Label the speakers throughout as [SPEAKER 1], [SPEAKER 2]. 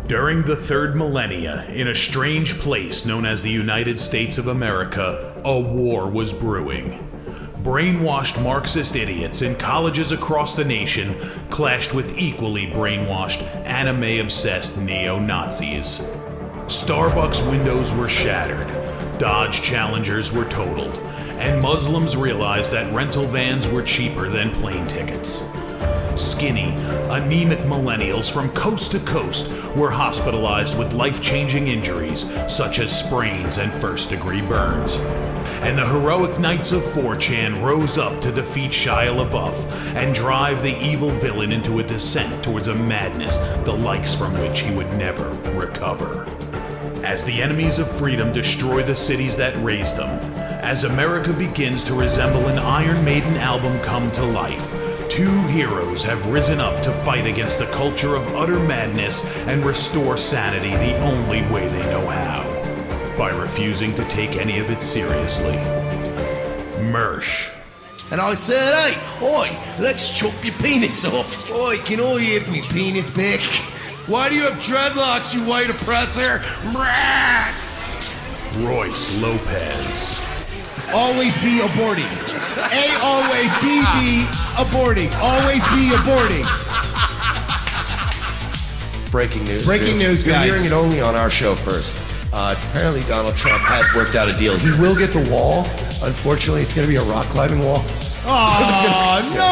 [SPEAKER 1] During the third millennia, in a strange place known as the United States of America, a war was brewing. Brainwashed Marxist idiots in colleges across the nation clashed with equally brainwashed, anime-obsessed neo-Nazis. Starbucks windows were shattered, Dodge Challengers were totaled, and Muslims realized that rental vans were cheaper than plane tickets. Skinny, anemic millennials from coast to coast were hospitalized with life-changing injuries such as sprains and first-degree burns. And the heroic knights of 4chan rose up to defeat Shia LaBeouf and drive the evil villain into a descent towards a madness the likes from which he would never recover. As the enemies of freedom destroy the cities that raised them, as America begins to resemble an Iron Maiden album come to life, two heroes have risen up to fight against the culture of utter madness and restore sanity the only way they know how, by refusing to take any of it seriously. Mersh.
[SPEAKER 2] And I said, hey, oi, let's chop your penis off. Oi, can I have me penis back? Why do you have dreadlocks, you white oppressor?
[SPEAKER 1] Royce Lopez.
[SPEAKER 3] Always be aborting. A always be aborting. Always be aborting.
[SPEAKER 2] Breaking news.
[SPEAKER 3] Breaking news,
[SPEAKER 2] You're
[SPEAKER 3] guys.
[SPEAKER 2] hearing it only on our show first. Apparently Donald Trump has worked out a deal. He will get the wall. Unfortunately, it's going to be a rock climbing wall.
[SPEAKER 3] Oh, no!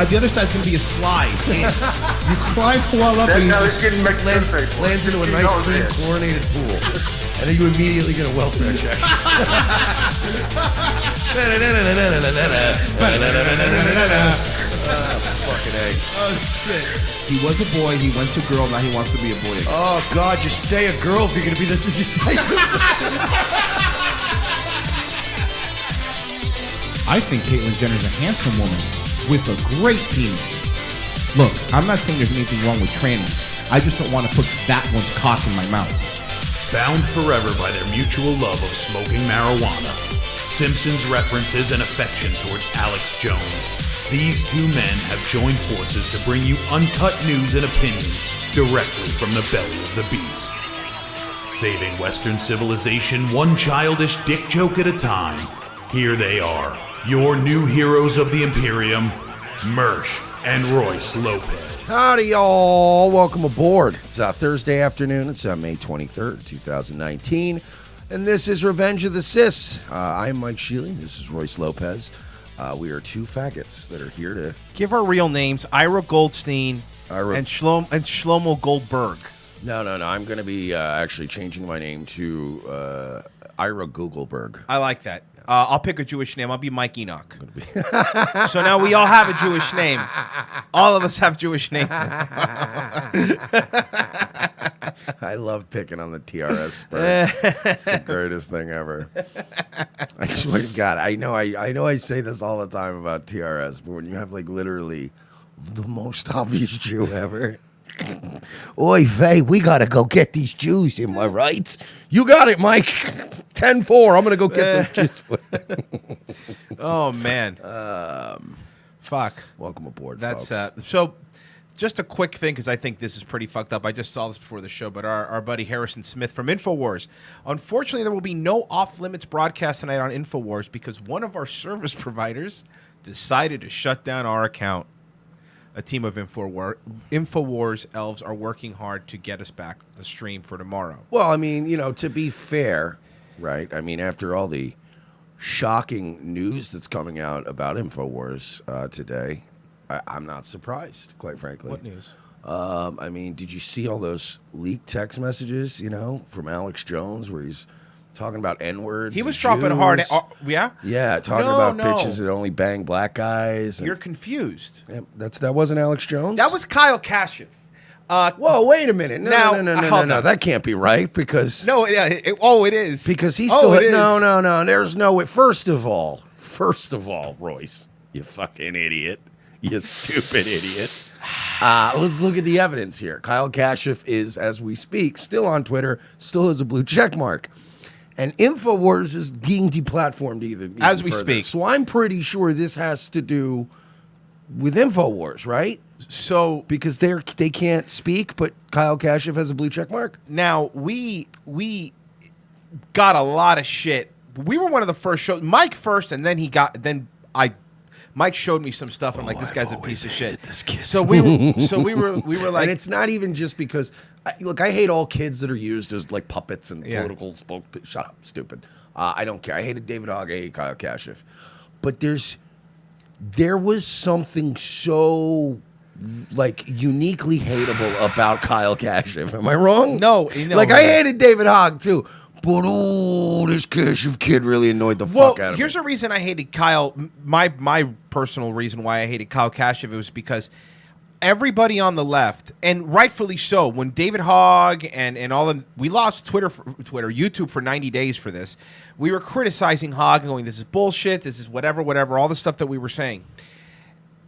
[SPEAKER 3] The other side's going to be a slide. You climb the wall up and you just
[SPEAKER 2] lands into a nice, clean, chlorinated pool. And then you immediately get a welfare check. Fucking A.
[SPEAKER 3] Oh, shit. He was a boy, he went to girl, now he wants to be a boy again.
[SPEAKER 2] Oh, God, just stay a girl if you're going to be this indecisive.
[SPEAKER 3] I think Caitlyn Jenner's a handsome woman with a great penis. Look, I'm not saying there's anything wrong with trannies. I just don't want to put that one's cock in my mouth.
[SPEAKER 1] Bound forever by their mutual love of smoking marijuana, Simpsons references and affection towards Alex Jones, these two men have joined forces to bring you uncut news and opinions directly from the belly of the beast. Saving Western civilization one childish dick joke at a time, here they are, your new heroes of the Imperium, Mersh and Royce Lopez.
[SPEAKER 2] Howdy, y'all. Welcome aboard. It's Thursday afternoon. It's May 23rd, 2019. And this is Revenge of the Cis. I'm Mike Sheely. This is Royce Lopez. We are two faggots that are here to...
[SPEAKER 4] Give our real names, Ira Goldstein and Shlomo Goldberg.
[SPEAKER 2] No. I'm going to be actually changing my name to Ira Googleberg.
[SPEAKER 4] I like that. I'll pick a Jewish name. I'll be Mike Enoch. So now we all have a Jewish name. All of us have Jewish names.
[SPEAKER 2] I love picking on the TRS spur. It's the greatest thing ever. I swear to God, I know I say this all the time about TRS, but when you have like literally the most obvious Jew ever. Oi, Vay, we gotta go get these Jews, am I right? You got it, Mike. 10-4, I'm gonna go get those Jews.
[SPEAKER 4] Oh, man. Fuck.
[SPEAKER 2] Welcome aboard,
[SPEAKER 4] That's
[SPEAKER 2] folks.
[SPEAKER 4] so just a quick thing, because I think this is pretty fucked up. I just saw this before the show, but our buddy Harrison Smith from InfoWars. Unfortunately, there will be no off-limits broadcast tonight on InfoWars because one of our service providers decided to shut down our account. A team of InfoWars elves are working hard to get us back the stream for tomorrow.
[SPEAKER 2] Well, I mean, to be fair, right? I mean, after all the shocking news that's coming out about InfoWars today, I'm not surprised, quite frankly.
[SPEAKER 4] What news?
[SPEAKER 2] I mean, did you see all those leaked text messages, from Alex Jones where he's talking about N-words?
[SPEAKER 4] He was dropping hard. Yeah?
[SPEAKER 2] Yeah, talking about bitches that only bang black guys.
[SPEAKER 4] You're confused.
[SPEAKER 2] Yeah, that wasn't Alex Jones?
[SPEAKER 4] That was Kyle Kashuv.
[SPEAKER 2] Whoa, wait a minute. No, that can't be right because...
[SPEAKER 4] No, it is.
[SPEAKER 2] Because he's still... No. There's no... First of all, Royce, you fucking idiot. You stupid idiot. Let's look at the evidence here. Kyle Kashuv is, as we speak, still on Twitter, still has a blue check mark. And InfoWars is being deplatformed even
[SPEAKER 4] as we
[SPEAKER 2] further.
[SPEAKER 4] speak.
[SPEAKER 2] So I'm pretty sure this has to do with InfoWars, right?
[SPEAKER 4] So
[SPEAKER 2] Because they can't speak, but Kyle Kashuv has a blue check mark.
[SPEAKER 4] now we got a lot of shit. We were one of the first shows. Mike first, and then Mike showed me some stuff. I'm like, this guy's a piece of shit.
[SPEAKER 2] This kid.
[SPEAKER 4] So we were like,
[SPEAKER 2] And it's not even just because. Look, I hate all kids that are used as like puppets and
[SPEAKER 4] Yeah.
[SPEAKER 2] political spoke. Shut up, stupid. I don't care. I hated David Hogg. I hate Kyle Kashuv. But there was something so like uniquely hateable about Kyle Kashuv. Am I wrong?
[SPEAKER 4] No,
[SPEAKER 2] Like I hated David Hogg too. But this Kashuv kid really annoyed the fuck out of me.
[SPEAKER 4] Here's a reason I hated Kyle. My personal reason why I hated Kyle Kashuv was because everybody on the left, and rightfully so, when David Hogg and all of we lost YouTube for 90 days for this. We were criticizing Hogg and going, "This is bullshit. This is whatever." All the stuff that we were saying.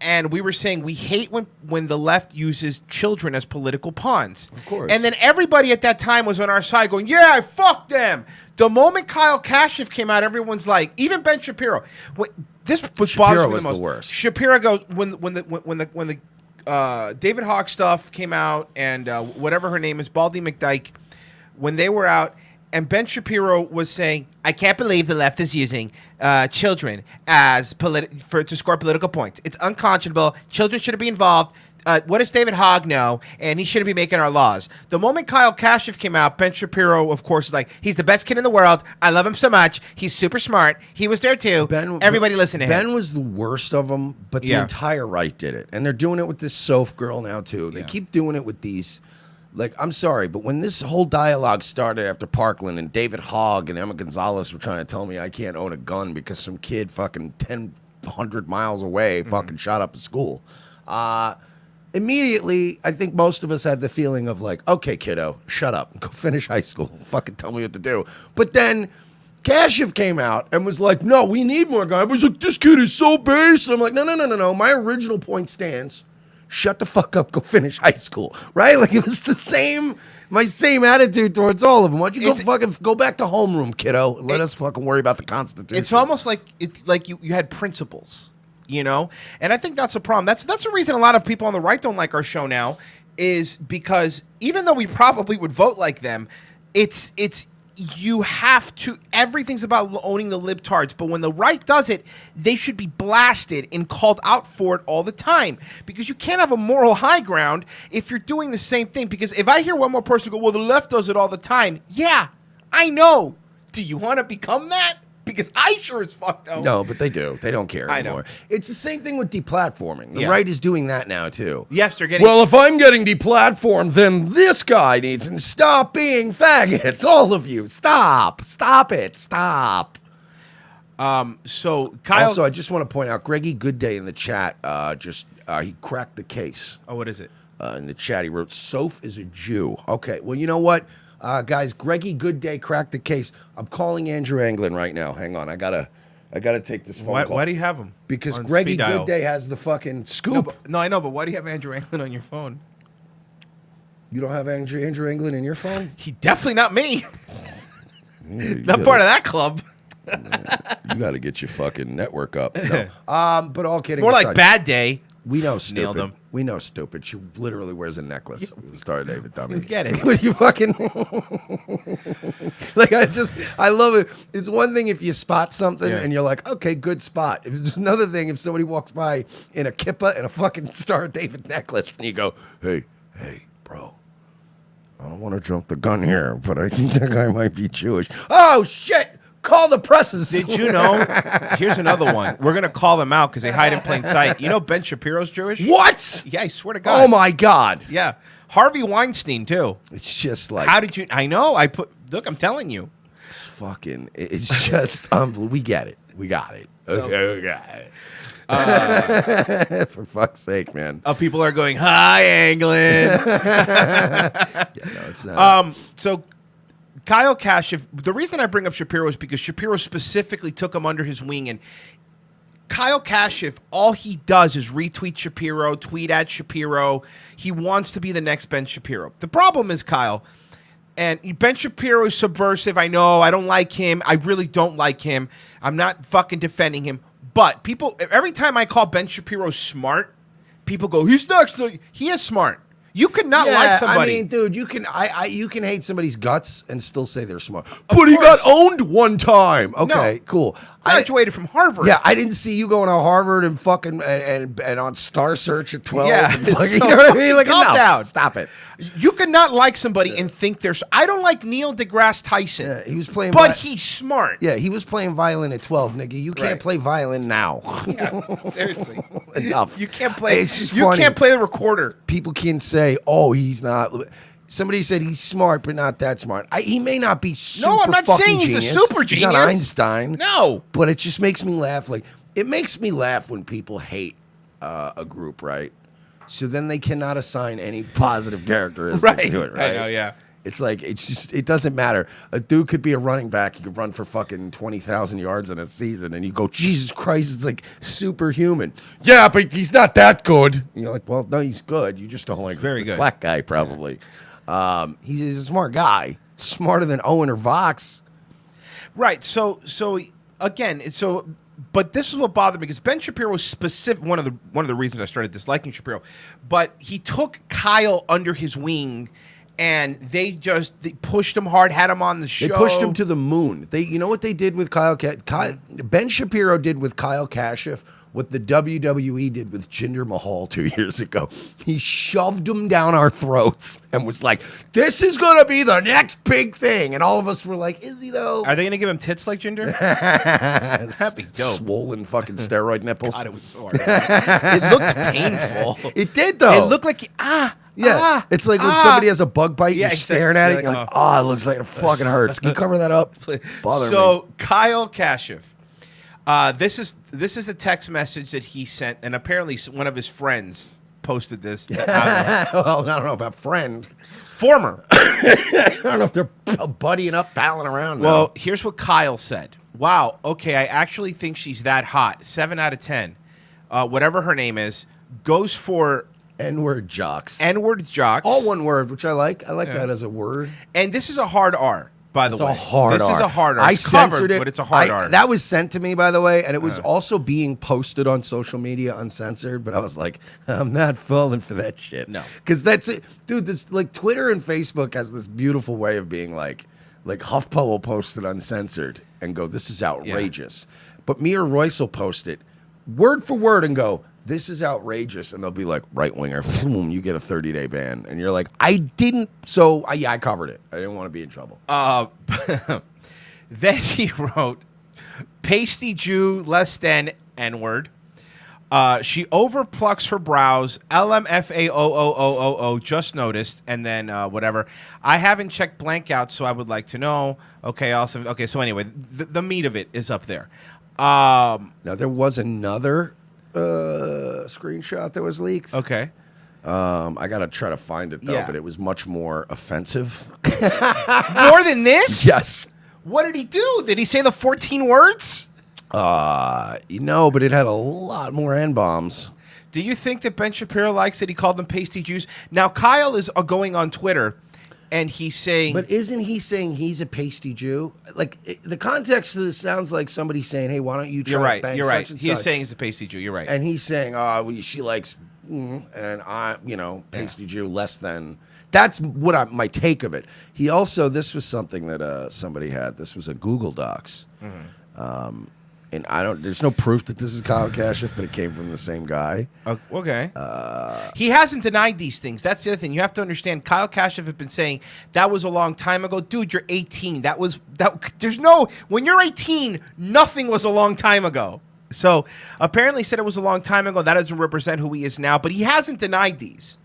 [SPEAKER 4] And we were saying we hate when the left uses children as political pawns.
[SPEAKER 2] Of course.
[SPEAKER 4] And then everybody at that time was on our side going, yeah, fuck them. The moment Kyle Kashuv came out, everyone's like, even Ben Shapiro. This bothers
[SPEAKER 2] Shapiro
[SPEAKER 4] me
[SPEAKER 2] was
[SPEAKER 4] the most.
[SPEAKER 2] the worst.
[SPEAKER 4] Shapiro goes, when the David Hogg stuff came out and whatever her name is, Baldy McDyke, when they were out, and Ben Shapiro was saying, I can't believe the left is using children as to score political points. It's unconscionable. Children shouldn't be involved. What does David Hogg know? And he shouldn't be making our laws. The moment Kyle Kashuv came out, Ben Shapiro, of course, is like, he's the best kid in the world. I love him so much. He's super smart. He was there too. Everybody listen to him.
[SPEAKER 2] Ben was the worst of them, but the entire right did it. And they're doing it with this Soph girl now too. They keep doing it with these. Like, I'm sorry, but when this whole dialogue started after Parkland and David Hogg and Emma Gonzalez were trying to tell me I can't own a gun because some kid fucking 100 miles away fucking shot up a school, immediately, I think most of us had the feeling of like, okay, kiddo, shut up. Go finish high school. Fucking tell me what to do. But then Kashuv came out and was like, no, we need more guys. I was like, this kid is so base. And I'm like, no. My original point stands. Shut the fuck up, go finish high school, right? Like it was my same attitude towards all of them. Why don't you go back to homeroom, kiddo? Let us fucking worry about the Constitution.
[SPEAKER 4] It's almost like you had principles, you know? And I think that's a problem. That's the reason a lot of people on the right don't like our show now, is because even though we probably would vote like them, it's you have to, everything's about owning the libtards, but when the right does it, they should be blasted and called out for it all the time, because you can't have a moral high ground if you're doing the same thing. Because if I hear one more person go, well, the left does it all the time, yeah, I know. Do you want to become that? Because I sure as fuck don't.
[SPEAKER 2] No, but they do. They don't care anymore.
[SPEAKER 4] I know.
[SPEAKER 2] It's the same thing with deplatforming. The right is doing that now, too.
[SPEAKER 4] Yes, they're getting...
[SPEAKER 2] Well, if I'm getting deplatformed, then this guy needs... And stop being faggots, all of you. Stop. Stop it. Stop.
[SPEAKER 4] So, Kyle...
[SPEAKER 2] Also, I just want to point out, Greggy Goodday in the chat, he cracked the case.
[SPEAKER 4] Oh, what is it?
[SPEAKER 2] In the chat, he wrote, Soph is a Jew. Okay, well, you know what? Guys, Greggy Goodday cracked the case. I'm calling Andrew Anglin right now. Hang on, I gotta take this phone call.
[SPEAKER 4] Why do you have him?
[SPEAKER 2] Because
[SPEAKER 4] on
[SPEAKER 2] Greggy
[SPEAKER 4] speed dial?
[SPEAKER 2] Goodday has the fucking scoop.
[SPEAKER 4] No, I know, but why do you have Andrew Anglin on your phone?
[SPEAKER 2] You don't have Andrew Anglin in your phone?
[SPEAKER 4] He definitely not me. Not part of that club.
[SPEAKER 2] You got to get your fucking network up. No. But all kidding
[SPEAKER 4] More
[SPEAKER 2] aside,
[SPEAKER 4] like Bad Day.
[SPEAKER 2] we know stupid.
[SPEAKER 4] Nailed him.
[SPEAKER 2] We know stupid. She literally wears a necklace. Star David Dummy.
[SPEAKER 4] Get it.
[SPEAKER 2] But you fucking like I love it. It's one thing if you spot something and you're like, okay, good spot. It's another thing if somebody walks by in a kippa and a fucking Star David necklace and you go, hey, bro. I don't want to jump the gun here, but I think that guy might be Jewish. Oh shit! Call the presses.
[SPEAKER 4] Did you know? Here's another one. We're going to call them out because they hide in plain sight. You know Ben Shapiro's Jewish?
[SPEAKER 2] What?
[SPEAKER 4] Yeah, I swear to God.
[SPEAKER 2] Oh, my God.
[SPEAKER 4] Yeah. Harvey Weinstein, too.
[SPEAKER 2] It's just like...
[SPEAKER 4] How did you... I know. Look, I'm telling you.
[SPEAKER 2] It's just... we get it. We got it. Okay, we got it. For fuck's sake, man.
[SPEAKER 4] People are going, hi, Anglin.
[SPEAKER 2] Yeah, no, it's not.
[SPEAKER 4] So... Kyle Kashuv, the reason I bring up Shapiro is because Shapiro specifically took him under his wing, and Kyle Kashuv, all he does is retweet Shapiro, tweet at Shapiro. He wants to be the next Ben Shapiro. The problem is, Kyle, and Ben Shapiro is subversive. I know. I don't like him. I really don't like him. I'm not fucking defending him. But people, every time I call Ben Shapiro smart, people go, he's next. He is smart. You could not like somebody.
[SPEAKER 2] I mean, dude, you can you can hate somebody's guts and still say they're smart. But he got owned one time. Okay, cool.
[SPEAKER 4] Graduated from Harvard.
[SPEAKER 2] Yeah, I didn't see you going to Harvard and fucking and on Star Search at 12.
[SPEAKER 4] Yeah,
[SPEAKER 2] and fucking,
[SPEAKER 4] so
[SPEAKER 2] you know what I mean? Like,
[SPEAKER 4] calm down.
[SPEAKER 2] Stop it.
[SPEAKER 4] You could not like somebody and think they're. I don't like Neil deGrasse Tyson.
[SPEAKER 2] Yeah, he was playing,
[SPEAKER 4] but he's smart.
[SPEAKER 2] Yeah, he was playing violin at 12, nigga. You can't play violin now.
[SPEAKER 4] Yeah, seriously,
[SPEAKER 2] enough.
[SPEAKER 4] You can't play.
[SPEAKER 2] It's just
[SPEAKER 4] you
[SPEAKER 2] funny.
[SPEAKER 4] can't play the recorder.
[SPEAKER 2] People can say, "Oh, he's not." Somebody said he's smart, but not that smart. He may not be super.
[SPEAKER 4] No, I'm not saying he's
[SPEAKER 2] genius.
[SPEAKER 4] a super
[SPEAKER 2] He's
[SPEAKER 4] genius.
[SPEAKER 2] not Einstein.
[SPEAKER 4] No,
[SPEAKER 2] but it just makes me laugh. Like, it makes me laugh when people hate a group, right? So then they cannot assign any positive characteristics to it, right?
[SPEAKER 4] I know, yeah.
[SPEAKER 2] It's like, it doesn't matter. A dude could be a running back. He could run for fucking 20,000 yards in a season. And you go, Jesus Christ, it's like superhuman. Yeah, but he's not that good. And you're like, well, no, he's good. You just don't like this
[SPEAKER 4] good.
[SPEAKER 2] black guy, probably. He's a smart guy. Smarter than Owen or Vox.
[SPEAKER 4] Right. So again, but this is what bothered me because Ben Shapiro was specific. One of the reasons I started disliking Shapiro, but he took Kyle under his wing, and they pushed him hard, had him on the show.
[SPEAKER 2] They pushed him to the moon. You know what they did with Ben Shapiro did with Kyle Kashuv what the WWE did with Jinder Mahal 2 years ago. He shoved him down our throats and was like, this is going to be the next big thing. And all of us were like, is he though?
[SPEAKER 4] Are they going to give him tits like Jinder? That'd be dope.
[SPEAKER 2] Swollen fucking steroid nipples.
[SPEAKER 4] God, it was so hard. It looked painful.
[SPEAKER 2] It did though.
[SPEAKER 4] It looked like,
[SPEAKER 2] it's like when somebody has a bug bite and you're staring at it,
[SPEAKER 4] like,
[SPEAKER 2] you're like, it looks like it fucking hurts. Can you cover that up?
[SPEAKER 4] So Kyle Kashuv, this is a text message that he sent, and apparently one of his friends posted this.
[SPEAKER 2] Well, I don't know about friend.
[SPEAKER 4] Former.
[SPEAKER 2] I don't know if they're buddying up, palling around now.
[SPEAKER 4] Well, here's what Kyle said. Wow, okay, I actually think she's that hot. 7 out of 10. Whatever her name is, goes for
[SPEAKER 2] N-word jocks.
[SPEAKER 4] N-word jocks.
[SPEAKER 2] All one word, which I like. I like that as a word.
[SPEAKER 4] And this is a hard R, by the way.
[SPEAKER 2] It's a hard
[SPEAKER 4] This
[SPEAKER 2] R.
[SPEAKER 4] is a hard R.
[SPEAKER 2] I
[SPEAKER 4] It's covered,
[SPEAKER 2] censored it.
[SPEAKER 4] but it's a hard R.
[SPEAKER 2] That was sent to me, by the way, and it was also being posted on social media uncensored, but I was like, I'm not falling for that shit.
[SPEAKER 4] No.
[SPEAKER 2] Because that's it. Dude, this like Twitter and Facebook has this beautiful way of being like HuffPo will post it uncensored and go, this is outrageous. But me or Royce will post it word for word and go, this is outrageous. And they'll be like, right winger, boom, you get a 30-day ban. And you're like, I didn't. So, I covered it. I didn't want to be in trouble.
[SPEAKER 4] Then he wrote, pasty Jew less than N-word. She overplucks her brows. LMFAOOOOO just noticed. And then whatever. I haven't checked blank out, so I would like to know. Okay, awesome. Okay, so anyway, the meat of it is up there.
[SPEAKER 2] Now, there was another screenshot that was leaked.
[SPEAKER 4] Okay.
[SPEAKER 2] I got to try to find it, though, but it was much more offensive.
[SPEAKER 4] More than this?
[SPEAKER 2] Yes.
[SPEAKER 4] What did he do? Did he say the 14 words?
[SPEAKER 2] But it had a lot more N-bombs.
[SPEAKER 4] Do you think that Ben Shapiro likes that he called them pasty Jews? Now, Kyle is going on Twitter, and he's saying...
[SPEAKER 2] But isn't he saying he's a pasty Jew? Like, the context of this sounds like somebody saying, hey, why don't you try to bang
[SPEAKER 4] You're right.
[SPEAKER 2] such and
[SPEAKER 4] He is
[SPEAKER 2] such?
[SPEAKER 4] saying he's a pasty Jew. You're right.
[SPEAKER 2] And he's saying, she likes, and I, pasty Jew less than... That's what my take of it. He also, this was something that somebody had. This was a Google Docs. Mm-hmm. And there's no proof that this is Kyle Kashuv, but it came from the same guy.
[SPEAKER 4] Okay. He hasn't denied these things. That's the other thing. You have to understand, Kyle Kashuv had been saying, that was a long time ago. Dude, you're 18. When you're 18, nothing was a long time ago. So apparently he said it was a long time ago. That doesn't represent who he is now, but he hasn't denied these.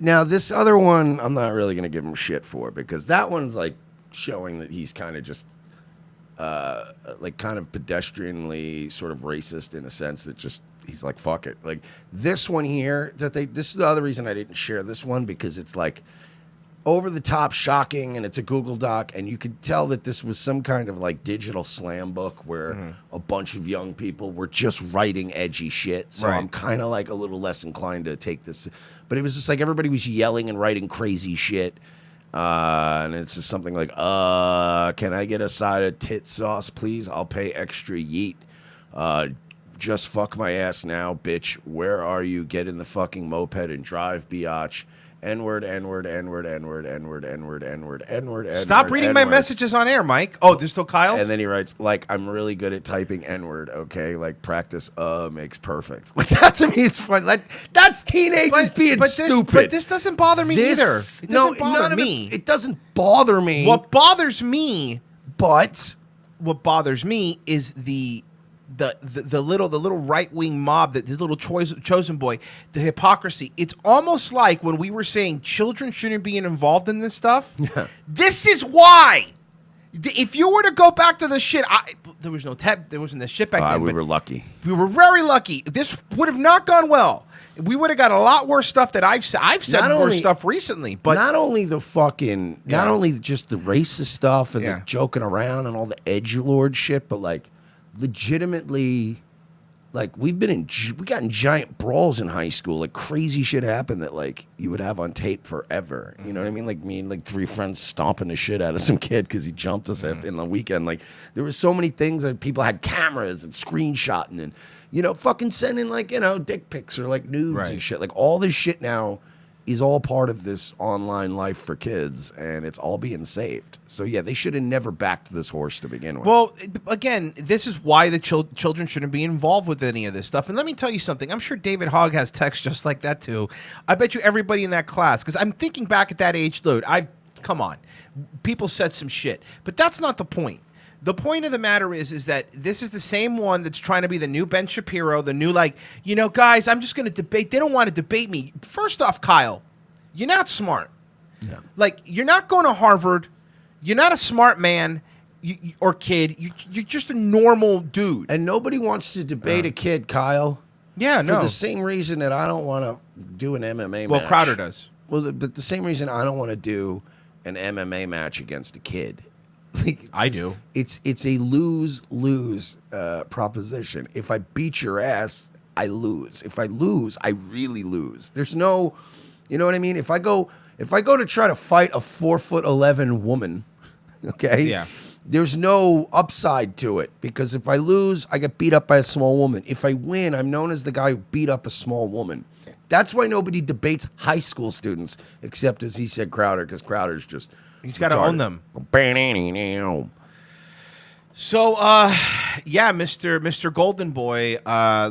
[SPEAKER 2] Now, this other one, I'm not really going to give him shit for, because that one's like showing that he's kind of just kind of pedestrianly sort of racist in a sense that just he's like, fuck it. Like this one here this is the other reason I didn't share this one, because it's like over the top shocking, and it's a Google Doc, and you could tell that this was some kind of like digital slam book where a bunch of young people were just writing edgy shit. So I'm kind of like a little less inclined to take this, but it was just like everybody was yelling and writing crazy shit. And it's just something like, can I get a side of tit sauce, please? I'll pay extra yeet. Just fuck my ass now, bitch. Where are you? Get in the fucking moped and drive, biatch. N-word, N-word, N-word, N-word, N-word, N-word, N-word, N-word, N-word.
[SPEAKER 4] Stop reading my messages on air, Mike. Oh, there's still Kyle's?
[SPEAKER 2] And then he writes, like, I'm really good at typing N-word, okay? Like, practice makes perfect. Like, that to me is fun. Like, that's teenagers being stupid.
[SPEAKER 4] But this doesn't bother me either. It doesn't bother me.
[SPEAKER 2] It doesn't bother me.
[SPEAKER 4] What bothers me
[SPEAKER 2] But
[SPEAKER 4] is the little right wing mob, that this little chosen boy, the hypocrisy. It's almost like when we were saying children shouldn't be involved in this stuff. This is why. If you were to go back to the shit, there was no there wasn't the shit back then.
[SPEAKER 2] We were lucky.
[SPEAKER 4] We were very lucky. This would have not gone well. We would have got a lot worse stuff that I've said worse stuff recently. But
[SPEAKER 2] not only just the racist stuff and the joking around and all the edgelord shit, but like legitimately, like we got in giant brawls in high school. Like crazy shit happened that like you would have on tape forever. You know what I mean? Like me and like 3 friends stomping the shit out of some kid because he jumped us in the weekend. Like there were so many things that people had cameras and screenshotting and fucking sending like dick pics or like nudes and shit. Like all this shit now is all part of this online life for kids, and it's all being saved. So yeah, they should have never backed this horse to begin with.
[SPEAKER 4] Well, again, this is why the children shouldn't be involved with any of this stuff. And let me tell you something. I'm sure David Hogg has texts just like that too. I bet you everybody in that class, because I'm thinking back at that age, dude. Come on, people said some shit, but that's not the point. The point of the matter is that this is the same one that's trying to be the new Ben Shapiro, the new guys, I'm just going to debate. They don't want to debate me. First off, Kyle, you're not smart. Yeah. Like, you're not going to Harvard. You're not a smart man or kid. You're just a normal dude.
[SPEAKER 2] And nobody wants to debate a kid, Kyle.
[SPEAKER 4] Yeah,
[SPEAKER 2] For the same reason that I don't want to do an MMA match.
[SPEAKER 4] Well, Crowder does.
[SPEAKER 2] Well, but the same reason I don't want to do an MMA match against a kid. Like,
[SPEAKER 4] I do.
[SPEAKER 2] It's a lose-lose proposition. If I beat your ass, I lose. If I lose, I really lose. There's no, you know what I mean? If I go to try to fight a 4'11" woman, okay?
[SPEAKER 4] Yeah.
[SPEAKER 2] There's no upside to it because if I lose, I get beat up by a small woman. If I win, I'm known as the guy who beat up a small woman. That's why nobody debates high school students, except as he said, Crowder, because Crowder's just.
[SPEAKER 4] He's got to own them. So, Mr. Golden Boy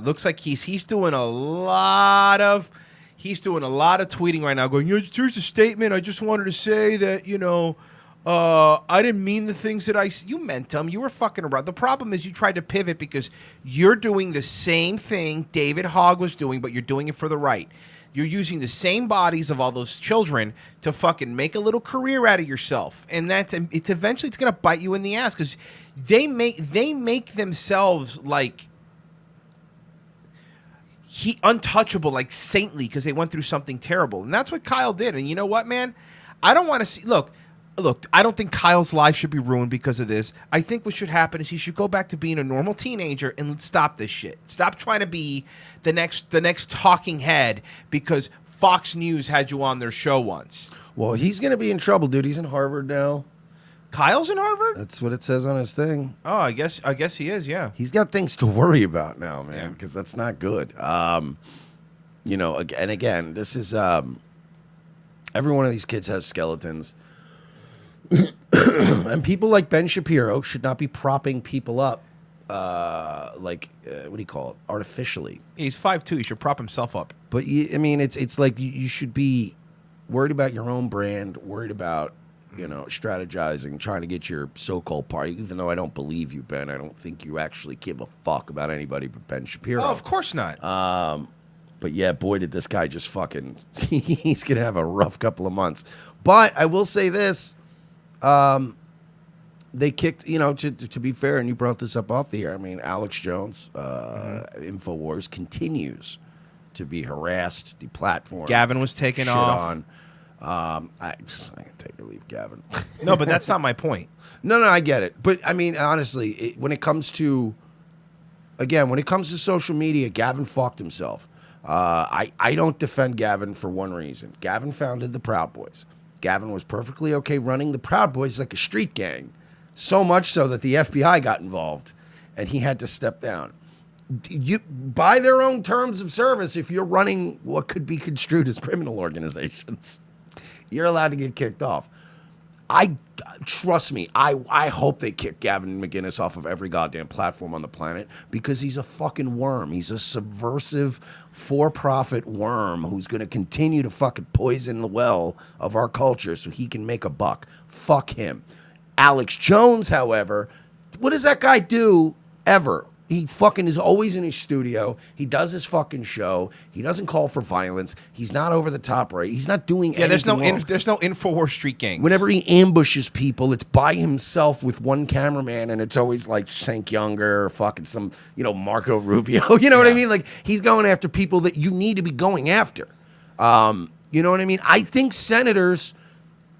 [SPEAKER 4] looks like he's doing a lot of tweeting right now, going, here's a statement. I just wanted to say that I didn't mean the things that you meant them. You were fucking around. The problem is you tried to pivot because you're doing the same thing David Hogg was doing, but you're doing it for the right. You're using the same bodies of all those children to fucking make a little career out of yourself, and it's eventually going to bite you in the ass because they make themselves like untouchable, like saintly, because they went through something terrible, and that's what Kyle did. And you know what, man? I don't want to see. Look. I don't think Kyle's life should be ruined because of this. I think what should happen is he should go back to being a normal teenager and stop this shit. Stop trying to be the next talking head because Fox News had you on their show once.
[SPEAKER 2] Well, he's going to be in trouble, dude. He's in Harvard now.
[SPEAKER 4] Kyle's in Harvard?
[SPEAKER 2] That's what it says on his thing.
[SPEAKER 4] Oh, I guess he is, yeah.
[SPEAKER 2] He's got things to worry about now, man, because that's not good. And again, this is every one of these kids has skeletons. And people like Ben Shapiro should not be propping people up what do you call it? Artificially.
[SPEAKER 4] He's 5'2". He should prop himself up.
[SPEAKER 2] But it's like you should be worried about your own brand, worried about strategizing, trying to get your so-called party. Even though I don't believe you, Ben, I don't think you actually give a fuck about anybody but Ben Shapiro.
[SPEAKER 4] Oh, of course not.
[SPEAKER 2] But yeah, boy, did this guy just fucking. He's gonna have a rough couple of months. But I will say this. They kicked, to be fair, and you brought this up off the air. I mean, Alex Jones, InfoWars, continues to be harassed, deplatformed.
[SPEAKER 4] Gavin was taken off.
[SPEAKER 2] I can take or leave Gavin.
[SPEAKER 4] No, but that's not my point.
[SPEAKER 2] No, I get it. But I mean, honestly, when it comes to social media, Gavin fucked himself. I don't defend Gavin for one reason. Gavin founded the Proud Boys. Gavin was perfectly okay running the Proud Boys like a street gang. So much so that the FBI got involved and he had to step down. by their own terms of service, if you're running what could be construed as criminal organizations, you're allowed to get kicked off. Trust me, I hope they kick Gavin McInnes off of every goddamn platform on the planet because he's a fucking worm. He's a subversive, for-profit worm who's going to continue to fucking poison the well of our culture so he can make a buck. Fuck him. Alex Jones, however, what does that guy do ever? He fucking is always in his studio. He does his fucking show. He doesn't call for violence. He's not over the top right. He's not doing anything
[SPEAKER 4] there's no
[SPEAKER 2] wrong.
[SPEAKER 4] there's no InfoWars street gangs.
[SPEAKER 2] Whenever he ambushes people, it's by himself with one cameraman, and it's always like Cenk Younger or fucking some, Marco Rubio. You know what I mean? Like, he's going after people that you need to be going after. You know what I mean? I think senators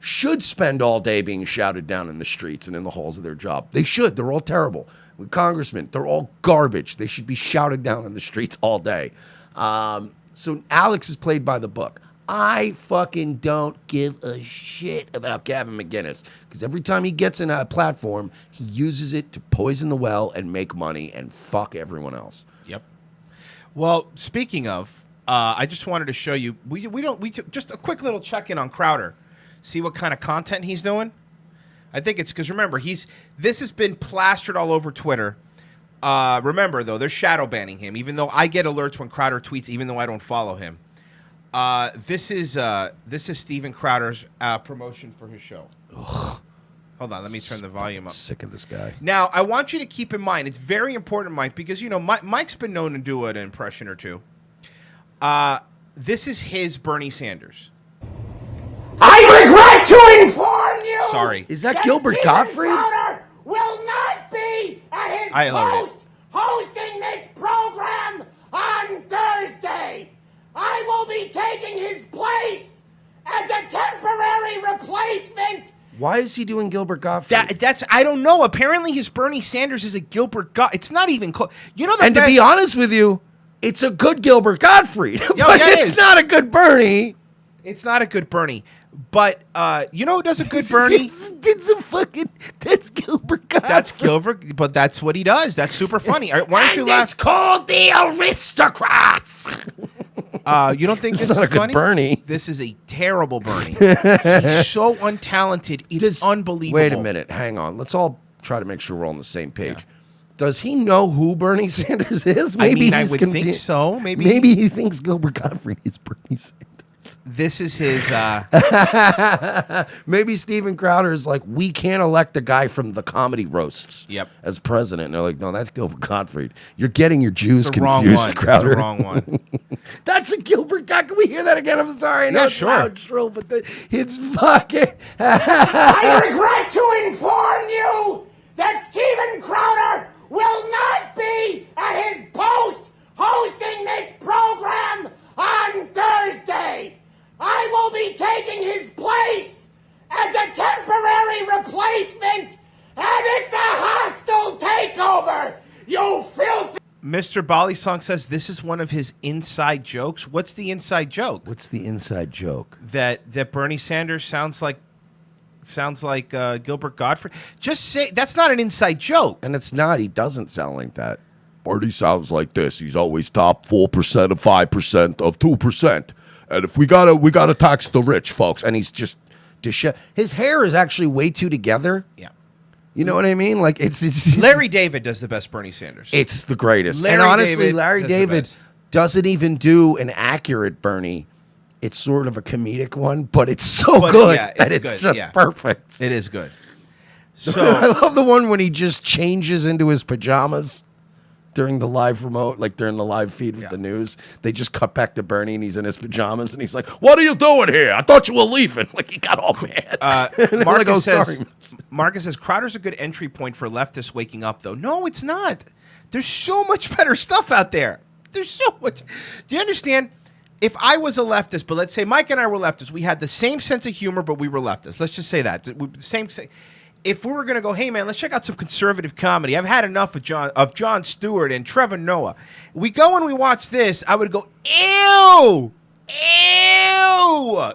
[SPEAKER 2] should spend all day being shouted down in the streets and in the halls of their job. They should. They're all terrible. With congressmen, they're all garbage. They should be shouted down in the streets all day. So Alex is played by the book. I fucking don't give a shit about Gavin McInnes because every time he gets in a platform, he uses it to poison the well and make money and fuck everyone else.
[SPEAKER 4] Yep. Well, speaking of, I just wanted to show you. We just a quick little check in on Crowder. See what kind of content he's doing. I think it's because, remember, this has been plastered all over Twitter. Remember, though, they're shadow banning him, even though I get alerts when Crowder tweets, even though I don't follow him. This is Steven Crowder's promotion for his show. Ugh. Hold on, let me turn the volume up.
[SPEAKER 2] Sick of this guy.
[SPEAKER 4] Now, I want you to keep in mind, it's very important, Mike, because, Mike's been known to do an impression or two. This is his Bernie Sanders.
[SPEAKER 5] I regret to inform you.
[SPEAKER 4] Sorry.
[SPEAKER 2] Is that Gilbert Gottfried?
[SPEAKER 5] Crowder will not be at his post hosting this program on Thursday. I will be taking his place as a temporary replacement.
[SPEAKER 2] Why is he doing Gilbert Gottfried?
[SPEAKER 4] That's I don't know. Apparently, his Bernie Sanders is a Gilbert Gottfried. It's not even close.
[SPEAKER 2] To be honest with you, it's a good Gilbert Gottfried, but it's not a good Bernie.
[SPEAKER 4] It's not a good Bernie. But you know who does a good Bernie?
[SPEAKER 2] That's Gilbert Gottfried.
[SPEAKER 4] That's Gilbert, but that's what he does. That's super funny. Why don't you laugh?
[SPEAKER 2] It's called The Aristocrats.
[SPEAKER 4] You don't think this is
[SPEAKER 2] not a good
[SPEAKER 4] funny?
[SPEAKER 2] Bernie.
[SPEAKER 4] This is a terrible Bernie. He's so untalented. It's unbelievable.
[SPEAKER 2] Wait a minute. Hang on. Let's all try to make sure we're on the same page. Yeah. Does he know who Bernie Sanders is?
[SPEAKER 4] Maybe I would think so. Maybe
[SPEAKER 2] he thinks Gilbert Gottfried is Bernie Sanders.
[SPEAKER 4] This is his.
[SPEAKER 2] Maybe Steven Crowder is like, we can't elect a guy from the comedy roasts as president. And they're like, no, that's Gilbert Gottfried. You're getting your Jews confused, Crowder.
[SPEAKER 4] It's the wrong one.
[SPEAKER 2] That's a Gilbert Gottfried. Can we hear that again? I'm sorry. I know it's loud, shrill, but it's fucking.
[SPEAKER 5] I regret to inform you that Steven Crowder will not be at his post hosting this program on Thursday. I will be taking his place as a temporary replacement, and it's a hostile takeover, you filthy...
[SPEAKER 4] Mr. Balisong says this is one of his inside jokes. What's the inside joke?
[SPEAKER 2] What's the inside joke?
[SPEAKER 4] That Bernie Sanders sounds like Gilbert Gottfried. Just say that's not an inside joke.
[SPEAKER 2] And it's not. He doesn't sound like that. Bernie sounds like this. He's always top 4% of 5% of 2%. And if we gotta tax the rich, folks. And he's just his hair is actually way too together.
[SPEAKER 4] Yeah.
[SPEAKER 2] You know what I mean? Like it's
[SPEAKER 4] Larry David does the best Bernie Sanders.
[SPEAKER 2] It's the greatest. And honestly, Larry David doesn't even do an accurate Bernie. It's sort of a comedic one, but it's so good that it's just perfect.
[SPEAKER 4] It is good.
[SPEAKER 2] So I love the one when he just changes into his pajamas during the live remote, like during the live feed with the news. They just cut back to Bernie and he's in his pajamas and he's like, "What are you doing here? I thought you were leaving." Like he got all mad.
[SPEAKER 4] Marcus says Crowder's a good entry point for leftists waking up, though. No, it's not. There's so much better stuff out there. There's so much. Do you understand? If I was a leftist, but let's say Mike and I were leftists, we had the same sense of humor, but we were leftists. Let's just say that. If we were going to go, hey, man, let's check out some conservative comedy. I've had enough of Jon Stewart and Trevor Noah. We go and we watch this. I would go, ew, ew,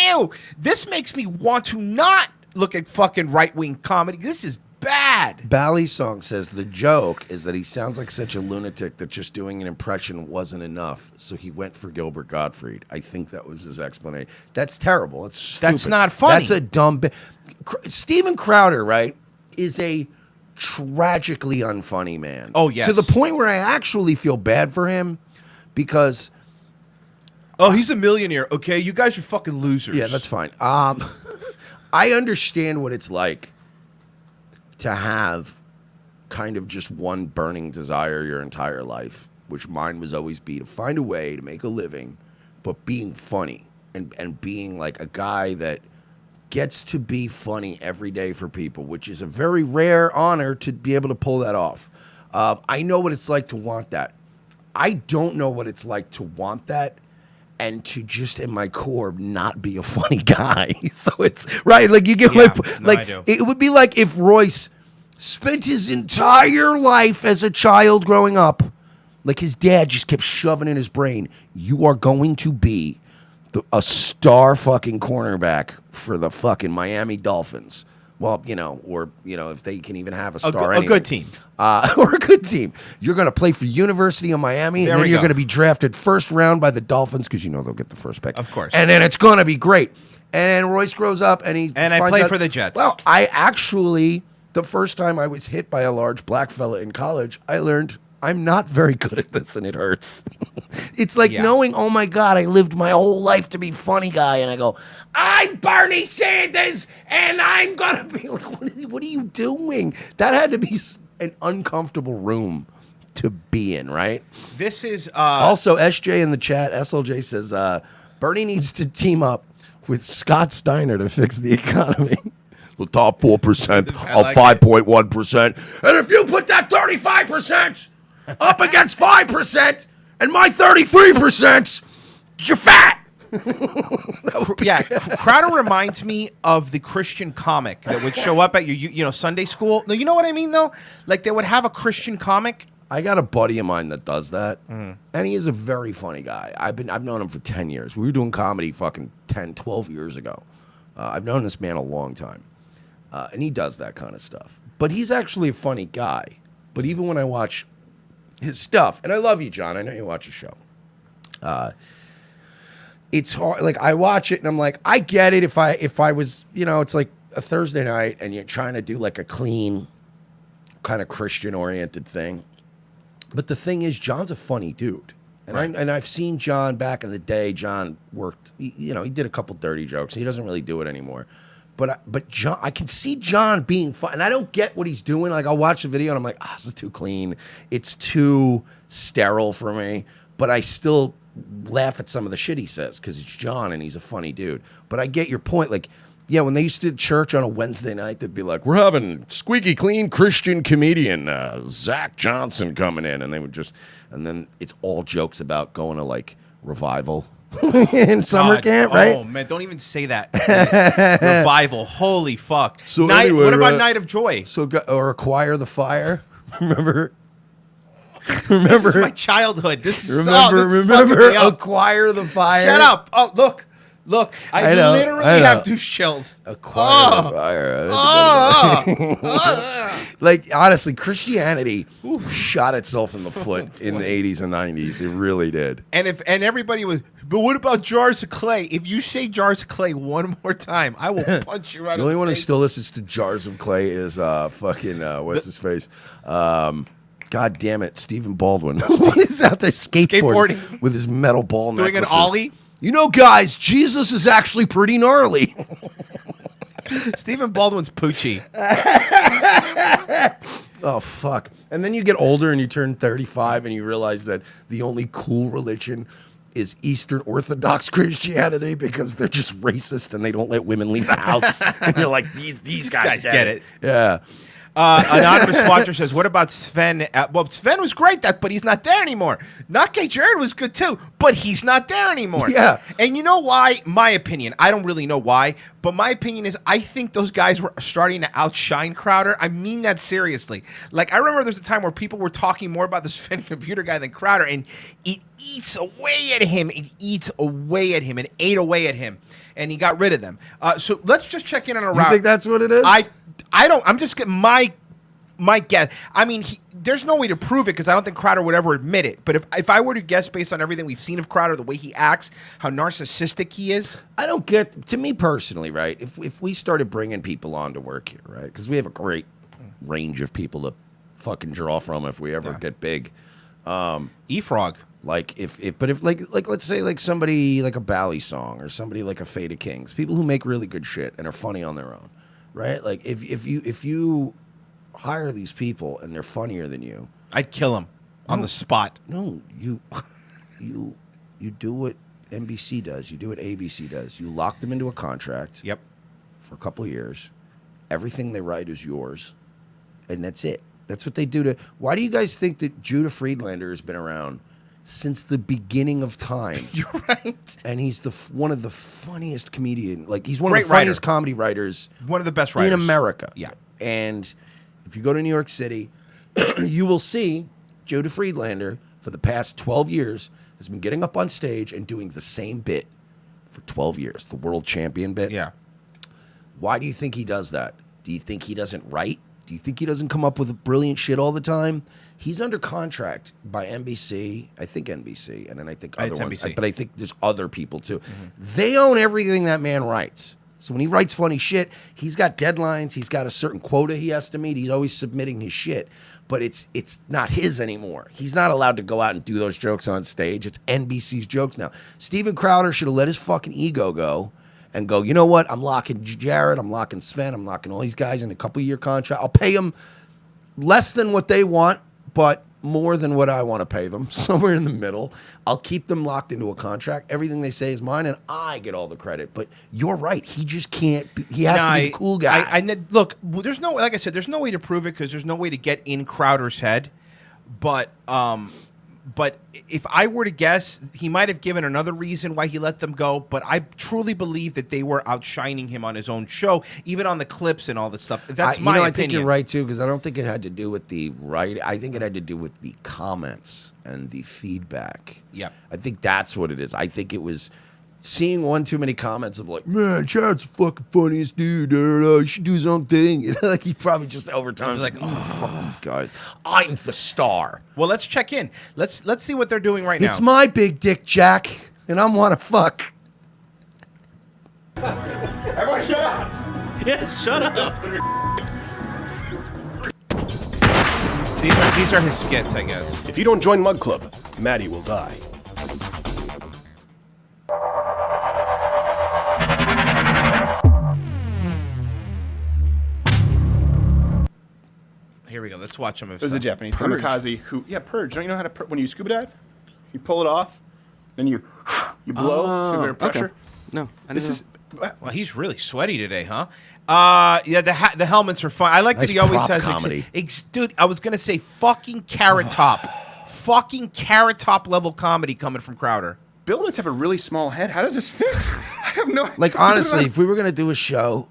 [SPEAKER 4] ew. This makes me want to not look at fucking right-wing comedy. This is bad.
[SPEAKER 2] Bally Song says the joke is that he sounds like such a lunatic that just doing an impression wasn't enough, so he went for Gilbert Gottfried. I think that was his explanation. That's terrible. It's stupid.
[SPEAKER 4] That's not funny.
[SPEAKER 2] That's a dumb bit. Steven Crowder, right, is a tragically unfunny man.
[SPEAKER 4] Oh, yes.
[SPEAKER 2] To the point where I actually feel bad for him because...
[SPEAKER 4] Oh, he's a millionaire. Okay, you guys are fucking losers.
[SPEAKER 2] Yeah, that's fine. I understand what it's like to have kind of just one burning desire your entire life, which mine was always be to find a way to make a living, but being funny and being like a guy that gets to be funny every day for people, which is a very rare honor to be able to pull that off. I know what it's like to want that. I don't know what it's like to want that and to just in my core not be a funny guy. So it's right, like you get my like.
[SPEAKER 4] I do.
[SPEAKER 2] It would be like if Royce spent his entire life as a child growing up, like his dad just kept shoving in his brain, you are going to be a star fucking cornerback for the fucking Miami Dolphins. Well, or if they can even have a star,
[SPEAKER 4] a good team,
[SPEAKER 2] or a good team. You're going to play for University of Miami, and then you're going to be drafted first round by the Dolphins because they'll get the first pick,
[SPEAKER 4] of course.
[SPEAKER 2] And then it's going to be great. And Royce grows up, and
[SPEAKER 4] I play for the Jets.
[SPEAKER 2] Well, I actually, the first time I was hit by a large black fella in college, I learned I'm not very good at this, and it hurts. It's like knowing, oh my God, I lived my whole life to be funny guy, and I go, I'm Bernie Sanders, and I'm gonna be like, what are you doing? That had to be an uncomfortable room to be in, right?
[SPEAKER 4] This is
[SPEAKER 2] also SJ in the chat. SLJ says Bernie needs to team up with Scott Steiner to fix the economy. The top 4% of 5.1%, and if you put that 35% up against 5% and my 33%, you're fat.
[SPEAKER 4] Crowder reminds me of the Christian comic that would show up at your Sunday school. No, you know what I mean though? Like they would have a Christian comic.
[SPEAKER 2] I got a buddy of mine that does that, and he is a very funny guy. I've known him for 10 years. We were doing comedy fucking 10, 12 years ago. I've known this man a long time, and he does that kind of stuff. But he's actually a funny guy. But even when I watch his stuff, and I love you, John. I know you watch the show. It's hard. Like I watch it, and I'm like, I get it. If I was, it's like a Thursday night, and you're trying to do like a clean, kind of Christian-oriented thing. But the thing is, John's a funny dude, and I've seen John back in the day. John worked, he did a couple dirty jokes. He doesn't really do it anymore. But John, I can see John being fun, and I don't get what he's doing. Like I'll watch the video and I'm like, this is too clean. It's too sterile for me. But I still laugh at some of the shit he says because it's John and he's a funny dude. But I get your point. Like, yeah, when they used to do church on a Wednesday night, they'd be like, we're having squeaky clean Christian comedian Zach Johnson coming in, and they would and then it's all jokes about going to like revival. In summer camp, right?
[SPEAKER 4] Oh man, don't even say that. Revival, holy fuck!
[SPEAKER 2] So
[SPEAKER 4] what about Night of Joy?
[SPEAKER 2] Or Acquire the Fire? Remember?
[SPEAKER 4] This is my childhood.
[SPEAKER 2] Remember Acquire the Fire?
[SPEAKER 4] Shut up! Oh look. I literally have douche chills.
[SPEAKER 2] Acquire the Fire. Like honestly, Christianity shot itself in the foot in the 80s and 90s. It really did.
[SPEAKER 4] And everybody was, but what about Jars of Clay? If you say Jars of Clay one more time, I will punch you right in the face.
[SPEAKER 2] The only one who still listens to Jars of Clay is what's his face? God damn it, Stephen Baldwin. He's out there skateboarding with his metal ball
[SPEAKER 4] doing
[SPEAKER 2] necklaces.
[SPEAKER 4] An ollie.
[SPEAKER 2] Guys, Jesus is actually pretty gnarly.
[SPEAKER 4] Stephen Baldwin's Poochie.
[SPEAKER 2] Oh, fuck. And then you get older and you turn 35 and you realize that the only cool religion is Eastern Orthodox Christianity because they're just racist and they don't let women leave the house. And you're like, these guys get it. Yeah.
[SPEAKER 4] Anonymous Watcher says, what about Sven? Well, Sven was great, but he's not there anymore. Not Gay Jared was good too, but he's not there anymore.
[SPEAKER 2] Yeah.
[SPEAKER 4] And you know why? My opinion, I don't really know why, but my opinion is I think those guys were starting to outshine Crowder. I mean that seriously. Like, I remember there's a time where people were talking more about the Sven computer guy than Crowder, and it eats away at him. It ate away at him, and he got rid of them. So let's just check in on a route.
[SPEAKER 2] You think that's what it is?
[SPEAKER 4] I don't. I'm just getting my guess. I mean, there's no way to prove it because I don't think Crowder would ever admit it. But if I were to guess based on everything we've seen of Crowder, the way he acts, how narcissistic he is,
[SPEAKER 2] I don't get. To me personally, right? If we started bringing people on to work here, right? Because we have a great range of people to fucking draw from if we ever get big.
[SPEAKER 4] E-Frog.
[SPEAKER 2] Like if let's say like somebody like a Bally Song or somebody like a Fade of Kings, people who make really good shit and are funny on their own, right? Like if you hire these people and they're funnier than you,
[SPEAKER 4] I'd kill him on the spot.
[SPEAKER 2] No, you do what NBC does, you do what ABC does. You lock them into a contract.
[SPEAKER 4] Yep.
[SPEAKER 2] For a couple of years, everything they write is yours, and that's it. That's what they do to. Why do you guys think that Judah Friedlander has been around since the beginning of time?
[SPEAKER 4] You're right.
[SPEAKER 2] And he's one of the funniest comedian. Like he's one of
[SPEAKER 4] Great
[SPEAKER 2] the funniest
[SPEAKER 4] writer.
[SPEAKER 2] comedy writers.
[SPEAKER 4] One of the best writers
[SPEAKER 2] in America.
[SPEAKER 4] Yeah.
[SPEAKER 2] And if you go to New York City, you will see Judah Friedlander for the past 12 years has been getting up on stage and doing the same bit for 12 years. The world champion bit.
[SPEAKER 4] Yeah.
[SPEAKER 2] Why do you think he does that? Do you think he doesn't write? Do you think he doesn't come up with brilliant shit all the time? He's under contract by NBC, I think NBC, and then I think other ones.
[SPEAKER 4] NBC.
[SPEAKER 2] But I think there's other people too. Mm-hmm. They own everything that man writes. So when he writes funny shit, he's got deadlines. He's got a certain quota he has to meet. He's always submitting his shit. But it's not his anymore. He's not allowed to go out and do those jokes on stage. It's NBC's jokes now. Steven Crowder should have let his fucking ego go and go, you know what? I'm locking Jared. I'm locking Sven. I'm locking all these guys in a couple-year contract. I'll pay them less than what they want, but more than what I want to pay them. Somewhere in the middle. I'll keep them locked into a contract. Everything they say is mine, and I get all the credit. But you're right. He just can't. He has to be the cool guy.
[SPEAKER 4] Look, there's no, like I said, there's no way to prove it because there's no way to get in Crowder's head. But if I were to guess, he might have given another reason why he let them go. But I truly believe that they were outshining him on his own show, even on the clips and all this stuff. That's my opinion.
[SPEAKER 2] I think you're right too, because I don't think it had to do with the right. I think it had to do with the comments and the feedback.
[SPEAKER 4] Yep.
[SPEAKER 2] I think that's what it is. I think it was seeing one too many comments of like, man, Chad's the fucking funniest dude. He should do his own thing. You know, like he probably just over time was like, oh, fuck these guys. I'm the star.
[SPEAKER 4] Well, let's check in. Let's see what they're doing right now.
[SPEAKER 2] It's my big dick, Jack, and I want to fuck.
[SPEAKER 5] Everyone shut up!
[SPEAKER 6] Yes, shut up.
[SPEAKER 4] These are his skits, I guess.
[SPEAKER 6] If you don't join Mug Club, Maddie will die.
[SPEAKER 4] Here we go. Let's watch him.
[SPEAKER 7] There's a Japanese
[SPEAKER 2] Purge.
[SPEAKER 7] kamikaze who, purge. Don't you know how to, when you scuba dive, you pull it off, then you blow to get pressure.
[SPEAKER 6] Okay. No, I
[SPEAKER 7] This
[SPEAKER 6] didn't
[SPEAKER 7] is,
[SPEAKER 4] Well, he's really sweaty today, huh? Yeah, the helmets are fun. I like that
[SPEAKER 2] Nice
[SPEAKER 4] he always
[SPEAKER 2] prop
[SPEAKER 4] has
[SPEAKER 2] comedy.
[SPEAKER 4] dude, I was gonna say fucking Carrot Top, fucking Carrot Top level comedy coming from Crowder.
[SPEAKER 7] buildings have a really small head. How does this fit? I have no.
[SPEAKER 2] Like honestly, if we were gonna do a show,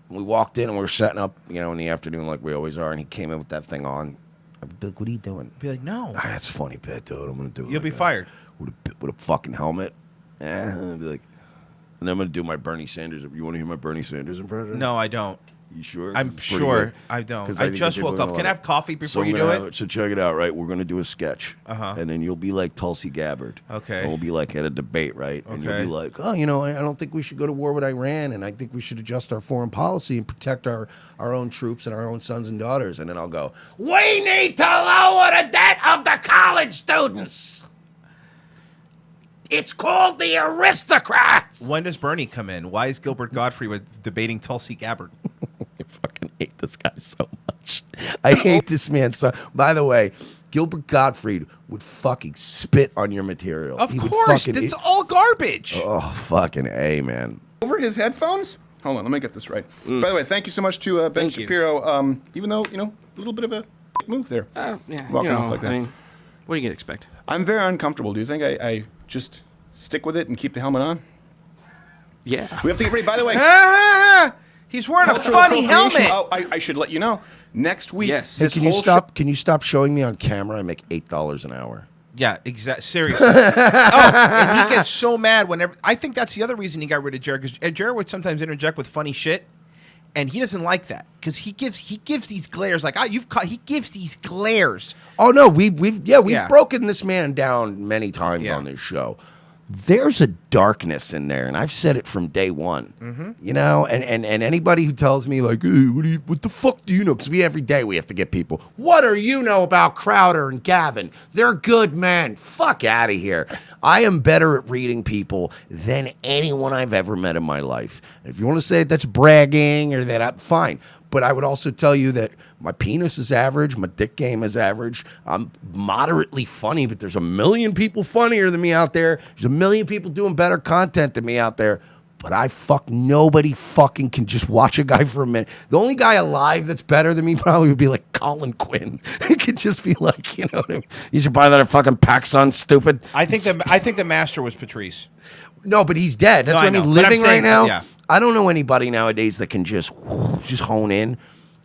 [SPEAKER 2] we walked in and we were setting up, in the afternoon like we always are, and he came in with that thing on. I'd be like, "What are you doing?"
[SPEAKER 4] Be like, no,
[SPEAKER 2] That's a funny bit, dude. I'm gonna do it.
[SPEAKER 4] you'll be fired.
[SPEAKER 2] with a fucking helmet. I'd be like, and I'm gonna do my Bernie Sanders. You want to hear my Bernie Sanders impression?
[SPEAKER 4] No, I don't.
[SPEAKER 2] You sure?
[SPEAKER 4] I'm
[SPEAKER 2] It's pretty
[SPEAKER 4] sure
[SPEAKER 2] good.
[SPEAKER 4] I don't.
[SPEAKER 2] 'Cause
[SPEAKER 4] I
[SPEAKER 2] think
[SPEAKER 4] just
[SPEAKER 2] people
[SPEAKER 4] woke
[SPEAKER 2] are
[SPEAKER 4] up.
[SPEAKER 2] gonna
[SPEAKER 4] Can I
[SPEAKER 2] like
[SPEAKER 4] have coffee
[SPEAKER 2] So
[SPEAKER 4] before
[SPEAKER 2] I'm
[SPEAKER 4] you
[SPEAKER 2] gonna
[SPEAKER 4] do
[SPEAKER 2] have
[SPEAKER 4] it?
[SPEAKER 2] So check it out, right? We're gonna do a sketch, and then you'll be like Tulsi Gabbard.
[SPEAKER 4] Okay.
[SPEAKER 2] And we'll be like at a debate, right? And you'll
[SPEAKER 4] Okay.
[SPEAKER 2] be like, oh, I don't think we should go to war with Iran, and I think we should adjust our foreign policy and protect our own troops and our own sons and daughters. And then I'll go, we need to lower the debt of the college students. It's called the aristocrats.
[SPEAKER 4] When does Bernie come in? Why is Gilbert Gottfried with debating Tulsi Gabbard?
[SPEAKER 2] I fucking hate this guy so much. I hate this man so. By the way, Gilbert Gottfried would fucking spit on your material.
[SPEAKER 4] Of
[SPEAKER 2] He would
[SPEAKER 4] course,
[SPEAKER 2] fucking-
[SPEAKER 4] it's all garbage.
[SPEAKER 2] Oh, fucking A, man.
[SPEAKER 7] Over his headphones? Hold on, let me get this right. By the way, thank you so much to Ben
[SPEAKER 6] Thank you.
[SPEAKER 7] Shapiro. Even though, a little bit of a move there.
[SPEAKER 6] Yeah,
[SPEAKER 7] Walking off like that.
[SPEAKER 6] I mean, what are you gonna expect?
[SPEAKER 7] I'm very uncomfortable. Do you think I just stick with it and keep the helmet on?
[SPEAKER 6] Yeah.
[SPEAKER 7] We have to get ready. By the way,
[SPEAKER 4] He's wearing a
[SPEAKER 7] cultural
[SPEAKER 4] funny
[SPEAKER 7] appropriation.
[SPEAKER 4] helmet.
[SPEAKER 7] Oh, I should let you know. Next week,
[SPEAKER 6] Yes.
[SPEAKER 2] Hey,
[SPEAKER 7] this
[SPEAKER 2] can you
[SPEAKER 7] whole
[SPEAKER 2] stop? Can you stop showing me on camera? I make $8 an hour.
[SPEAKER 4] Yeah, exactly. Seriously. And he gets so mad whenever. I think that's the other reason he got rid of Jared, because Jared would sometimes interject with funny shit, And he doesn't like that because he gives these glares like he gives these glares.
[SPEAKER 2] Oh no, we've broken this man down many times on this show. There's a darkness in there, and I've said it from day one. You know, and anybody who tells me like, hey, what the fuck do you know? Because every day we have to get people. What do you know about Crowder and Gavin? They're good men. Fuck out of here. I am better at reading people than anyone I've ever met in my life. If you want to say that's bragging or that, I'm fine. But I would also tell you that my penis is average, my dick game is average. I'm moderately funny, but there's a million people funnier than me out there. There's a million people doing better content than me out there. But nobody fucking can just watch a guy for a minute. The only guy alive that's better than me probably would be like Colin Quinn. It could just be like, you know what I mean? You should buy that at fucking PacSun, stupid.
[SPEAKER 4] I think the master was Patrice.
[SPEAKER 2] No, but he's dead. That's
[SPEAKER 4] No,
[SPEAKER 2] what I mean. Living right now, I don't know anybody nowadays that can just hone in.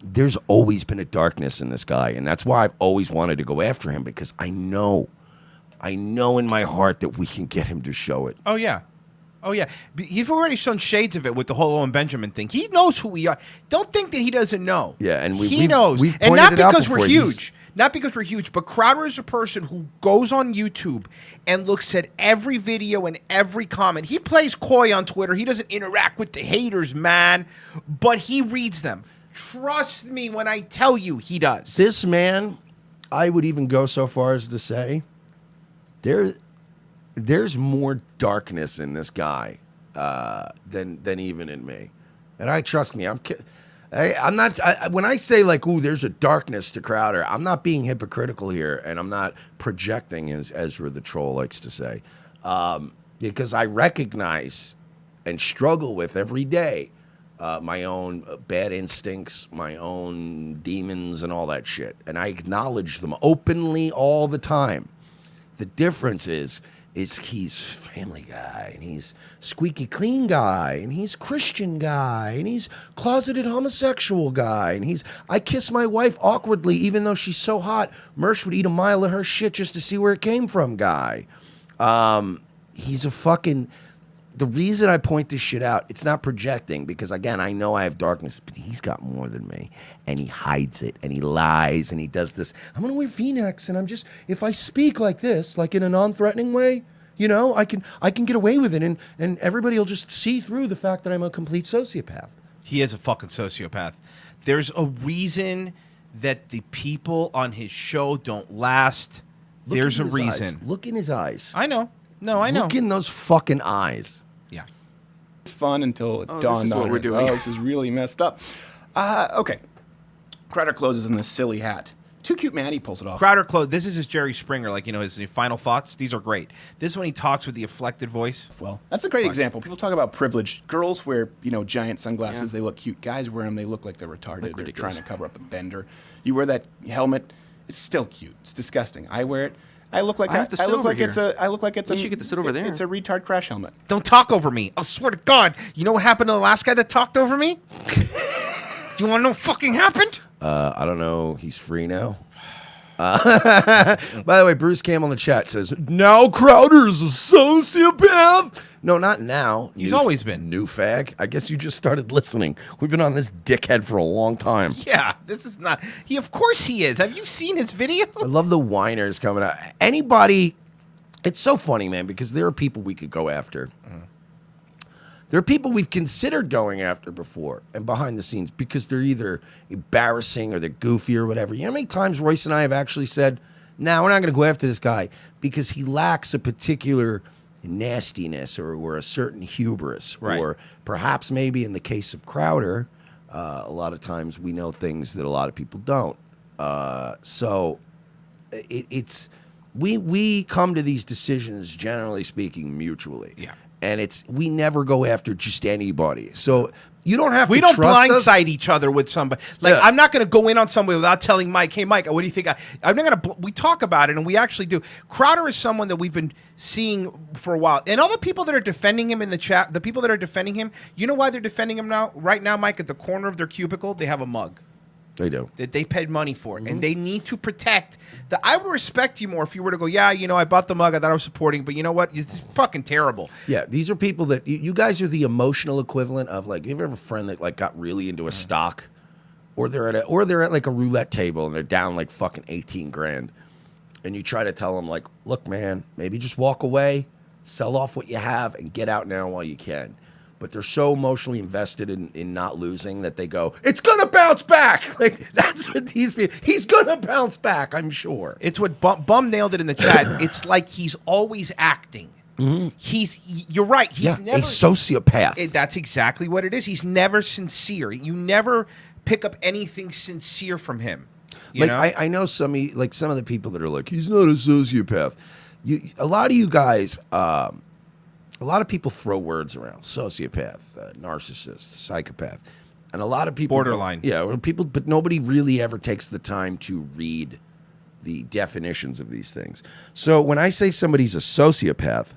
[SPEAKER 2] There's always been a darkness in this guy, and that's why I've always wanted to go after him, because I know in my heart that we can get him to show it.
[SPEAKER 4] Oh yeah. You've already shown shades of it with the whole Owen Benjamin thing. He knows who we are. Don't think that he doesn't know.
[SPEAKER 2] Yeah, and
[SPEAKER 4] he knows,
[SPEAKER 2] we've
[SPEAKER 4] and not
[SPEAKER 2] pointed it out
[SPEAKER 4] because we're
[SPEAKER 2] before.
[SPEAKER 4] huge. Not because we're huge, but Crowder is a person who goes on YouTube and looks at every video and every comment. He plays coy on Twitter. He doesn't interact with the haters, man, but he reads them. Trust me when I tell you he does.
[SPEAKER 2] This man, I would even go so far as to say, there's more darkness in this guy than even in me. And trust me, I'm not. When I say like, "Ooh, there's a darkness to Crowder," I'm not being hypocritical here, and I'm not projecting, as Ezra the Troll likes to say, because I recognize and struggle with every day my own bad instincts, my own demons, and all that shit, and I acknowledge them openly all the time. The difference is he's Family Guy, and he's squeaky clean guy, and he's Christian guy, and he's closeted homosexual guy, and I kiss my wife awkwardly even though she's so hot. Mersh would eat a mile of her shit just to see where it came from guy. He's a fucking... The reason I point this shit out, it's not projecting, because again, I know I have darkness, but he's got more than me, and he hides it, and he lies, and he does this. I'm gonna wear V-necks, and if I speak like this, like in a non-threatening way, you know, I can get away with it, and everybody will just see through the fact that I'm a complete sociopath.
[SPEAKER 4] He is a fucking sociopath. There's a reason that the people on his show don't last. There's a reason.
[SPEAKER 2] Look in his eyes.
[SPEAKER 4] I know. No, I know.
[SPEAKER 2] Look in those fucking eyes.
[SPEAKER 4] Yeah.
[SPEAKER 7] It's fun until it dawned
[SPEAKER 6] this is
[SPEAKER 7] on
[SPEAKER 6] what
[SPEAKER 7] her.
[SPEAKER 6] we're doing.
[SPEAKER 7] Oh, this is really messed up. Okay. Crowder closes in this silly hat. Too cute Maddie pulls it off.
[SPEAKER 4] Crowder close. This is his Jerry Springer, like, you know, his final thoughts. These are great. This is when he talks with the afflected voice.
[SPEAKER 7] Well, that's a great example. People talk about privilege. Girls wear, giant sunglasses.
[SPEAKER 6] Yeah.
[SPEAKER 7] They look cute. Guys wear them. They look like they're retarded. They're
[SPEAKER 6] ridiculous.
[SPEAKER 7] trying to cover up a bender. You wear that helmet. It's still cute. It's disgusting. I wear it. I look like
[SPEAKER 6] I have to sit over here.
[SPEAKER 7] it's
[SPEAKER 6] You should get to sit over there.
[SPEAKER 7] It's a retard crash helmet.
[SPEAKER 4] Don't talk over me. I swear to God. You know what happened to the last guy that talked over me? Do you want to know what fucking happened?
[SPEAKER 2] I don't know. He's free now. By the way, Bruce Cam on the chat says, now Crowder is a sociopath. No, not now.
[SPEAKER 4] He's always been.
[SPEAKER 2] New fag. I guess you just started listening. We've been on this dickhead for a long time.
[SPEAKER 4] Yeah, this is not... Of course he is. Have you seen his videos?
[SPEAKER 2] I love the whiners coming out. Anybody... It's so funny, man, because there are people we could go after. There are people we've considered going after before and behind the scenes because they're either embarrassing or they're goofy or whatever. You know how many times Royce and I have actually said, nah, we're not going to go after this guy because he lacks a particular nastiness or a certain hubris.
[SPEAKER 4] Right.
[SPEAKER 2] Or perhaps maybe in the case of Crowder, a lot of times we know things that a lot of people don't. So we come to these decisions, generally speaking, mutually.
[SPEAKER 4] Yeah.
[SPEAKER 2] And we never go after just anybody. So you don't have
[SPEAKER 4] We
[SPEAKER 2] to
[SPEAKER 4] don't
[SPEAKER 2] trust us.
[SPEAKER 4] blindside each other with somebody. Like,
[SPEAKER 2] Yeah.
[SPEAKER 4] I'm not going to go in on somebody without telling Mike, hey, Mike, what do you think? I'm not going to... We talk about it, and we actually do. Crowder is someone that we've been seeing for a while. And all the people that are defending him in the chat, the people that are defending him, you know why they're defending him now? Right now, Mike, at the corner of their cubicle, they have a mug.
[SPEAKER 2] They do.
[SPEAKER 4] That they paid money for, and they need to protect. I would respect you more if you were to go, yeah, I bought the mug, I thought I was supporting, but you know what? It's fucking terrible.
[SPEAKER 2] Yeah, these are people that you guys are the emotional equivalent of like. You ever have a friend that like got really into a stock, or they're at like a roulette table and they're down like fucking 18 grand, and you try to tell them like, look, man, maybe just walk away, sell off what you have, and get out now while you can. But they're so emotionally invested in not losing that they go, it's going to bounce back. Like, that's what he's going to bounce back, I'm sure.
[SPEAKER 4] It's what Bum nailed it in the chat. It's like he's always acting. You're right. He's never
[SPEAKER 2] a sociopath.
[SPEAKER 4] That's exactly what it is. He's never sincere. You never pick up anything sincere from him. You know?
[SPEAKER 2] I know some of the people that are like, he's not a sociopath. A lot of you guys... a lot of people throw words around: sociopath, narcissist, psychopath, and a lot of people
[SPEAKER 4] borderline.
[SPEAKER 2] But nobody really ever takes the time to read the definitions of these things. So when I say somebody's a sociopath,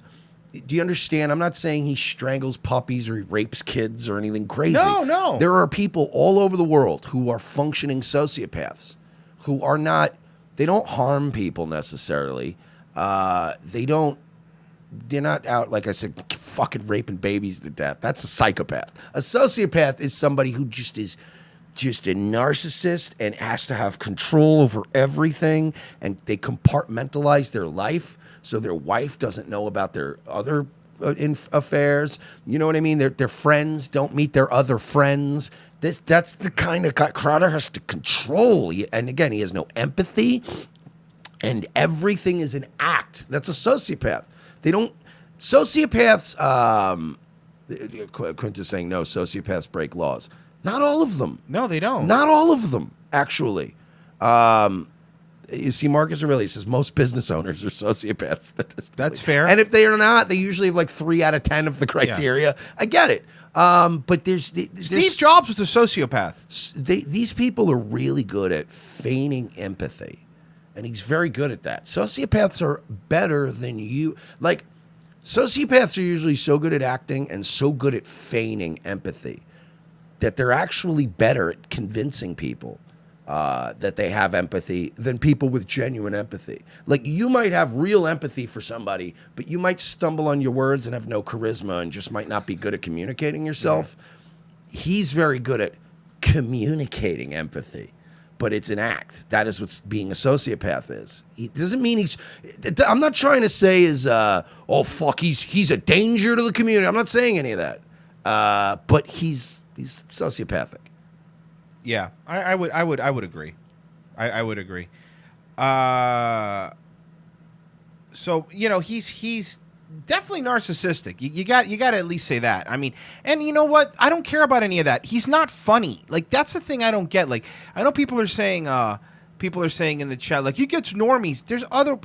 [SPEAKER 2] do you understand? I'm not saying he strangles puppies or he rapes kids or anything crazy.
[SPEAKER 4] No.
[SPEAKER 2] There are people all over the world who are functioning sociopaths, who are not. They don't harm people necessarily. They're not out, like I said, fucking raping babies to death. That's a psychopath. A sociopath is somebody who just is just a narcissist and has to have control over everything, and they compartmentalize their life so their wife doesn't know about their other affairs. You know what I mean? Their friends don't meet their other friends. That's the kind of guy Crowder has to control. And again, he has no empathy, and everything is an act. That's a sociopath. Sociopaths, Quint is saying, no, sociopaths break laws. Not all of them.
[SPEAKER 4] No, they don't.
[SPEAKER 2] Not all of them, actually. You see, Marcus Aurelius says most business owners are sociopaths.
[SPEAKER 4] That's fair.
[SPEAKER 2] And if they are not, they usually have like 3 out of 10 of the criteria. Yeah. I get it. But there's
[SPEAKER 4] Steve Jobs was a sociopath.
[SPEAKER 2] These people are really good at feigning empathy. And he's very good at that. Sociopaths are better than you. Like, sociopaths are usually so good at acting and so good at feigning empathy that they're actually better at convincing people that they have empathy than people with genuine empathy. Like, you might have real empathy for somebody, but you might stumble on your words and have no charisma and just might not be good at communicating yourself. Yeah. He's very good at communicating empathy. But it's an act. That is what being a sociopath is. It doesn't mean I'm not trying to say he's a danger to the community. I'm not saying any of that. But he's sociopathic.
[SPEAKER 4] Yeah, I would agree. I would agree. So he's definitely narcissistic. You got to at least say that. I mean, and you know what? I don't care about any of that. He's not funny. Like, that's the thing I don't get. Like, I know people are saying in the chat, like, you get normies. There's other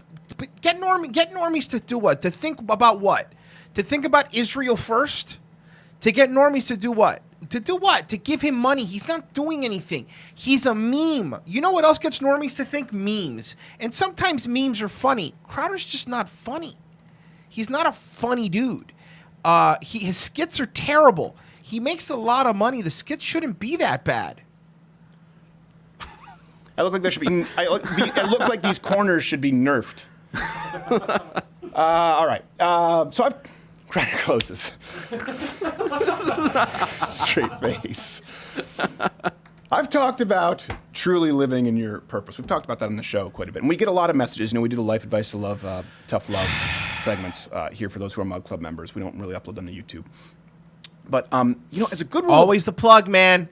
[SPEAKER 4] get normies to do what? To think about what? To think about Israel first? To get normies to do what? To do what? To give him money. He's not doing anything. He's a meme. You know what else gets normies to think? Memes. And sometimes memes are funny. Crowder's just not funny. He's not a funny dude. His skits are terrible. He makes a lot of money. The skits shouldn't be that bad.
[SPEAKER 7] I look like there should be. It look like these corners should be nerfed. All right. So I've. Crowder closes. Straight face. I've talked about truly living in your purpose. We've talked about that on the show quite a bit. And we get a lot of messages. We do the Life Advice to Love, Tough Love segments here for those who are Mug Club members. We don't really upload them to YouTube. But, as a good rule...
[SPEAKER 4] Always the plug, man.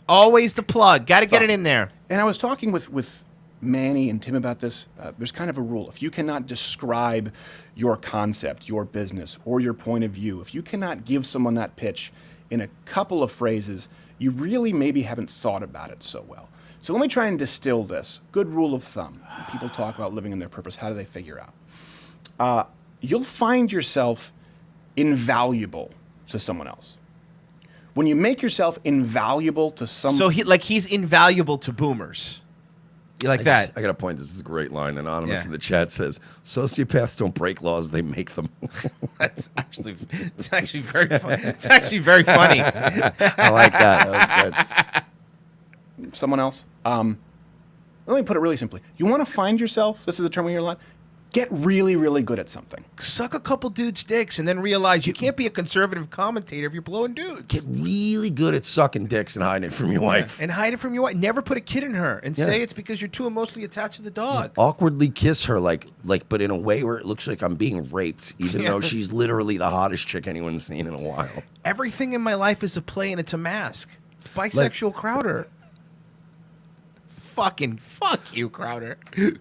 [SPEAKER 4] Always the plug. Got to get it in there.
[SPEAKER 7] And I was talking with Manny and Tim about this. There's kind of a rule. If you cannot describe your concept, your business, or your point of view, if you cannot give someone that pitch in a couple of phrases, you really maybe haven't thought about it so well. So let me try and distill this. Good rule of thumb. When people talk about living in their purpose, how do they figure out? You'll find yourself invaluable to someone else. When you make yourself invaluable to someone...
[SPEAKER 4] So he's invaluable to boomers. You like that?
[SPEAKER 2] I got a point. This is a great line. Anonymous in the chat says, sociopaths don't break laws, they make them.
[SPEAKER 4] It's actually very funny. It's actually very funny.
[SPEAKER 2] I like that. That was good.
[SPEAKER 7] someone else. Let me put it really simply. You want to find yourself, this is a term we hear a lot, get really, really good at something.
[SPEAKER 4] Suck a couple dudes' dicks and then realize you can't be a conservative commentator if you're blowing dudes.
[SPEAKER 2] Get really good at sucking dicks and hiding it from your wife.
[SPEAKER 4] And hide it from your wife. Never put a kid in her and say it's because you're too emotionally attached to the dog.
[SPEAKER 2] Awkwardly kiss her, but in a way where it looks like I'm being raped, even though she's literally the hottest chick anyone's seen in a while.
[SPEAKER 4] Everything in my life is a play and it's a mask. Bisexual Crowder. Fucking fuck you, Crowder.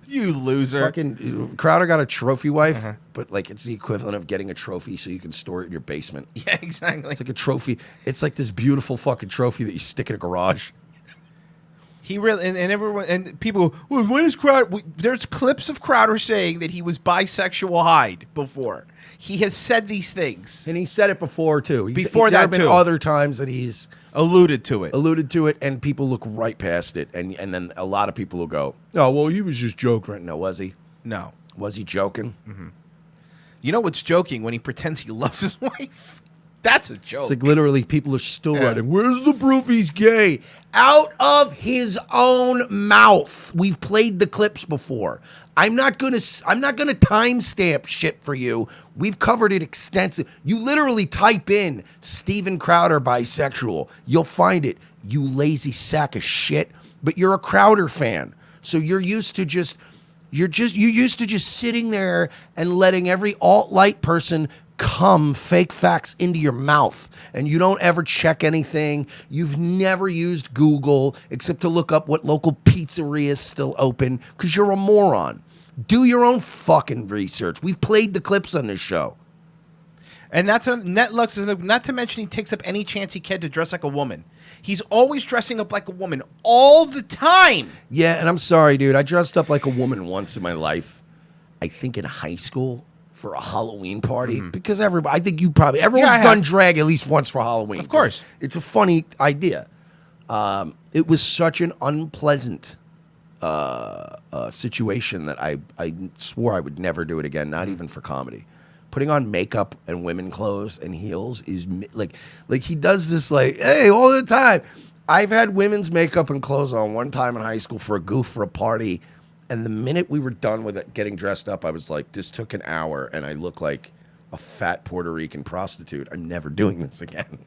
[SPEAKER 4] You loser.
[SPEAKER 2] Fucking Crowder got a trophy wife, but like it's the equivalent of getting a trophy so you can store it in your basement.
[SPEAKER 4] Yeah, exactly.
[SPEAKER 2] It's like a trophy. It's like this beautiful fucking trophy that you stick in a garage.
[SPEAKER 4] He really and everyone and people go, well, when is Crowder? There's clips of Crowder saying that he was bisexual Hyde before. He has said these things,
[SPEAKER 2] And he said it before too.
[SPEAKER 4] Before
[SPEAKER 2] there
[SPEAKER 4] that,
[SPEAKER 2] have been
[SPEAKER 4] too.
[SPEAKER 2] other times that he's
[SPEAKER 4] alluded to it.
[SPEAKER 2] and people look right past it, and then a lot of people will go, "Oh, well, he was just joking." No, was he?
[SPEAKER 4] No.
[SPEAKER 2] Was he joking?
[SPEAKER 4] You know what's joking? When he pretends he loves his wife. That's a joke.
[SPEAKER 2] It's like literally people are still writing, "Where's the proof he's gay?" Out of his own mouth. We've played the clips before. I'm not gonna timestamp shit for you. We've covered it extensive. You literally type in Steven Crowder bisexual. You'll find it. You lazy sack of shit. But you're a Crowder fan, so you're used to just sitting there and letting every alt-right person come fake facts into your mouth, and you don't ever check anything. You've never used Google except to look up what local pizzeria is still open because you're a moron. Do your own fucking research. We've played the clips on this show.
[SPEAKER 4] And that's not to mention he takes up any chance he can to dress like a woman. He's always dressing up like a woman all the time.
[SPEAKER 2] Yeah, and I'm sorry, dude. I dressed up like a woman once in my life. I think in high school for a Halloween party because everyone's done drag at least once for Halloween.
[SPEAKER 4] Of course.
[SPEAKER 2] It's a funny idea. It was such an unpleasant situation that I swore I would never do it again, not even for comedy. Putting on makeup and women clothes and heels is like he does this hey, all the time. I've had women's makeup and clothes on one time in high school for a goof for a party, and the minute we were done with it, getting dressed up, I was like, this took an hour, and I look like a fat Puerto Rican prostitute. I'm never doing this again.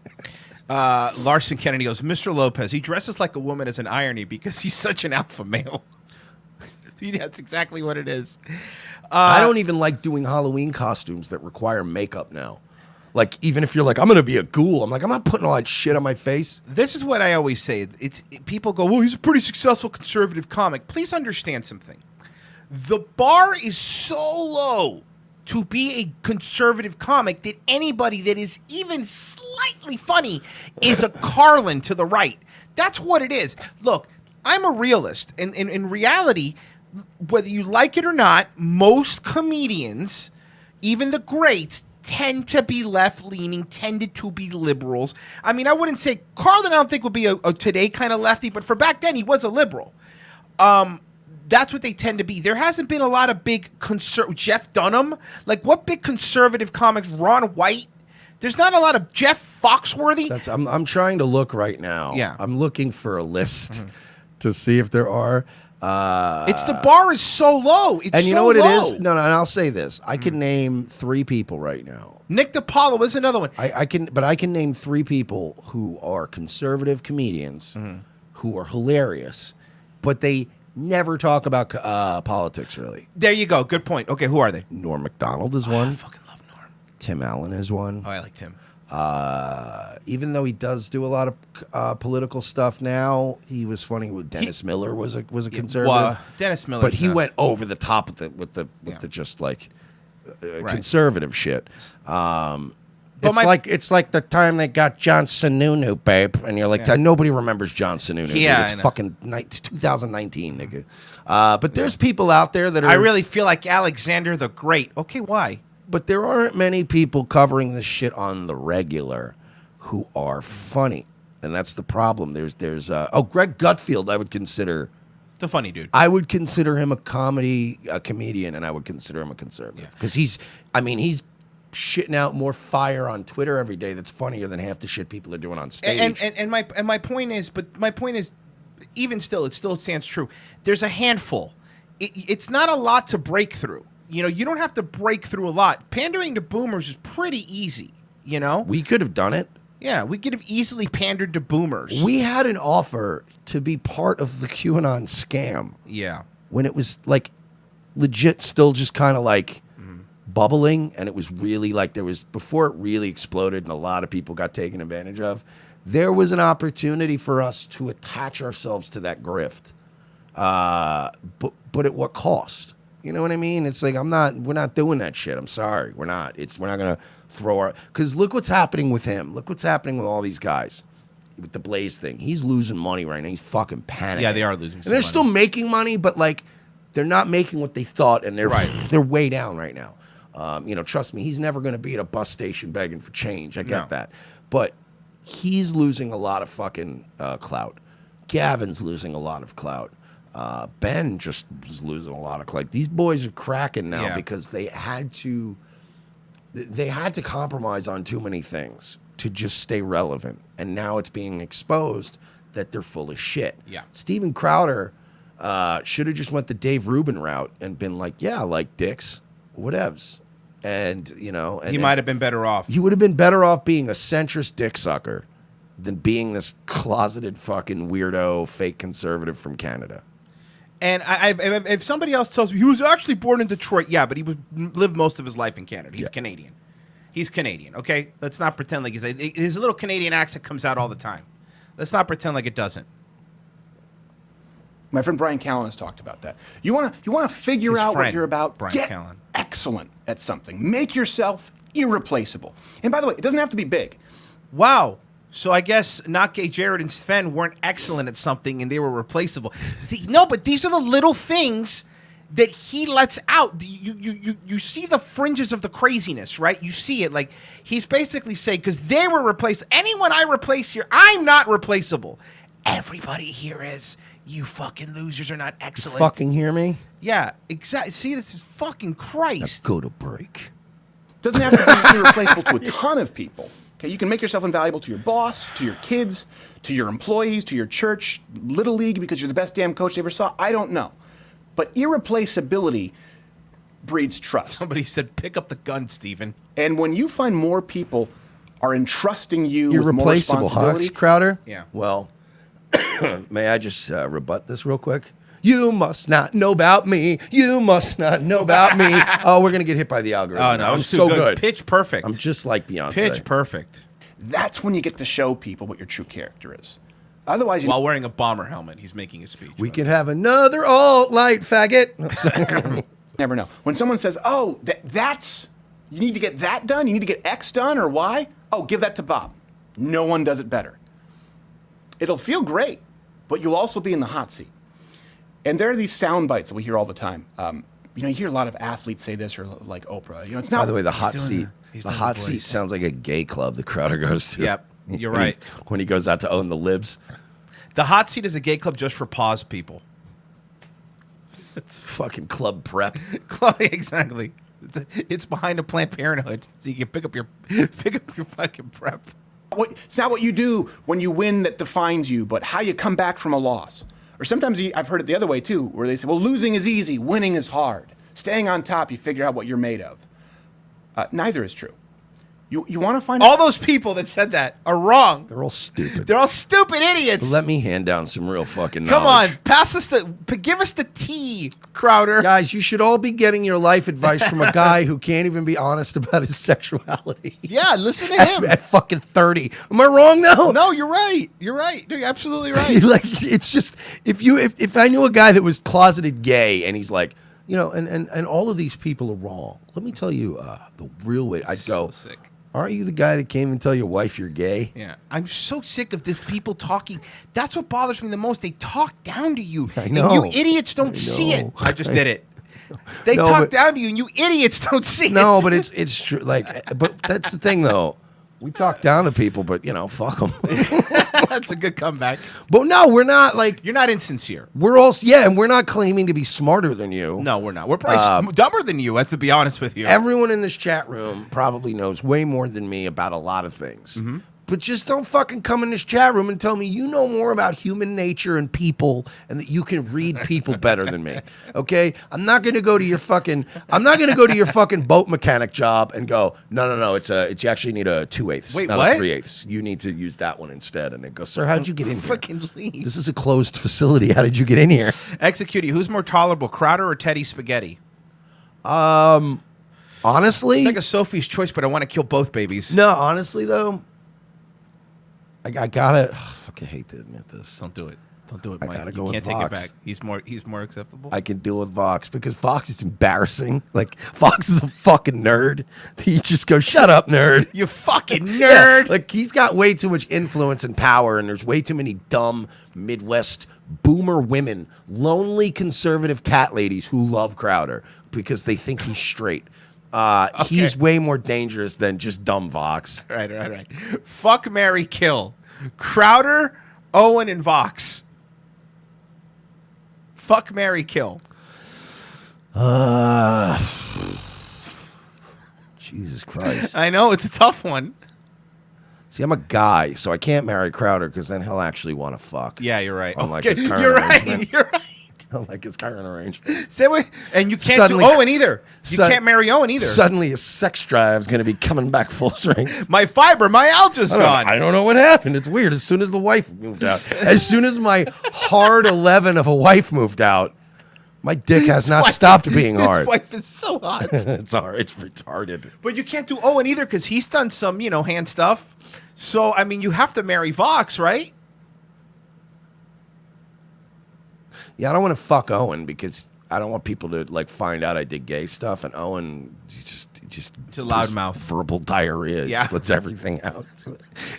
[SPEAKER 4] Larson Kennedy goes, Mr. Lopez, he dresses like a woman as an irony because he's such an alpha male. That's exactly what it is.
[SPEAKER 2] I don't even like doing Halloween costumes that require makeup now. Like, even if you're like, I'm going to be a ghoul, I'm like, I'm not putting all that shit on my face.
[SPEAKER 4] This is what I always say. People go, well, he's a pretty successful conservative comic. Please understand something. The bar is so low to be a conservative comic that anybody that is even slightly funny is a Carlin to the right. That's what it is. Look, I'm a realist. And in reality, whether you like it or not, most comedians, even the greats, tend to be left-leaning, tended to be liberals. I mean, I wouldn't say Carlin, I don't think would be a today kind of lefty, but for back then, he was a liberal. That's what they tend to be. There hasn't been a lot of big Jeff Dunham. Like, what big conservative comics? Ron White. There's not a lot of Jeff Foxworthy.
[SPEAKER 2] I'm trying to look right now.
[SPEAKER 4] Yeah.
[SPEAKER 2] I'm looking for a list to see if there are.
[SPEAKER 4] It's the bar is so low. It's
[SPEAKER 2] and you
[SPEAKER 4] so
[SPEAKER 2] know what
[SPEAKER 4] low.
[SPEAKER 2] it is? No, and I'll say this. I can name 3 people right now.
[SPEAKER 4] Nick DiPaolo is another one.
[SPEAKER 2] I can name 3 people who are conservative comedians who are hilarious, but they never talk about politics, really.
[SPEAKER 4] There you go. Good point. Okay, who are they?
[SPEAKER 2] Norm Macdonald is one.
[SPEAKER 4] I fucking love Norm.
[SPEAKER 2] Tim Allen is one.
[SPEAKER 4] Oh, I like Tim.
[SPEAKER 2] Even though he does do a lot of political stuff now, he was funny with Dennis Miller was a conservative.
[SPEAKER 4] Well, Dennis Miller,
[SPEAKER 2] but he went over the top with the just like conservative shit. It's like the time they got John Sununu, babe, and you're like, nobody remembers John Sununu.
[SPEAKER 4] Yeah,
[SPEAKER 2] it's fucking 2019, nigga. But there's people out there that are.
[SPEAKER 4] I really feel like Alexander the Great. Okay, why?
[SPEAKER 2] But there aren't many people covering this shit on the regular who are funny, and that's the problem. There's Greg Gutfield. I would consider
[SPEAKER 4] the funny dude.
[SPEAKER 2] I would consider him a comedian, and I would consider him a conservative because he's shitting out more fire on Twitter every day. That's funnier than half the shit people are doing on stage.
[SPEAKER 4] And my point is, even still, it still stands true. There's a handful. It's not a lot to break through. You know, you don't have to break through a lot. Pandering to boomers is pretty easy, you know?
[SPEAKER 2] We could have done it.
[SPEAKER 4] Yeah, we could have easily pandered to boomers.
[SPEAKER 2] We had an offer to be part of the QAnon scam.
[SPEAKER 4] Yeah.
[SPEAKER 2] When it was like legit still just kind of like bubbling, and it was really like there was, before it really exploded and a lot of people got taken advantage of, there was an opportunity for us to attach ourselves to that grift. But at what cost? You know what I mean? It's like, we're not doing that shit. I'm sorry. We're not going to throw our, because look what's happening with him. Look what's happening with all these guys. With the Blaze thing. He's losing money right now. He's fucking panicking.
[SPEAKER 4] Yeah, they are losing
[SPEAKER 2] And they're still making money, but like, they're not making what they thought, and they're way down right now. You know, trust me, he's never going to be at a bus station begging for change. I get that. But he's losing a lot of fucking clout. Gavin's losing a lot of clout. Ben just was losing a lot of clout. These boys are cracking now because they had to compromise on too many things to just stay relevant. And now it's being exposed that they're full of shit.
[SPEAKER 4] Yeah.
[SPEAKER 2] Steven Crowder should have just went the Dave Rubin route and been like, yeah, like dicks, whatevs. And, you know. And
[SPEAKER 4] he might have been better off.
[SPEAKER 2] You would have been better off being a centrist dick sucker than being this closeted fucking weirdo fake conservative from Canada.
[SPEAKER 4] And if somebody else tells me he was actually born in Detroit, yeah, but he lived most of his life in Canada. He's Canadian. He's Canadian, okay? Let's not pretend like his little Canadian accent comes out all the time. Let's not pretend like it doesn't.
[SPEAKER 7] My friend Brian Callen has talked about that. You want to figure
[SPEAKER 4] His
[SPEAKER 7] out what
[SPEAKER 4] friend,
[SPEAKER 7] you're about.
[SPEAKER 4] Brian
[SPEAKER 7] Get
[SPEAKER 4] Callen.
[SPEAKER 7] excellent at something. Make yourself irreplaceable. And by the way, it doesn't have to be big.
[SPEAKER 4] Wow. So I guess Not Gay Jared and Sven weren't excellent at something and they were replaceable. See, no, but these are the little things that he lets out. You see the fringes of the craziness, right? You see it. Like, he's basically saying, because they were replaced. Anyone I replace here, I'm not replaceable. Everybody here is. You fucking losers are not excellent.
[SPEAKER 2] Fucking hear me?
[SPEAKER 4] Yeah, exactly. See, this is fucking Christ.
[SPEAKER 2] Let's go to break.
[SPEAKER 7] Doesn't have to be irreplaceable to a ton of people. Okay, you can make yourself invaluable to your boss, to your kids, to your employees, to your church, Little League, because you're the best damn coach they ever saw. I don't know. But irreplaceability breeds trust.
[SPEAKER 4] Somebody said, pick up the gun, Stephen.
[SPEAKER 7] And when you find more people are entrusting you with more
[SPEAKER 2] Irreplaceable,
[SPEAKER 7] responsibility,
[SPEAKER 2] huh, Crowder?
[SPEAKER 4] Yeah.
[SPEAKER 2] Well, may I just rebut this real quick? You must not know about me. You must not know about me. Oh, we're going to get hit by the algorithm.
[SPEAKER 4] Oh, no,
[SPEAKER 2] I'm
[SPEAKER 4] it's too
[SPEAKER 2] so
[SPEAKER 4] good. Pitch perfect.
[SPEAKER 2] I'm just like Beyonce.
[SPEAKER 4] Pitch perfect.
[SPEAKER 7] that's when you get to show people what your true character is. Otherwise, you
[SPEAKER 4] While wearing a bomber helmet, he's making a speech.
[SPEAKER 2] We can have another alt-light faggot.
[SPEAKER 7] never know. When someone says, oh, that's, you need to get that done, you need to get X done, or Y, oh, give that to Bob. No one does it better. It'll feel great, but you'll also be in the hot seat. And there are these sound bites that we hear all the time. You know, you hear a lot of athletes say this, or like Oprah. You know, it's not.
[SPEAKER 2] By the way, the hot
[SPEAKER 4] doing
[SPEAKER 2] seat.
[SPEAKER 4] He's
[SPEAKER 2] The
[SPEAKER 4] doing
[SPEAKER 2] hot
[SPEAKER 4] the
[SPEAKER 2] seat
[SPEAKER 4] voice.
[SPEAKER 2] sounds like a gay club the Crowder goes to.
[SPEAKER 4] Yep, you're
[SPEAKER 2] When
[SPEAKER 4] right.
[SPEAKER 2] when he goes out to own the libs.
[SPEAKER 4] The hot seat is a gay club just for pause people.
[SPEAKER 2] It's fucking club prep.
[SPEAKER 4] Exactly. It's behind a Planned Parenthood, so you can pick up your fucking prep.
[SPEAKER 7] It's not what you do when you win that defines you, but how you come back from a loss. Or sometimes I've heard it the other way too, where they say, well, losing is easy, winning is hard. Staying on top, you figure out what you're made of. Neither is true. You want to find
[SPEAKER 4] All those people that said that are wrong.
[SPEAKER 2] They're all stupid.
[SPEAKER 4] They're all stupid idiots.
[SPEAKER 2] Let me hand down some real fucking
[SPEAKER 4] Come
[SPEAKER 2] knowledge.
[SPEAKER 4] on, pass us give us the tea, Crowder.
[SPEAKER 2] Guys, you should all be getting your life advice from a guy who can't even be honest about his sexuality.
[SPEAKER 4] Yeah, listen to him.
[SPEAKER 2] At fucking 30. Am I wrong though?
[SPEAKER 4] No, you're right. You're right. You're absolutely right.
[SPEAKER 2] Like, it's just, if I knew a guy that was closeted gay and he's like, you know, and all of these people are wrong. Let me tell you the real way. I'd go,
[SPEAKER 4] So sick.
[SPEAKER 2] aren't you the guy that came and tell your wife you're gay?
[SPEAKER 4] Yeah, I'm so sick of this people talking. That's what bothers me the most. They talk down to you.
[SPEAKER 2] I know.
[SPEAKER 4] And you idiots don't see it.
[SPEAKER 2] know.
[SPEAKER 4] I just did it. They
[SPEAKER 2] No,
[SPEAKER 4] talk
[SPEAKER 2] but-
[SPEAKER 4] down to you, and you idiots don't see it.
[SPEAKER 2] No, but it's true. Like, but that's the thing though. We talk down to people, but you know, fuck them.
[SPEAKER 4] That's a good comeback.
[SPEAKER 2] But no, we're not like,
[SPEAKER 4] You're not insincere.
[SPEAKER 2] we're all, yeah, and we're not claiming to be smarter than you.
[SPEAKER 4] No, we're not. We're probably dumber than you. Let's be honest with you.
[SPEAKER 2] Everyone in this chat room probably knows way more than me about a lot of things. But just don't fucking come in this chat room and tell me you know more about human nature and people and that you can read people better than me. Okay? I'm not gonna go to your fucking boat mechanic job and go, no, it's you actually need a 2/8.
[SPEAKER 4] Wait,
[SPEAKER 2] not
[SPEAKER 4] what?
[SPEAKER 2] a 3/8. You need to use that one instead. And it goes, sir, how'd you get in here?
[SPEAKER 4] Fucking leave.
[SPEAKER 2] This is a closed facility. How did you get in here?
[SPEAKER 4] Executing. Who's more tolerable, Crowder or Teddy Spaghetti?
[SPEAKER 2] Honestly,
[SPEAKER 4] It's like a Sophie's choice, but I want to kill both babies.
[SPEAKER 2] no, honestly though, I gotta fucking hate to admit this.
[SPEAKER 4] Don't do it. Don't do it,
[SPEAKER 2] I
[SPEAKER 4] Mike.
[SPEAKER 2] gotta
[SPEAKER 4] You
[SPEAKER 2] go with
[SPEAKER 4] can't take it
[SPEAKER 2] Vox.
[SPEAKER 4] back. He's more acceptable.
[SPEAKER 2] I can deal with Vox because Vox is embarrassing. Like Vox is a fucking nerd. He just goes, "Shut up, nerd."
[SPEAKER 4] You fucking
[SPEAKER 2] Yeah,
[SPEAKER 4] nerd.
[SPEAKER 2] like he's got way too much influence and power, and there's way too many dumb Midwest boomer women, lonely conservative cat ladies who love Crowder because they think he's straight. He's way more dangerous than just dumb Vox.
[SPEAKER 4] Right. Fuck, marry, kill. Crowder, Owen, and Vox. Fuck, marry, kill.
[SPEAKER 2] Jesus Christ.
[SPEAKER 4] I know, it's a tough one.
[SPEAKER 2] See, I'm a guy, so I can't marry Crowder because then he'll actually want to fuck.
[SPEAKER 4] Yeah, you're right.
[SPEAKER 2] Unlike
[SPEAKER 4] Okay,
[SPEAKER 2] his current
[SPEAKER 4] you're
[SPEAKER 2] arrangement.
[SPEAKER 4] right. You're right.
[SPEAKER 2] Unlike his current arrangement.
[SPEAKER 4] Say what? And you can't
[SPEAKER 2] Suddenly-
[SPEAKER 4] do Owen either. You
[SPEAKER 2] Sud-
[SPEAKER 4] can't marry Owen either.
[SPEAKER 2] Suddenly his sex drive is going to be coming back full strength.
[SPEAKER 4] My fibromyalgia's gone.
[SPEAKER 2] I don't know what happened. It's weird. As soon as the wife moved out, as soon as my hard 11 of a wife moved out, my dick has not stopped being hard.
[SPEAKER 4] His wife is so hot.
[SPEAKER 2] It's hard. It's retarded.
[SPEAKER 4] But you can't do Owen either because he's done some, hand stuff. So, I mean, you have to marry Vox, right?
[SPEAKER 2] Yeah, I don't want to fuck Owen because I don't want people to like find out I did gay stuff. And Owen, he just
[SPEAKER 4] He's a loudmouth.
[SPEAKER 2] verbal diarrhea. He
[SPEAKER 4] Yeah.
[SPEAKER 2] just lets everything out.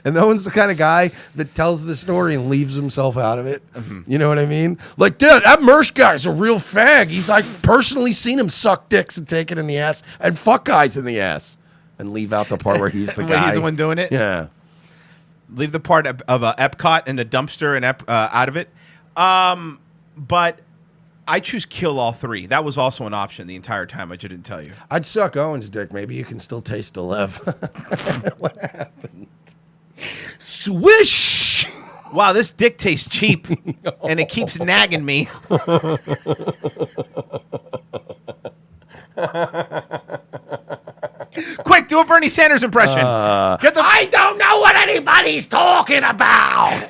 [SPEAKER 2] And Owen's the kind of guy that tells the story and leaves himself out of it. You know what I mean? Like, dude, that Mersh guy's a real fag. He's like personally seen him suck dicks and take it in the ass and fuck guys in the ass, and leave out the part where he's the
[SPEAKER 4] When
[SPEAKER 2] guy.
[SPEAKER 4] he's the one doing it?
[SPEAKER 2] Yeah.
[SPEAKER 4] Leave the part of Epcot and the dumpster and out of it. But I choose kill all three. That was also an option the entire time. I didn't tell you.
[SPEAKER 2] I'd suck Owen's dick. Maybe you can still taste the lev. What happened? Swish!
[SPEAKER 4] Wow, this dick tastes cheap, and it keeps nagging me. Quick, do a Bernie Sanders impression. Get the.
[SPEAKER 5] I don't know what anybody's talking about.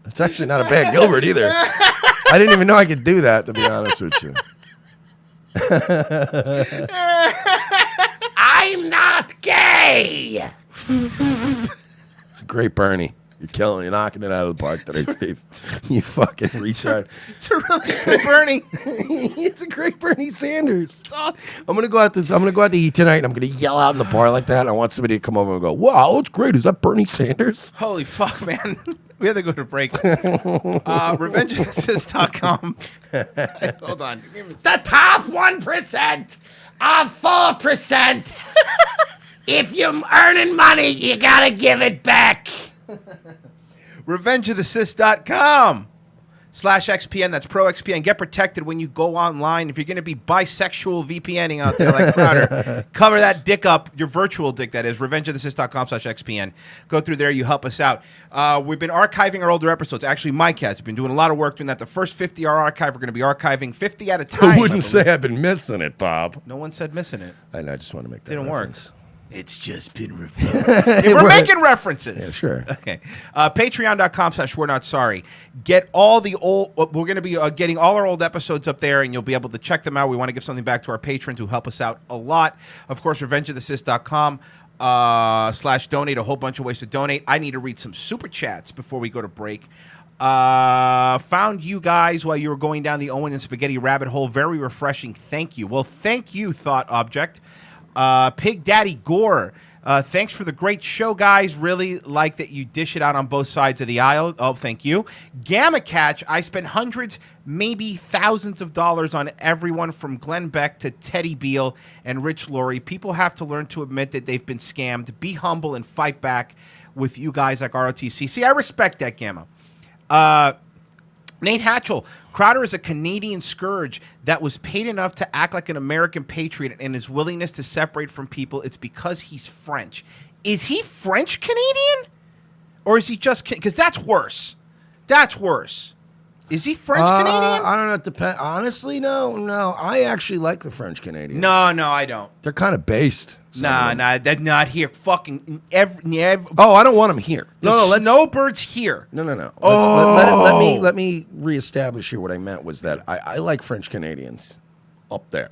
[SPEAKER 2] It's actually not a bad Gilbert either. I didn't even know I could do that, to be honest with you.
[SPEAKER 5] I'm not gay.
[SPEAKER 2] It's a great Bernie. You're knocking it out of the park today, Steve. You fucking retard.
[SPEAKER 4] It's a really good Bernie.
[SPEAKER 2] It's a great Bernie Sanders. I'm gonna go out to eat tonight, and I'm gonna yell out in the bar like that. And I want somebody to come over and go, "Wow, that's great! Is that Bernie Sanders?"
[SPEAKER 4] Holy fuck, man. We have to go to break. RevengeOfTheSys.com. Hold on.
[SPEAKER 5] The top 1% of 4%. If you're earning money, you gotta give it back.
[SPEAKER 4] RevengeOfTheSys.com/XPN. That's pro XPN. Get protected when you go online. If you're going to be bisexual VPNing out there like Crowder, cover that dick up, your virtual dick, that is. RevengeOfTheSys.com/XPN. Go through there. You help us out. We've been archiving our older episodes. Actually, Mike has. We've been doing a lot of work doing that. The first 50 are archived. We're going to be archiving 50 at a time.
[SPEAKER 2] I wouldn't say I've been missing it, Bob.
[SPEAKER 4] No one said missing it.
[SPEAKER 2] I know. I just want to make that.
[SPEAKER 4] Didn't
[SPEAKER 2] reference.
[SPEAKER 4] work. It's just been revealed. We're making references.
[SPEAKER 2] Yeah, sure.
[SPEAKER 4] Okay. Patreon.com/We're Not Sorry. Get all the old. We're going to be getting all our old episodes up there, and you'll be able to check them out. We want to give something back to our patrons who help us out a lot. Of course, RevengeOfTheSys.com /donate. A whole bunch of ways to donate. I need to read some super chats before we go to break. Found you guys while you were going down the Owen and Spaghetti rabbit hole. Very refreshing. Thank you. Well, thank you, Thought Object. Pig Daddy Gore, thanks for the great show, guys. Really like that you dish it out on both sides of the aisle. Oh, thank you. Gamma Catch, I spent hundreds, maybe thousands of dollars on everyone from Glenn Beck to Teddy Beal and Rich Laurie. People have to learn to admit that they've been scammed. Be humble and fight back with you guys like ROTC. See, I respect that, Gamma. Nate Hatchell, Crowder is a Canadian scourge that was paid enough to act like an American patriot, and his willingness to separate from people, it's because he's French. Is he French Canadian, or is he just? Because that's worse. That's worse. Is he French Canadian?
[SPEAKER 2] I don't know. It depends. Honestly, no. I actually like the French Canadians.
[SPEAKER 4] No, I don't.
[SPEAKER 2] They're kind of based.
[SPEAKER 4] Nah, they're not here. Fucking every
[SPEAKER 2] Oh, I don't want them here.
[SPEAKER 4] No, Snowbird's here.
[SPEAKER 2] No.
[SPEAKER 4] Oh.
[SPEAKER 2] Let me reestablish here what I meant was that I like French Canadians up there.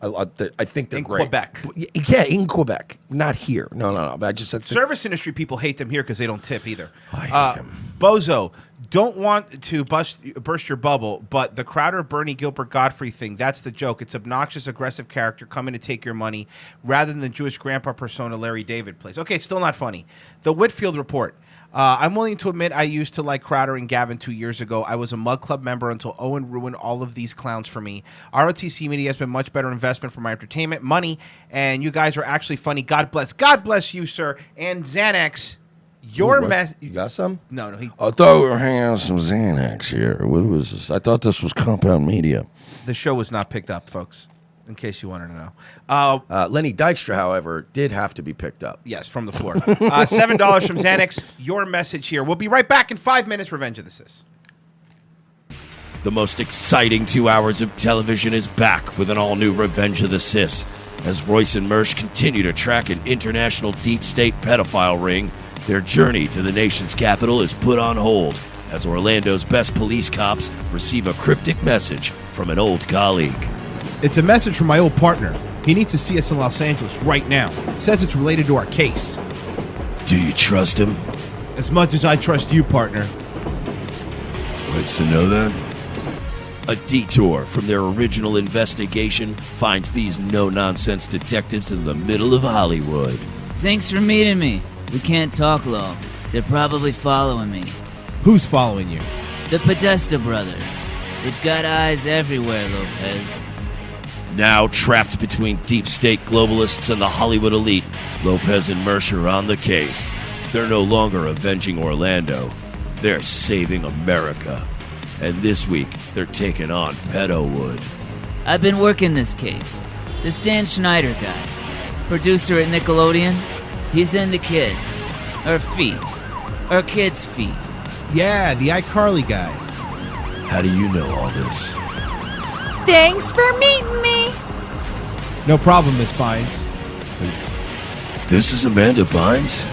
[SPEAKER 2] I think they're
[SPEAKER 4] In
[SPEAKER 2] great.
[SPEAKER 4] Quebec.
[SPEAKER 2] Yeah, in Quebec, not here. No. I just said
[SPEAKER 4] Service industry people hate them here because they don't tip either.
[SPEAKER 2] I hate them.
[SPEAKER 4] Bozo, don't want to burst your bubble, but the Crowder, Bernie, Gilbert, Godfrey thing, that's the joke. It's obnoxious, aggressive character coming to take your money rather than the Jewish grandpa persona Larry David plays. Okay, still not funny. The Whitfield Report. I'm willing to admit I used to like Crowder and Gavin 2 years ago. I was a Mug Club member until Owen ruined all of these clowns for me. ROTC Media has been much better investment for my entertainment, money, and you guys are actually funny. God bless you, sir. And Xanax, your mess.
[SPEAKER 2] You got some?
[SPEAKER 4] No.
[SPEAKER 2] I thought we were hanging out with some Xanax here. What was this? I thought this was Compound Media.
[SPEAKER 4] The show was not picked up, folks, in case you wanted to know.
[SPEAKER 2] Lenny Dykstra, however, did have to be picked up.
[SPEAKER 4] Yes, from the floor. $7 from Xanax. Your message here. We'll be right back in 5 minutes. Revenge of the Sis.
[SPEAKER 8] The most exciting 2 hours of television is back with an all-new Revenge of the Sis. As Royce and Mersch continue to track an international deep state pedophile ring, their journey to the nation's capital is put on hold as Orlando's best police cops receive a cryptic message from an old colleague.
[SPEAKER 4] It's a message from my old partner. He needs to see us in Los Angeles right now. Says it's related to our case.
[SPEAKER 8] Do you trust him?
[SPEAKER 4] As much as I trust you, partner.
[SPEAKER 8] What's to know then? A detour from their original investigation finds these no-nonsense detectives in the middle of Hollywood.
[SPEAKER 9] Thanks for meeting me. We can't talk long. They're probably following me.
[SPEAKER 4] Who's following you?
[SPEAKER 9] The Podesta brothers. They've got eyes everywhere, Lopez.
[SPEAKER 8] Now trapped between deep state globalists and the Hollywood elite, Lopez and Mersch are on the case. They're no longer avenging Orlando. They're saving America. And this week, they're taking on Pedowood.
[SPEAKER 9] I've been working this case. This Dan Schneider guy, producer at Nickelodeon, he's into kids. Or feet. Or kids' feet.
[SPEAKER 4] Yeah, the iCarly guy.
[SPEAKER 8] How do you know all this?
[SPEAKER 10] Thanks for meeting me.
[SPEAKER 4] No problem, Miss Bynes.
[SPEAKER 8] This is Amanda Bynes?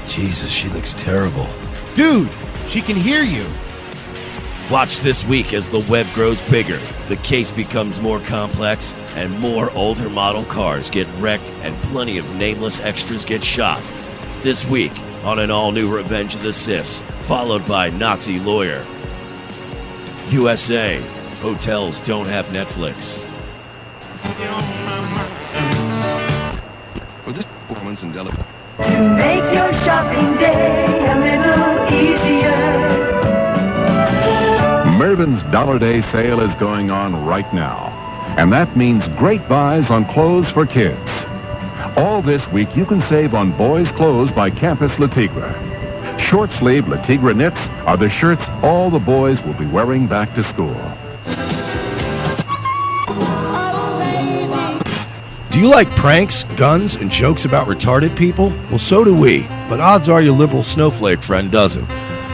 [SPEAKER 8] Jesus, she looks terrible.
[SPEAKER 4] Dude, she can hear you.
[SPEAKER 8] Watch this week as the web grows bigger, the case becomes more complex, and more older model cars get wrecked and plenty of nameless extras get shot. This week on an all-new Revenge of the Sis, followed by Nazi Lawyer. USA, hotels don't have Netflix.
[SPEAKER 11] For this performance in Delaware.
[SPEAKER 10] To make your shopping day a little easier.
[SPEAKER 12] Mervyn's Dollar Day sale is going on right now, and that means great buys on clothes for kids. All this week you can save on boys' clothes by Campus Le Tigre. Short-sleeve Le Tigre knits are the shirts all the boys will be wearing back to school.
[SPEAKER 1] Do you like pranks, guns, and jokes about retarded people? Well, so do we, but odds are your liberal snowflake friend doesn't.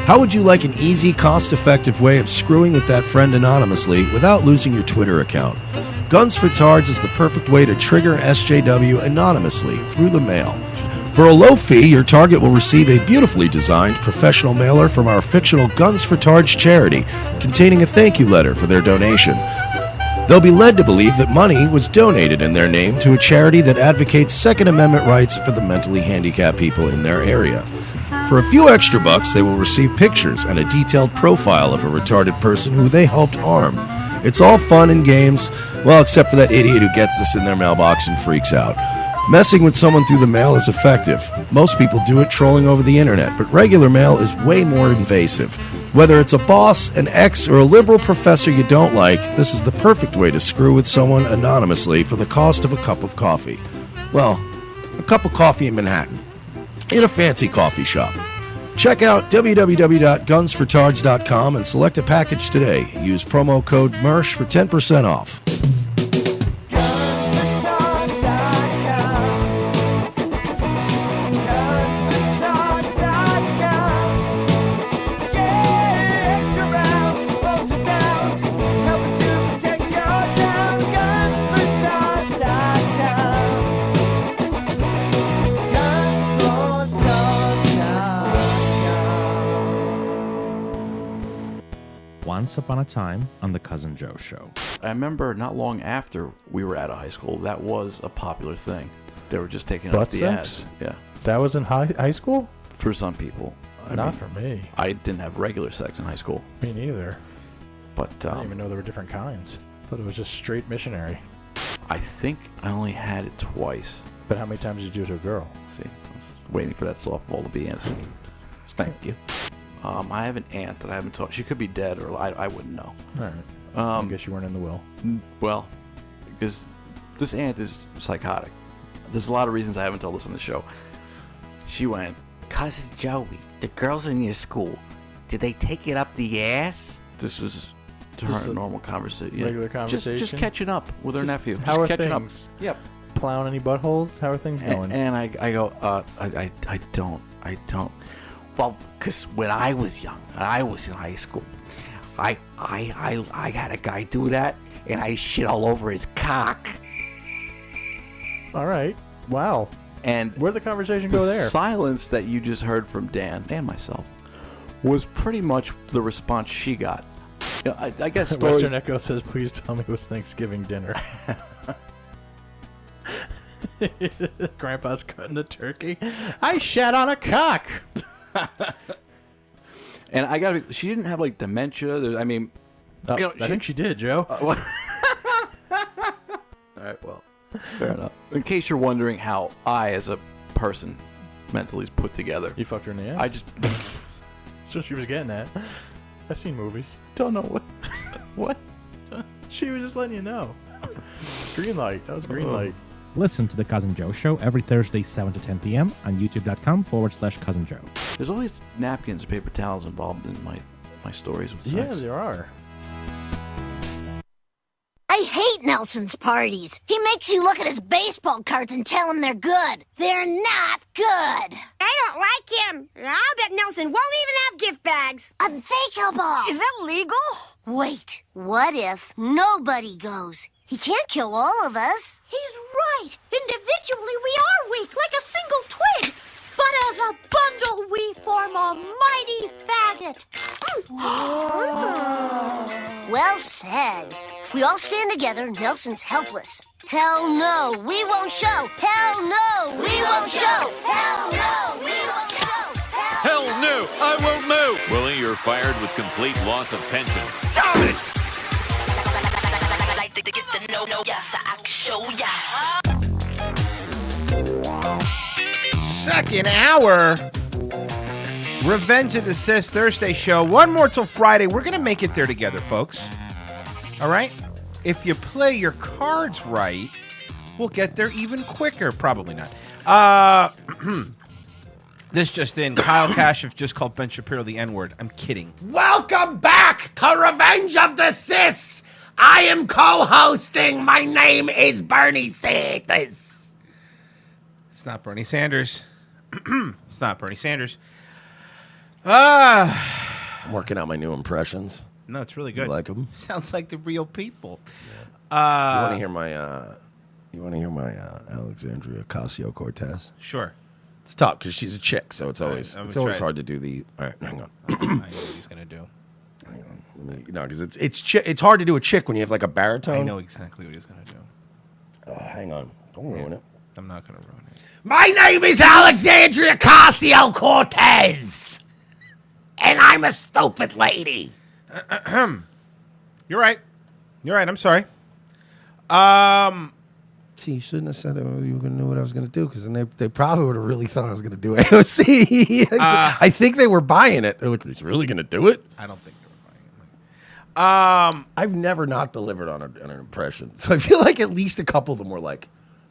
[SPEAKER 1] How would you like an easy, cost-effective way of screwing with that friend anonymously without losing your Twitter account? Guns for Tards is the perfect way to trigger an SJW anonymously through the mail. For a low fee, your target will receive a beautifully designed professional mailer from our fictional Guns for Tards charity, containing a thank you letter for their donation. They'll be led to believe that money was donated in their name to a charity that advocates Second Amendment rights for the mentally handicapped people in their area. For a few extra bucks, they will receive pictures and a detailed profile of a retarded person who they helped harm. It's all fun and games, well, except for that idiot who gets this in their mailbox and freaks out. Messing with someone through the mail is effective. Most people do it trolling over the internet, but regular mail is way more invasive. Whether it's a boss, an ex, or a liberal professor you don't like, this is the perfect way to screw with someone anonymously for the cost of a cup of coffee. Well, a cup of coffee in Manhattan, in a fancy coffee shop. Check out www.gunsfortards.com and select a package today. Use promo code MERSH for 10% off.
[SPEAKER 3] Once Upon a Time on the Cousin Joe Show.
[SPEAKER 11] I remember not long after we were out of high school, that was a popular thing. They were just taking up the ads. Yeah.
[SPEAKER 13] That was in high school?
[SPEAKER 11] For some people.
[SPEAKER 13] Not for me.
[SPEAKER 11] I didn't have regular sex in high school.
[SPEAKER 13] Me neither.
[SPEAKER 11] But
[SPEAKER 13] I didn't even know there were different kinds. I thought it was just straight missionary.
[SPEAKER 11] I think I only had it twice.
[SPEAKER 13] But how many times did you do it to a girl?
[SPEAKER 11] See, I was waiting for that softball to be answered. Thank you. I have an aunt that I haven't talked. She could be dead, or I wouldn't know.
[SPEAKER 13] All right. I guess you weren't in the will.
[SPEAKER 11] Well, because this aunt is psychotic. There's a lot of reasons I haven't told this on the show. She went,
[SPEAKER 14] Cousin Joey, the girls in your school, did they take it up the ass?
[SPEAKER 11] This was to her a normal conversation.
[SPEAKER 13] Regular conversation?
[SPEAKER 11] Just catching up with her nephew.
[SPEAKER 13] How are
[SPEAKER 11] catching
[SPEAKER 13] things?
[SPEAKER 11] Up. Yep.
[SPEAKER 13] Plowing any buttholes? How are things going?
[SPEAKER 11] And I go, I don't.
[SPEAKER 14] Well, because when I was young, and I was in high school, I had a guy do that, and I shit all over his cock.
[SPEAKER 13] All right. Wow.
[SPEAKER 11] And
[SPEAKER 13] where'd the conversation go there?
[SPEAKER 11] The silence that you just heard from Dan and myself was pretty much the response she got. You know, I guess
[SPEAKER 13] Western Echo says, please tell me it was Thanksgiving dinner. Grandpa's cutting the turkey. I shat on a cock.
[SPEAKER 11] And I gotta be, she didn't have like dementia. I mean,
[SPEAKER 13] I think she did, Joe.
[SPEAKER 11] All right, well, fair enough. In case you're wondering how I, as a person, mentally is put together.
[SPEAKER 13] You fucked her in the ass?
[SPEAKER 11] I just...
[SPEAKER 13] That's what she was getting at. I've seen movies. Don't know what. What? She was just letting you know. Green light. That was green light.
[SPEAKER 3] Listen to The Cousin Joe Show every Thursday, 7 to 10 p.m. on youtube.com/Cousin Joe.
[SPEAKER 11] There's always napkins and paper towels involved in my stories with sex.
[SPEAKER 13] Yeah, there are.
[SPEAKER 15] I hate Nelson's parties. He makes you look at his baseball cards and tell him they're good. They're not good.
[SPEAKER 16] I don't like him. I'll bet Nelson won't even have gift bags.
[SPEAKER 15] Unthinkable.
[SPEAKER 16] Is that legal?
[SPEAKER 15] Wait, what if nobody goes? He can't kill all of us.
[SPEAKER 16] He's right. Individually, we are weak, like a single twig. But as a bundle, we form a mighty faggot.
[SPEAKER 15] Well said. If we all stand together, Nelson's helpless. Hell no, we won't show. Hell no, we won't show. Hell no, we won't show.
[SPEAKER 17] Hell no, I won't move. Willie, you're fired with complete loss of pension.
[SPEAKER 16] Damn it!
[SPEAKER 15] Yes, I can show ya.
[SPEAKER 4] Second hour. Revenge of the Sis Thursday show. One more till Friday. We're going to make it there together, folks. All right? If you play your cards right, we'll get there even quicker. Probably not. This just in. Kyle Kashuv just called Ben Shapiro the N-word. I'm kidding.
[SPEAKER 5] Welcome back to Revenge of the Sis. I am co-hosting. My name is Bernie Sanders.
[SPEAKER 4] It's not Bernie Sanders. It's not Bernie Sanders.
[SPEAKER 2] I'm working out my new impressions.
[SPEAKER 4] No, it's really good.
[SPEAKER 2] You like them?
[SPEAKER 4] Sounds like the real people.
[SPEAKER 2] Yeah. You want to hear my Alexandria Ocasio-Cortez?
[SPEAKER 4] Sure.
[SPEAKER 2] It's tough because she's a chick, so it's always
[SPEAKER 4] try
[SPEAKER 2] hard to do the. All right, hang on.
[SPEAKER 4] I know what he's gonna do.
[SPEAKER 2] Hang on. No, because it's hard to do a chick when you have like a baritone.
[SPEAKER 4] I know exactly what he's gonna do.
[SPEAKER 2] Hang on, don't ruin it.
[SPEAKER 4] I'm not gonna ruin it.
[SPEAKER 5] My name is Alexandria Ocasio-Cortez, and I'm a stupid lady.
[SPEAKER 4] You're right. I'm sorry.
[SPEAKER 2] See, you shouldn't have said you were going to know what I was going to do, because then they probably would have really thought I was going to do AOC. I think they were buying it. They're like, he's really going to do it?
[SPEAKER 4] I don't think they were buying it.
[SPEAKER 2] I've never not delivered on an impression, so I feel like at least a couple of them were like,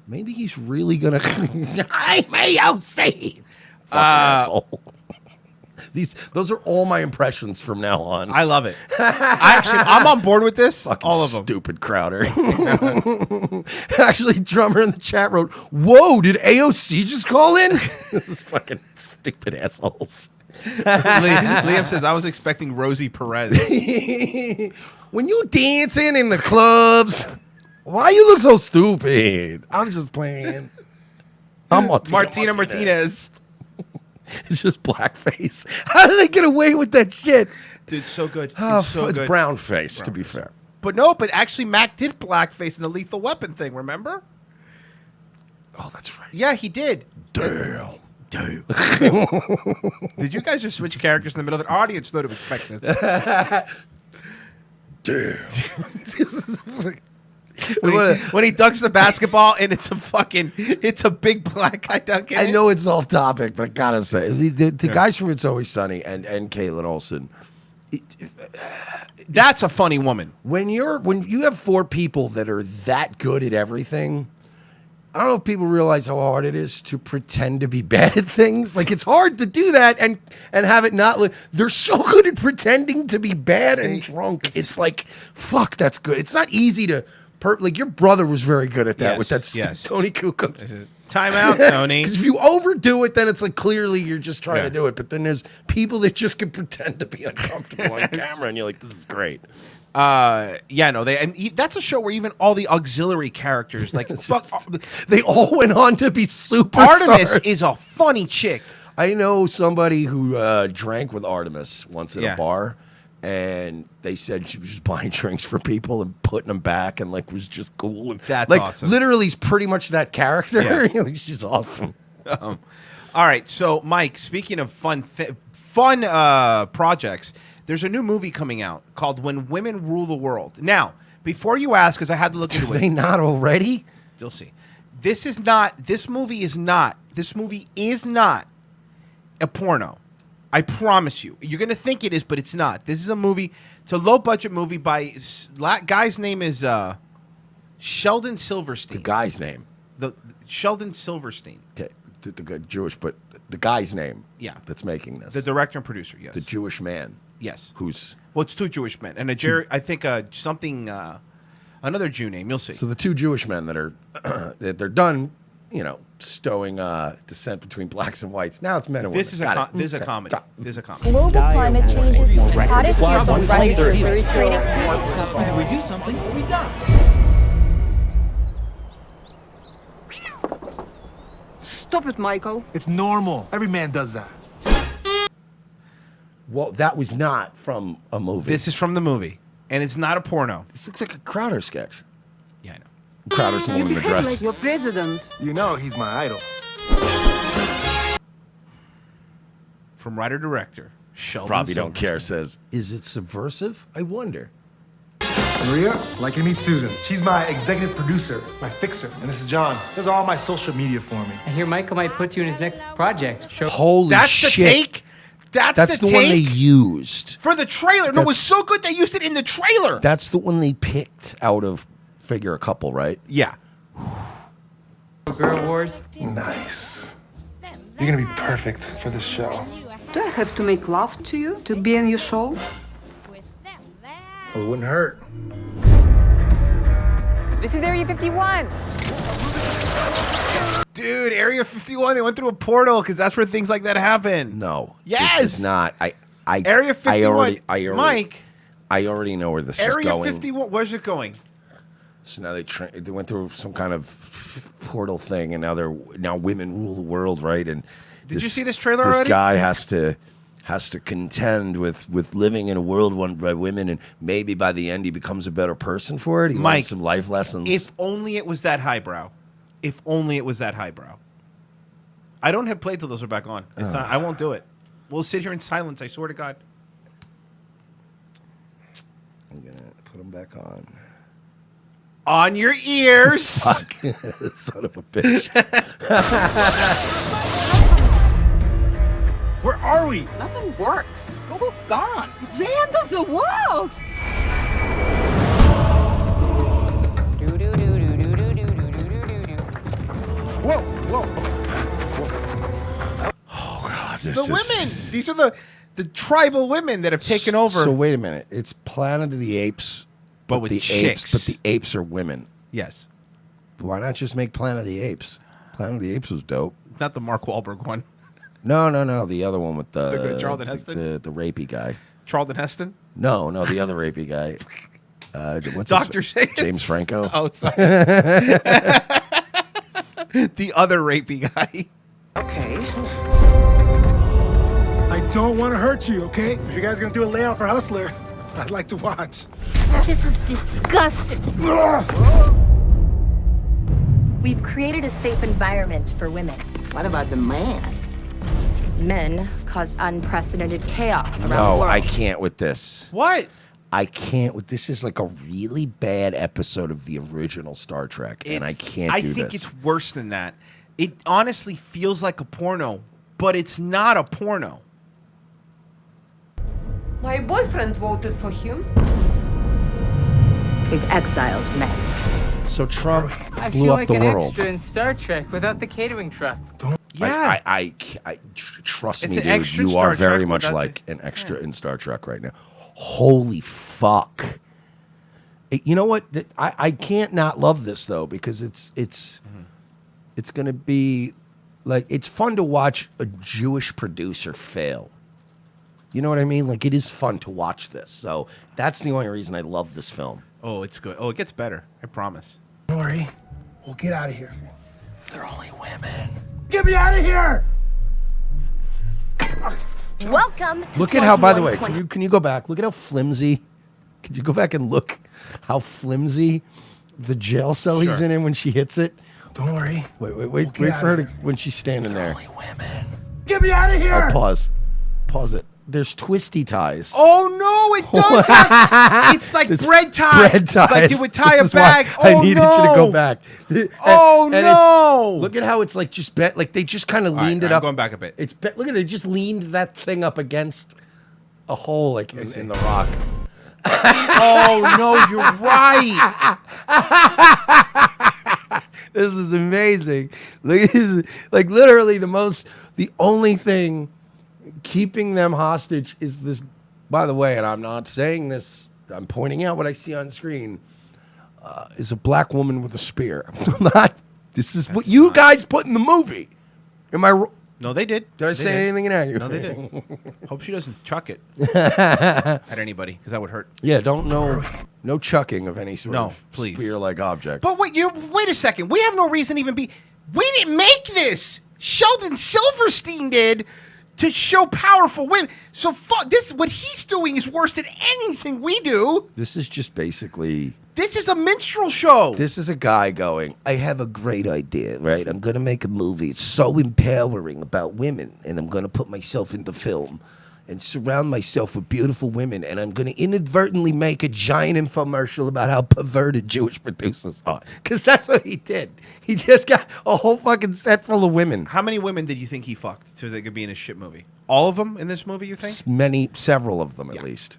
[SPEAKER 2] maybe he's really going to.
[SPEAKER 5] I'm AOC.
[SPEAKER 2] Fucking asshole. Those are all my impressions from now on.
[SPEAKER 4] I love it. I'm on board with this.
[SPEAKER 2] Fucking
[SPEAKER 4] all of them.
[SPEAKER 2] Stupid Crowder. Actually, Drummer in the chat wrote, "Whoa, did AOC just call in?" This is fucking stupid assholes.
[SPEAKER 4] Liam says, I was expecting Rosie Perez.
[SPEAKER 2] When you dancing in the clubs, why you look so stupid? I'm just playing. I'm
[SPEAKER 4] Martina Martinez.
[SPEAKER 2] It's just blackface. How do they get away with that shit?
[SPEAKER 4] Dude, so good.
[SPEAKER 2] Oh,
[SPEAKER 4] It's so
[SPEAKER 2] it's
[SPEAKER 4] good.
[SPEAKER 2] brown face, to be fair.
[SPEAKER 4] But no, but actually Mac did blackface in the Lethal Weapon thing, remember?
[SPEAKER 2] Oh, that's right.
[SPEAKER 4] Yeah, he did.
[SPEAKER 2] Damn.
[SPEAKER 4] Did you guys just switch characters in the middle of it? Audience know to expect this.
[SPEAKER 2] Damn.
[SPEAKER 4] when he dunks the basketball and it's a big black guy dunking
[SPEAKER 2] I
[SPEAKER 4] it.
[SPEAKER 2] know it's off topic, but I gotta say, the guys from It's Always Sunny and Caitlin Olsen.
[SPEAKER 4] That's a funny woman.
[SPEAKER 2] When you have 4 people that are that good at everything, I don't know if people realize how hard it is to pretend to be bad at things. Like, it's hard to do that and have it not look. They're so good at pretending to be bad and drunk. It's like, fuck, that's good. It's not easy to. Like, your brother was very good at that with that Tony Kukoc.
[SPEAKER 4] Time out, Tony.
[SPEAKER 2] Because if you overdo it, then it's like clearly you're just trying to do it. But then there's people that just can pretend to be uncomfortable on camera, and you're like, this is great.
[SPEAKER 4] That's a show where even all the auxiliary characters, like, fuck,
[SPEAKER 2] they all went on to be superstars.
[SPEAKER 4] Artemis is a funny chick.
[SPEAKER 2] I know somebody who drank with Artemis once at a bar, and they said she was just buying drinks for people and putting them back, and like was just cool. And
[SPEAKER 4] that's
[SPEAKER 2] like,
[SPEAKER 4] awesome.
[SPEAKER 2] Literally, he's pretty much that character.
[SPEAKER 4] Yeah.
[SPEAKER 2] Like, she's awesome.
[SPEAKER 4] All right, so Mike, speaking of fun projects, there's a new movie coming out called When Women Rule the World. Now, before you ask, because I had to look into it.
[SPEAKER 2] Are they not already?
[SPEAKER 4] You'll see. This movie is not a porno. I promise you. You're going to think it is, but it's not. This is a movie. It's a low-budget movie by... Guy's name is Sheldon Silverstein.
[SPEAKER 2] The guy's name.
[SPEAKER 4] Sheldon Silverstein.
[SPEAKER 2] Okay, the good Jewish, but the guy's name.
[SPEAKER 4] Yeah.
[SPEAKER 2] That's making this.
[SPEAKER 4] The director and producer, yes.
[SPEAKER 2] The Jewish man.
[SPEAKER 4] Yes.
[SPEAKER 2] Who's...
[SPEAKER 4] Well, it's 2 Jewish men. And I think another Jew name. You'll see.
[SPEAKER 2] So the 2 Jewish men that are... they're done... stowing descent between blacks and whites. Now it's men and women.
[SPEAKER 4] This is a comedy. This is a comedy.
[SPEAKER 18] Global climate change is the hottest year for running through
[SPEAKER 19] We do something, we die.
[SPEAKER 20] Stop it, Michael.
[SPEAKER 19] It's normal. Every man does that.
[SPEAKER 2] Well, that was not from a movie.
[SPEAKER 4] This is from the movie, and it's not a porno.
[SPEAKER 2] This looks like a Crowder sketch.
[SPEAKER 4] Yeah, I know.
[SPEAKER 2] Crowder's the one in the dress.
[SPEAKER 20] Like your president.
[SPEAKER 19] You know he's my idol.
[SPEAKER 4] From writer-director Sheldon
[SPEAKER 2] Probably don't
[SPEAKER 4] Silverstein.
[SPEAKER 2] care says, is it subversive? I wonder.
[SPEAKER 19] Maria, I'd like you to meet Susan. She's my executive producer, my fixer. And this is John. Does all my social media for me.
[SPEAKER 21] I hear Michael might put you in his next project.
[SPEAKER 2] Holy
[SPEAKER 4] That's
[SPEAKER 2] shit.
[SPEAKER 4] the take? That's
[SPEAKER 2] the one they used.
[SPEAKER 4] For the trailer. No, it was so good they used it in the trailer.
[SPEAKER 2] That's the one they picked out of Figure a Couple, right?
[SPEAKER 4] Yeah.
[SPEAKER 21] Girl Wars.
[SPEAKER 19] Nice. You're gonna be perfect for this show.
[SPEAKER 20] Do I have to make love to you to be in your show?
[SPEAKER 19] Well, it wouldn't hurt.
[SPEAKER 22] This is Area 51.
[SPEAKER 4] Dude, Area 51, they went through a portal because that's where things like that happen.
[SPEAKER 2] No.
[SPEAKER 4] Yes.
[SPEAKER 2] This is not.
[SPEAKER 4] Area 51.
[SPEAKER 2] Mike. I already know where this is going.
[SPEAKER 4] Area 51, where's it going?
[SPEAKER 2] So now they went through some kind of portal thing, and now women rule the world, right? And
[SPEAKER 4] Did you see this trailer
[SPEAKER 2] this
[SPEAKER 4] already?
[SPEAKER 2] This guy has to contend with living in a world run by women, and maybe by the end he becomes a better person for it. He learns some life lessons.
[SPEAKER 4] If only it was that highbrow. If only it was that highbrow. I don't have play till those are back on. It's not, I won't do it. We'll sit here in silence, I swear to God.
[SPEAKER 2] I'm going to put them back on.
[SPEAKER 4] On your ears.
[SPEAKER 2] Fuck. Son of a bitch.
[SPEAKER 19] Where are we?
[SPEAKER 20] Nothing works. Google's gone. It's the end of the world.
[SPEAKER 19] Whoa.
[SPEAKER 2] Oh, God.
[SPEAKER 4] It's the women. These are the tribal women that have taken over.
[SPEAKER 2] So wait a minute. It's Planet of the Apes,
[SPEAKER 4] But with
[SPEAKER 2] the
[SPEAKER 4] chicks.
[SPEAKER 2] apes, but the apes are women.
[SPEAKER 4] Yes.
[SPEAKER 2] Why not just make Planet of the Apes? Planet of the Apes was dope.
[SPEAKER 4] Not the Mark Wahlberg one.
[SPEAKER 2] No. The other one with the
[SPEAKER 4] Charlton Heston?
[SPEAKER 2] the rapey guy.
[SPEAKER 4] Charlton Heston?
[SPEAKER 2] No, the other rapey guy. What's
[SPEAKER 4] Dr.
[SPEAKER 2] his, James Franco.
[SPEAKER 4] Oh, sorry. The other rapey guy.
[SPEAKER 20] Okay.
[SPEAKER 19] don't want to hurt you, okay? If you guys are gonna do a layout for Hustler, I'd like to watch.
[SPEAKER 16] This is disgusting.
[SPEAKER 18] We've created a safe environment for women.
[SPEAKER 5] What about the man?
[SPEAKER 18] Men caused unprecedented chaos around the
[SPEAKER 2] No,
[SPEAKER 18] world.
[SPEAKER 2] I can't with this.
[SPEAKER 4] What?
[SPEAKER 2] I can't with this. Is like a really bad episode of the original Star Trek, and I can't do this.
[SPEAKER 4] I think it's worse than that. It honestly feels like a porno, but it's not a porno.
[SPEAKER 20] My boyfriend voted for him.
[SPEAKER 18] We've exiled men.
[SPEAKER 2] So Trump
[SPEAKER 21] I
[SPEAKER 2] blew
[SPEAKER 21] feel
[SPEAKER 2] up
[SPEAKER 21] like
[SPEAKER 2] the
[SPEAKER 21] an
[SPEAKER 2] world.
[SPEAKER 21] extra in Star Trek without the catering truck.
[SPEAKER 2] Trust
[SPEAKER 21] It's
[SPEAKER 2] me,
[SPEAKER 21] an
[SPEAKER 2] dude.
[SPEAKER 21] extra
[SPEAKER 2] You
[SPEAKER 21] Star
[SPEAKER 2] are very
[SPEAKER 21] Trek
[SPEAKER 2] much
[SPEAKER 21] without
[SPEAKER 2] like an extra in Star Trek right now. Holy fuck! You know what? I can't not love this though because it's gonna be like it's fun to watch a Jewish producer fail. You know what I mean? Like it is fun to watch this. So that's the only reason I love this film.
[SPEAKER 4] Oh, it's good. Oh, it gets better. I promise.
[SPEAKER 19] Don't worry. We'll get out of here.
[SPEAKER 2] They're only women.
[SPEAKER 19] Get me out of here!
[SPEAKER 15] Welcome to
[SPEAKER 2] Look at how, by the way,
[SPEAKER 15] 2120.
[SPEAKER 2] can you go back? Look at how flimsy. Could you go back and look how flimsy the jail cell he's
[SPEAKER 19] Sure.
[SPEAKER 2] in when she hits it?
[SPEAKER 19] Don't worry.
[SPEAKER 2] Wait
[SPEAKER 19] get
[SPEAKER 2] for
[SPEAKER 19] out
[SPEAKER 2] her
[SPEAKER 19] of
[SPEAKER 2] to when she's standing there.
[SPEAKER 19] Get me out of here!
[SPEAKER 2] Oh, pause it. There's twisty ties.
[SPEAKER 4] Oh no, it does have, it's like
[SPEAKER 2] This
[SPEAKER 4] bread tie.
[SPEAKER 2] bread ties.
[SPEAKER 4] Like you would tie
[SPEAKER 2] This
[SPEAKER 4] a
[SPEAKER 2] is why
[SPEAKER 4] bag.
[SPEAKER 2] I
[SPEAKER 4] Oh
[SPEAKER 2] needed
[SPEAKER 4] no.
[SPEAKER 2] you to go back.
[SPEAKER 4] Oh
[SPEAKER 2] it's-
[SPEAKER 4] no.
[SPEAKER 2] Look at how it's like just bet like they just kind of
[SPEAKER 4] All right,
[SPEAKER 2] leaned
[SPEAKER 4] all
[SPEAKER 2] it
[SPEAKER 4] right,
[SPEAKER 2] up.
[SPEAKER 4] going back a bit.
[SPEAKER 2] It's look at it, they just leaned that thing up against a hole like in the rock.
[SPEAKER 4] Oh no, you're right.
[SPEAKER 2] This is amazing. Look at this, like literally the only thing keeping them hostage is this. By the way, and I'm not saying this, I'm pointing out what I see on screen. Is a black woman with a spear. I'm not. This is what you guys put in the movie. Am I?
[SPEAKER 4] No, they did.
[SPEAKER 2] Did I say anything inaccurate?
[SPEAKER 4] No, they did. Hope she doesn't chuck it at anybody because that would hurt.
[SPEAKER 2] Yeah, don't no chucking of any sort of
[SPEAKER 4] please.
[SPEAKER 2] spear-like object.
[SPEAKER 4] But wait a second. We have no reason to even be. We didn't make this. Sheldon Silverstein did to show powerful women. So this. What he's doing is worse than anything we do.
[SPEAKER 2] This is just basically.
[SPEAKER 4] This is a minstrel show.
[SPEAKER 2] This is a guy going, I have a great idea, right? I'm going to make a movie. It's so empowering about women, and I'm going to put myself in the film and surround myself with beautiful women, and I'm going to inadvertently make a giant infomercial about how perverted Jewish producers are. Because that's what he did. He just got a whole fucking set full of women.
[SPEAKER 4] How many women did you think he fucked so they could be in a shit movie? All of them in this movie, you think?
[SPEAKER 2] Several of them at least.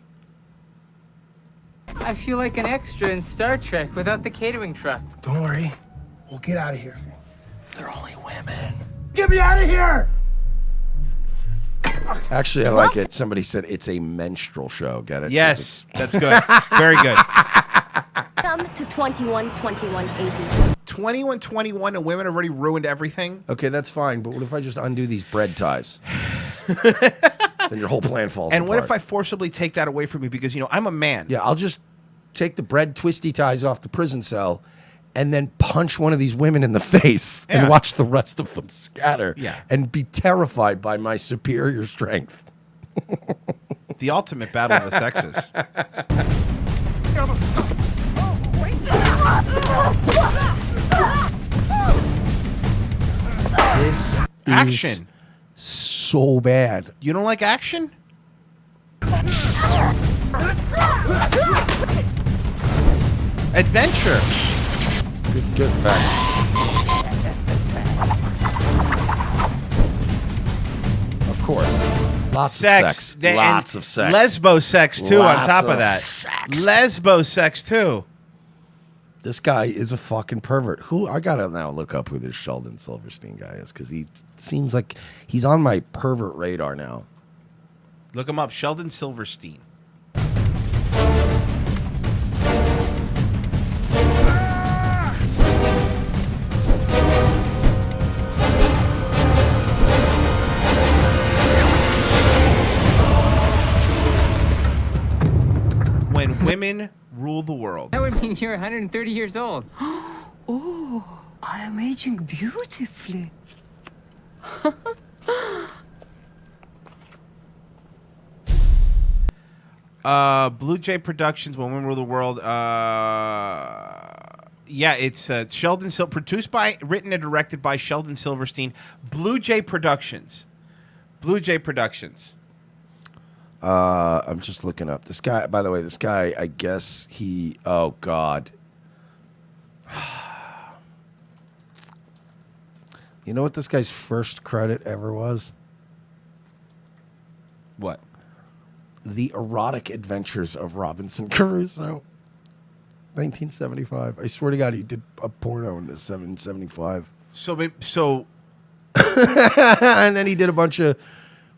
[SPEAKER 21] I feel like an extra in Star Trek without the catering truck.
[SPEAKER 19] Don't worry. We'll get out of here.
[SPEAKER 2] They're only women.
[SPEAKER 19] Get me out of here!
[SPEAKER 2] Actually, I like it. Somebody said it's a menstrual show. Get it?
[SPEAKER 4] Yes, that's good. Very good.
[SPEAKER 15] Welcome to 2121 AD.
[SPEAKER 4] 2121 and women already ruined everything.
[SPEAKER 2] Okay, that's fine. But what if I just undo these bread ties? Then your whole plan falls
[SPEAKER 4] And what if I
[SPEAKER 2] apart.
[SPEAKER 4] forcibly take that away from you because, I'm a man?
[SPEAKER 2] Yeah, I'll just take the bread twisty ties off the prison cell and then punch one of these women in the face
[SPEAKER 4] Yeah.
[SPEAKER 2] and watch the rest of them scatter
[SPEAKER 4] Yeah.
[SPEAKER 2] and be terrified by my superior strength.
[SPEAKER 4] The ultimate battle of the sexes.
[SPEAKER 2] This
[SPEAKER 4] Action.
[SPEAKER 2] is so bad.
[SPEAKER 4] You don't like action? Adventure.
[SPEAKER 2] Good fact. Of course. Lots of sex.
[SPEAKER 4] They- and
[SPEAKER 2] Lots of sex.
[SPEAKER 4] Lesbo sex, too, on
[SPEAKER 2] Lots
[SPEAKER 4] top of
[SPEAKER 2] of
[SPEAKER 4] that.
[SPEAKER 2] sex.
[SPEAKER 4] Lesbo sex, too.
[SPEAKER 2] This guy is a fucking pervert. I gotta now look up who this Sheldon Silverstein guy is because he seems like he's on my pervert radar now.
[SPEAKER 4] Look him up. Sheldon Silverstein. When women rule the world.
[SPEAKER 21] That would mean you're 130 years old.
[SPEAKER 20] Oh, I am aging beautifully.
[SPEAKER 4] Blue Jay Productions, When Women Rule the World. Yeah, it's Sheldon produced by, written and directed by Sheldon Silverstein. Blue Jay Productions. Blue Jay Productions.
[SPEAKER 2] I'm just looking up this guy. By the way, this guy, I guess he. Oh God. You know what this guy's first credit ever was?
[SPEAKER 4] What?
[SPEAKER 2] The Erotic Adventures of Robinson Crusoe. 1975. I swear to God, he did a porno in the 775.
[SPEAKER 4] So,
[SPEAKER 2] and then he did a bunch of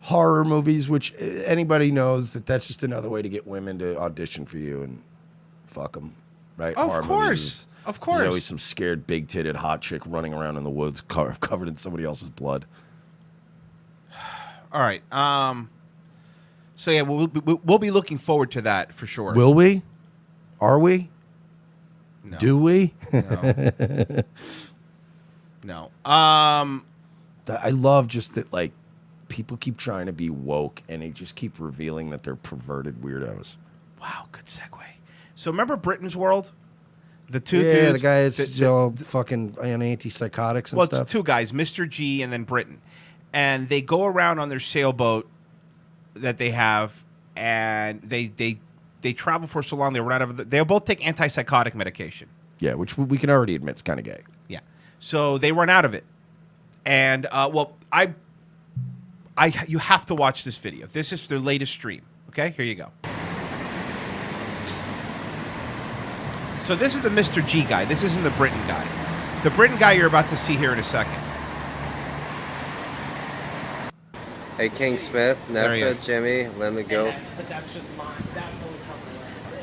[SPEAKER 2] horror movies, which anybody knows that's just another way to get women to audition for you and fuck them, right?
[SPEAKER 4] Of
[SPEAKER 2] Horror
[SPEAKER 4] course.
[SPEAKER 2] movies
[SPEAKER 4] Of course.
[SPEAKER 2] There's always some scared, big-titted, hot chick running around in the woods covered in somebody else's blood.
[SPEAKER 4] All right. So yeah, we'll be looking forward to that for sure.
[SPEAKER 2] Will we? Are we?
[SPEAKER 4] No.
[SPEAKER 2] Do we?
[SPEAKER 4] No.
[SPEAKER 2] I love just that, like, people keep trying to be woke, and they just keep revealing that they're perverted weirdos.
[SPEAKER 4] Wow, good segue. So remember Britain's World? The two
[SPEAKER 2] yeah,
[SPEAKER 4] dudes.
[SPEAKER 2] the guy that's all fucking on antipsychotics and
[SPEAKER 4] Well,
[SPEAKER 2] stuff.
[SPEAKER 4] it's two guys, Mr. G and then Britain. And they go around on their sailboat that they have, and they travel for so long they run out of. They both take antipsychotic medication.
[SPEAKER 2] Yeah, which we can already admit is kind of gay.
[SPEAKER 4] Yeah. So they run out of it, and you have to watch this video. This is their latest stream. Okay, here you go. So this is the Mr. G guy. This isn't the Britain guy. The Britain guy you're about to see here in a second.
[SPEAKER 6] Hey, King Smith,
[SPEAKER 4] There he
[SPEAKER 6] Nessa,
[SPEAKER 4] is.
[SPEAKER 6] Jimmy, Lemon Go.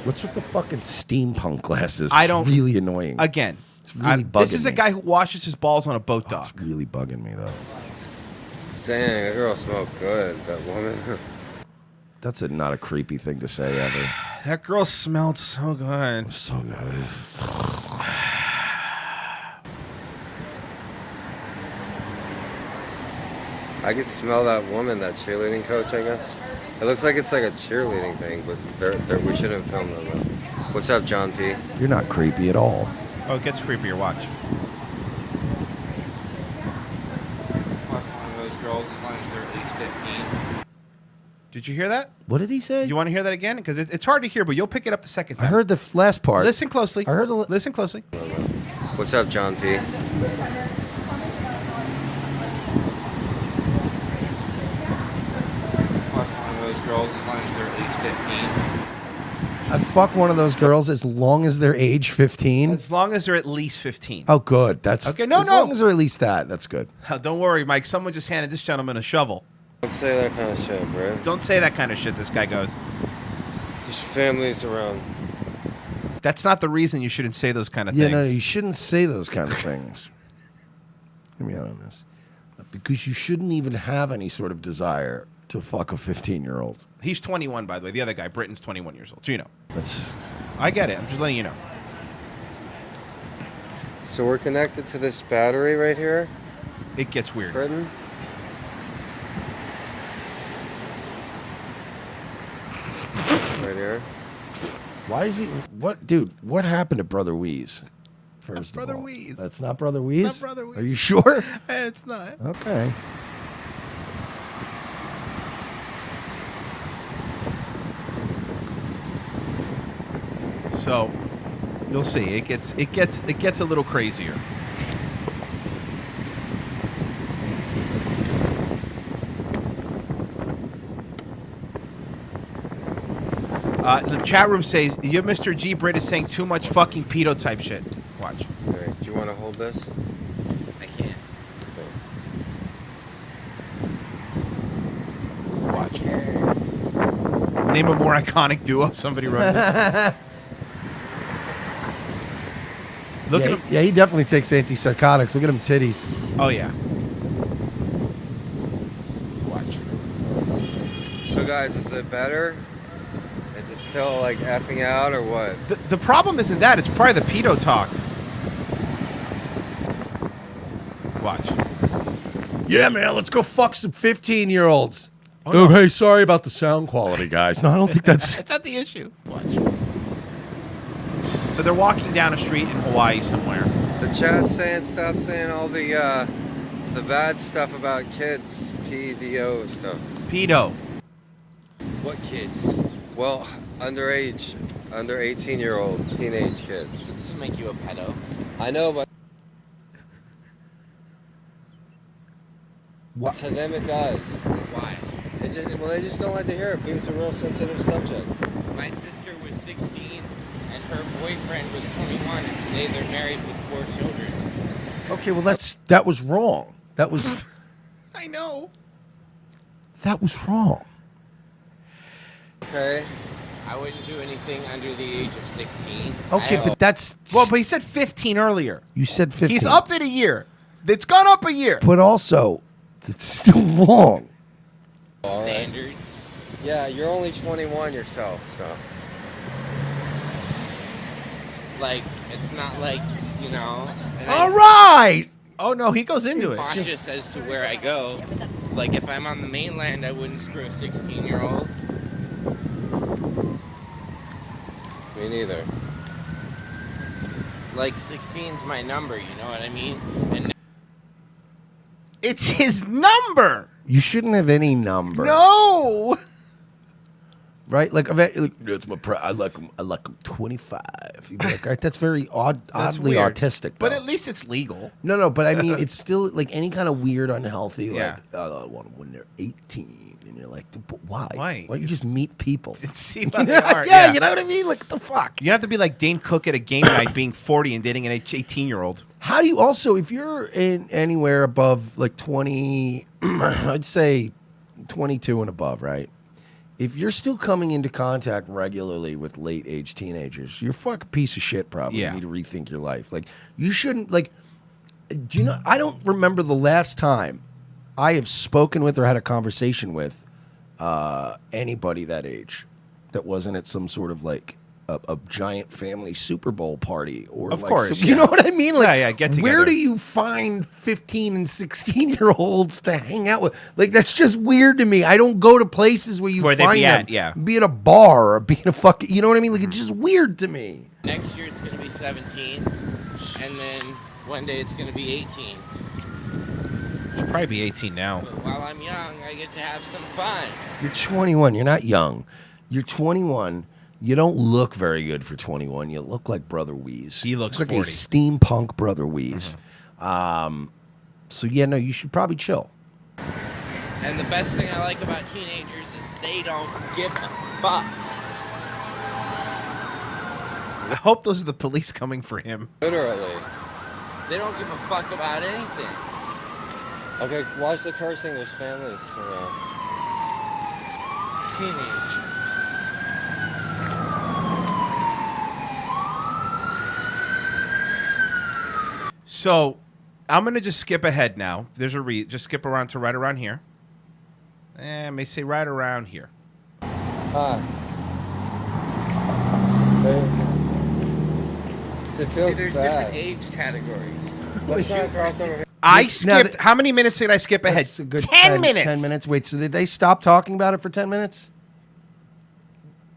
[SPEAKER 2] What's with the fucking steampunk glasses?
[SPEAKER 4] I don't-
[SPEAKER 2] It's really annoying.
[SPEAKER 4] Again,
[SPEAKER 2] it's really bugging
[SPEAKER 4] this is a
[SPEAKER 2] me.
[SPEAKER 4] guy who washes his balls on a boat dock.
[SPEAKER 2] It's really bugging me though.
[SPEAKER 6] Dang, that girl smelled good, that woman.
[SPEAKER 2] That's not a creepy thing to say ever.
[SPEAKER 4] That girl smelled so good.
[SPEAKER 2] So good.
[SPEAKER 6] I could smell that woman, that cheerleading coach, I guess. It looks like it's like a cheerleading thing, but we shouldn't film them though. What's up, John P?
[SPEAKER 2] You're not creepy at all.
[SPEAKER 4] Oh, it gets creepier. Watch.
[SPEAKER 7] Fuck one of those girls as long as they're at least 15.
[SPEAKER 4] Did you hear that?
[SPEAKER 2] What did he say?
[SPEAKER 4] You want to hear that again? Because it's hard to hear, but you'll pick it up the second time.
[SPEAKER 2] I heard the last part.
[SPEAKER 4] Listen closely.
[SPEAKER 2] I heard
[SPEAKER 4] Listen closely.
[SPEAKER 6] What's up, John P?
[SPEAKER 7] Fuck one of those girls as long as they're at least 15.
[SPEAKER 2] I fuck one of those girls as long as they're age 15.
[SPEAKER 4] As long as they're at least 15.
[SPEAKER 2] Oh, good. That's
[SPEAKER 4] Okay, no,
[SPEAKER 2] as
[SPEAKER 4] no.
[SPEAKER 2] long as they're at least that. That's good.
[SPEAKER 4] Oh, don't worry, Mike. Someone just handed this gentleman a shovel.
[SPEAKER 6] Don't say that kind of shit, bro.
[SPEAKER 4] Don't say that kind of shit, this guy goes.
[SPEAKER 6] There's families around.
[SPEAKER 4] That's not the reason you shouldn't say those kind of
[SPEAKER 2] Yeah,
[SPEAKER 4] things.
[SPEAKER 2] no, you shouldn't say those kind of things. Hear me out on this. Because you shouldn't even have any sort of desire to fuck a 15-year-old.
[SPEAKER 4] He's 21, by the way. The other guy, Britain's 21 years old. So you know.
[SPEAKER 2] That's.
[SPEAKER 4] I get it. I'm just letting you know.
[SPEAKER 6] So we're connected to this battery right here?
[SPEAKER 4] It gets weird.
[SPEAKER 6] Britain? Right here.
[SPEAKER 2] Why is he? What, dude? What happened to Brother Wheeze? First
[SPEAKER 4] Brother
[SPEAKER 2] of all,
[SPEAKER 4] Wheeze.
[SPEAKER 2] That's not Brother Wheeze.
[SPEAKER 4] Not Brother Wheeze.
[SPEAKER 2] Are you sure?
[SPEAKER 4] It's not.
[SPEAKER 2] Okay.
[SPEAKER 4] So you'll see. It gets a little crazier. The chat room says, your Mr. G Brit is saying too much fucking pedo type shit. Watch.
[SPEAKER 6] Okay, do you want to hold this?
[SPEAKER 7] I can't.
[SPEAKER 4] Watch. Name a more iconic duo. Somebody wrote it. Look at him.
[SPEAKER 2] Yeah, he definitely takes antipsychotics. Look at him titties.
[SPEAKER 4] Oh, yeah. Watch.
[SPEAKER 6] So guys, is it better? Is it still like effing out or what?
[SPEAKER 4] The problem isn't that. It's probably the pedo talk. Watch.
[SPEAKER 2] Yeah, man, let's go fuck some 15-year-olds. Oh, hey, sorry about the sound quality, guys. No, I don't think that's...
[SPEAKER 4] That's not the issue. Watch. So they're walking down a street in Hawaii somewhere.
[SPEAKER 6] The chat's saying stop saying all the bad stuff about kids, PDO stuff.
[SPEAKER 4] Pedo.
[SPEAKER 6] What kids? Well, underage, under 18-year-old teenage kids.
[SPEAKER 7] Does this make you a pedo?
[SPEAKER 6] I know, but
[SPEAKER 7] What?
[SPEAKER 6] to them it does.
[SPEAKER 7] Why?
[SPEAKER 6] They just don't like to hear it because it's a real sensitive subject.
[SPEAKER 7] My sister was 16 and her boyfriend was 21, and today they're married with 4 children.
[SPEAKER 2] Okay, well, that was wrong. That was...
[SPEAKER 4] I know.
[SPEAKER 2] That was wrong.
[SPEAKER 6] Okay.
[SPEAKER 7] I wouldn't do anything under the age of 16.
[SPEAKER 2] Okay, but that's...
[SPEAKER 4] Well, but he said 15 earlier.
[SPEAKER 2] You said 15.
[SPEAKER 4] He's upped it a year. It's gone up a year.
[SPEAKER 2] But also, it's still wrong.
[SPEAKER 7] Standards.
[SPEAKER 6] Yeah, you're only 21 yourself, so.
[SPEAKER 7] Like, it's not like, you know.
[SPEAKER 2] All right.
[SPEAKER 4] Oh, no, he goes into it.
[SPEAKER 7] Cautious as to where I go. Like, if I'm on the mainland, I wouldn't screw a 16-year-old.
[SPEAKER 6] Me neither.
[SPEAKER 7] Like, 16's my number, you know what I mean? And
[SPEAKER 4] it's his number.
[SPEAKER 2] You shouldn't have any number.
[SPEAKER 4] No.
[SPEAKER 2] Right? Like, that's my I like him 25. You'd be like, all right, that's very oddly
[SPEAKER 4] weird.
[SPEAKER 2] autistic.
[SPEAKER 4] But
[SPEAKER 2] though.
[SPEAKER 4] at least it's legal.
[SPEAKER 2] No, but I mean, it's still like any kind of weird, unhealthy.
[SPEAKER 4] Yeah.
[SPEAKER 2] Like, I want them when they're 18, and you're like, but why?
[SPEAKER 4] Why?
[SPEAKER 2] Why don't you just meet people?
[SPEAKER 4] See how they are.
[SPEAKER 2] Yeah, you know what I mean? Like, what the fuck?
[SPEAKER 4] You have to be like Dane Cook at a game night, being 40 and dating an 18-year-old.
[SPEAKER 2] How do you also, if you're in anywhere above like 20, I'd say 22 and above, right? If you're still coming into contact regularly with late age teenagers, you're a fucking piece of shit. Probably
[SPEAKER 4] Yeah.
[SPEAKER 2] You need to rethink your life. Like, you shouldn't. Like, do you know? I don't remember the last time I have spoken with or had a conversation with anybody that age that wasn't at some sort of like a giant family Super Bowl party or
[SPEAKER 4] Of
[SPEAKER 2] like
[SPEAKER 4] course,
[SPEAKER 2] you know what I mean? Like,
[SPEAKER 4] yeah, get together.
[SPEAKER 2] where do you find 15 and 16-year-olds to hang out with? Like, that's just weird to me. I don't go to places where you
[SPEAKER 4] Where they
[SPEAKER 2] find
[SPEAKER 4] be
[SPEAKER 2] them.
[SPEAKER 4] at, yeah.
[SPEAKER 2] Be at a bar or be in a fucking, you know what I mean? Like, it's just weird to me.
[SPEAKER 7] next year it's going to be 17, and then one day it's going to be 18.
[SPEAKER 4] Should probably be 18 now.
[SPEAKER 7] But while I'm young, I get to have some fun.
[SPEAKER 2] You're 21. You're not young. You're 21. You don't look very good for 21. You look like Brother Wheeze.
[SPEAKER 4] He looks
[SPEAKER 2] like
[SPEAKER 4] 40.
[SPEAKER 2] a steampunk Brother Wheeze. So, yeah, no, you should probably chill.
[SPEAKER 7] And the best thing I like about teenagers is they don't give a fuck.
[SPEAKER 4] I hope those are the police coming for him.
[SPEAKER 6] Literally.
[SPEAKER 7] They don't give a fuck about anything.
[SPEAKER 6] Okay, watch the cursing. There's families around.
[SPEAKER 7] Teenage.
[SPEAKER 4] So, I'm gonna just skip ahead now. There's a just skip around to right around here. I may say right around here.
[SPEAKER 6] It feels
[SPEAKER 7] See, there's
[SPEAKER 6] bad.
[SPEAKER 7] different age categories.
[SPEAKER 6] Let's not cross over here.
[SPEAKER 4] I skipped. How many minutes did I skip ahead?
[SPEAKER 2] That's a good
[SPEAKER 4] 10 minutes.
[SPEAKER 2] 10 minutes. Wait, so did they stop talking about it for 10 minutes?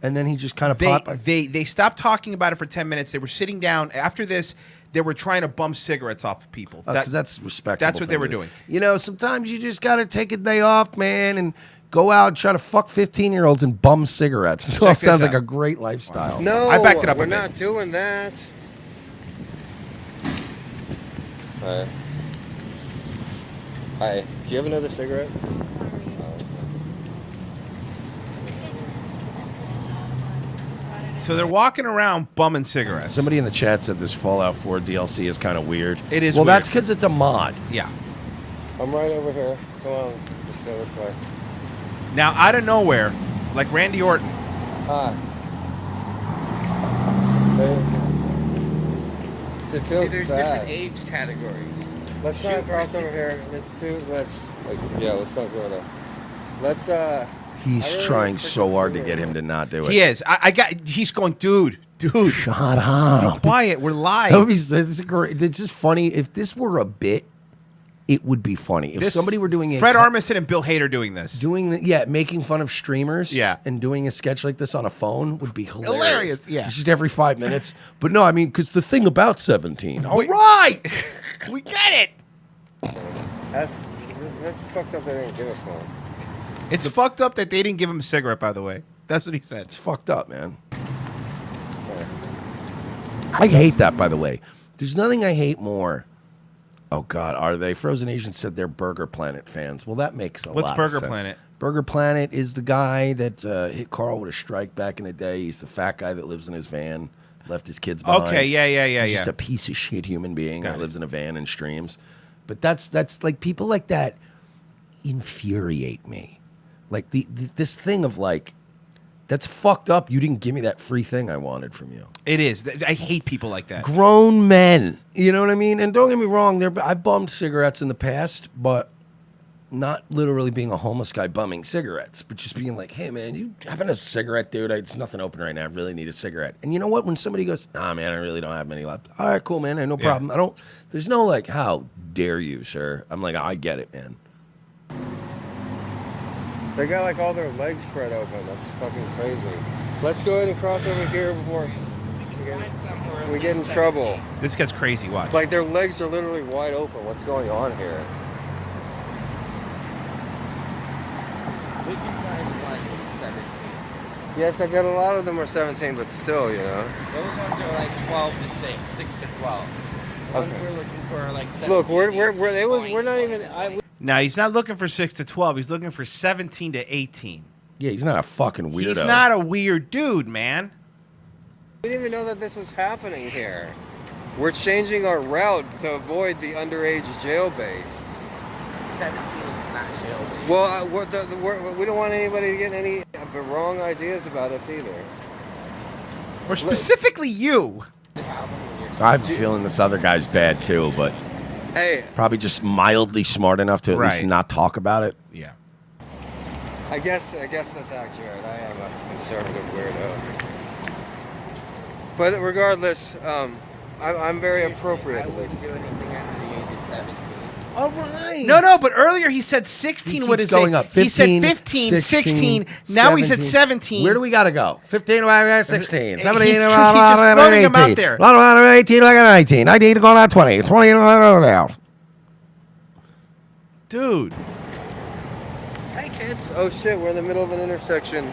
[SPEAKER 2] And then he just kind of popped.
[SPEAKER 4] They stopped talking about it for 10 minutes. They were sitting down. After this, they were trying to bum cigarettes off of people.
[SPEAKER 2] Because that's respectable.
[SPEAKER 4] That's what they
[SPEAKER 2] thing
[SPEAKER 4] were
[SPEAKER 2] to do.
[SPEAKER 4] doing.
[SPEAKER 2] You know, sometimes you just got to take a day off, man, and go out and try to fuck 15-year-olds and bum cigarettes. This all
[SPEAKER 4] Check this
[SPEAKER 2] sounds like
[SPEAKER 4] out.
[SPEAKER 2] a great lifestyle.
[SPEAKER 6] No,
[SPEAKER 4] I backed it up a
[SPEAKER 6] we're
[SPEAKER 4] bit.
[SPEAKER 6] not doing that. Hi. Do you have another cigarette?
[SPEAKER 4] So they're walking around bumming cigarettes.
[SPEAKER 2] Somebody in the chat said this Fallout 4 DLC is kind of weird.
[SPEAKER 4] It is
[SPEAKER 2] Well,
[SPEAKER 4] weird.
[SPEAKER 2] that's because it's a mod.
[SPEAKER 4] Yeah.
[SPEAKER 6] I'm right over here. Come on. Let's go this way.
[SPEAKER 4] Now, out of nowhere, like Randy Orton.
[SPEAKER 6] It feels
[SPEAKER 7] See, there's
[SPEAKER 6] bad.
[SPEAKER 7] different age categories.
[SPEAKER 6] Let's not cross over here. It's too much. Like, yeah, let's not go there. Let's
[SPEAKER 2] He's
[SPEAKER 6] I really
[SPEAKER 2] trying
[SPEAKER 6] freaking
[SPEAKER 2] so hard to
[SPEAKER 6] cigarette.
[SPEAKER 2] get him to not do it.
[SPEAKER 4] He is. He's going, dude.
[SPEAKER 2] Shut up.
[SPEAKER 4] Be quiet. We're live.
[SPEAKER 2] That would be, it's just funny. If this were a bit, it would be funny if somebody were doing
[SPEAKER 4] Fred Armisen and Bill Hader doing this.
[SPEAKER 2] Making fun of streamers.
[SPEAKER 4] Yeah.
[SPEAKER 2] And doing a sketch like this on a phone would be hilarious.
[SPEAKER 4] Hilarious, yeah.
[SPEAKER 2] It's just every 5 minutes. But no, I mean, because the thing about 17. All
[SPEAKER 4] Wait.
[SPEAKER 2] right.
[SPEAKER 4] We get it.
[SPEAKER 6] That's fucked up. They didn't give us one.
[SPEAKER 4] It's fucked up that they didn't give him a cigarette. By the way, that's what he said.
[SPEAKER 2] It's fucked up, man. I hate that, by the way. There's nothing I hate more. Oh, God, are they? Frozen Asian said they're Burger Planet fans. Well, that makes a lot of sense.
[SPEAKER 4] What's Burger Planet?
[SPEAKER 2] Burger Planet is the guy that hit Carl with a strike back in the day. He's the fat guy that lives in his van, left his kids behind.
[SPEAKER 4] Okay, yeah.
[SPEAKER 2] He's just a piece of shit human being that lives in a van and streams. But that's like, people like that infuriate me. Like, this thing of like, that's fucked up. You didn't give me that free thing I wanted from you.
[SPEAKER 4] It is. I hate people like that.
[SPEAKER 2] Grown men. You know what I mean? And don't get me wrong, I bummed cigarettes in the past, but not literally being a homeless guy bumming cigarettes, but just being like, hey, man, you having a cigarette, dude? It's nothing open right now. I really need a cigarette. And you know what? When somebody goes, nah, man, I really don't have many left. All right, cool, man. No problem. There's no like, how dare you, sir? I'm like, I get it, man.
[SPEAKER 6] They got like all their legs spread open. That's fucking crazy. Let's go ahead and cross over here before we get in trouble.
[SPEAKER 4] This gets crazy. Watch.
[SPEAKER 6] Like their legs are literally wide open. What's going on here? Yes, I bet a lot of them are 17, but still, you know.
[SPEAKER 7] Those ones are like 12 to 6 to 12. The ones we're looking for are like 17.
[SPEAKER 6] Look, we're not even.
[SPEAKER 4] No, he's not looking for 6 to 12. He's looking for 17 to 18.
[SPEAKER 2] Yeah, he's not a fucking weirdo.
[SPEAKER 4] He's not a weird dude, man.
[SPEAKER 6] We didn't even know that this was happening here. We're changing our route to avoid the underage jailbait.
[SPEAKER 7] 17 is not jailbait.
[SPEAKER 6] Well, we don't want anybody to get any wrong ideas about us either.
[SPEAKER 4] Or specifically you.
[SPEAKER 2] I'm feeling this other guy's bad too, but
[SPEAKER 6] hey,
[SPEAKER 2] probably just mildly smart enough to at least not talk about it.
[SPEAKER 4] Yeah.
[SPEAKER 6] I guess that's accurate. I am a conservative weirdo. But regardless, I'm very appropriate.
[SPEAKER 7] I wouldn't do anything under the age of 17.
[SPEAKER 2] All right.
[SPEAKER 4] No, but earlier he said 16. What is
[SPEAKER 2] going
[SPEAKER 4] it?
[SPEAKER 2] up? 15,
[SPEAKER 4] he said 15, 16. Now he's at 17.
[SPEAKER 2] Where do we got to go? 15, 16, 17,
[SPEAKER 4] He's just floating them out there.
[SPEAKER 2] 18, 19, 19 to go down 20, 20 to go down.
[SPEAKER 4] Dude.
[SPEAKER 6] Hey, kids. Oh, shit. We're in the middle of an intersection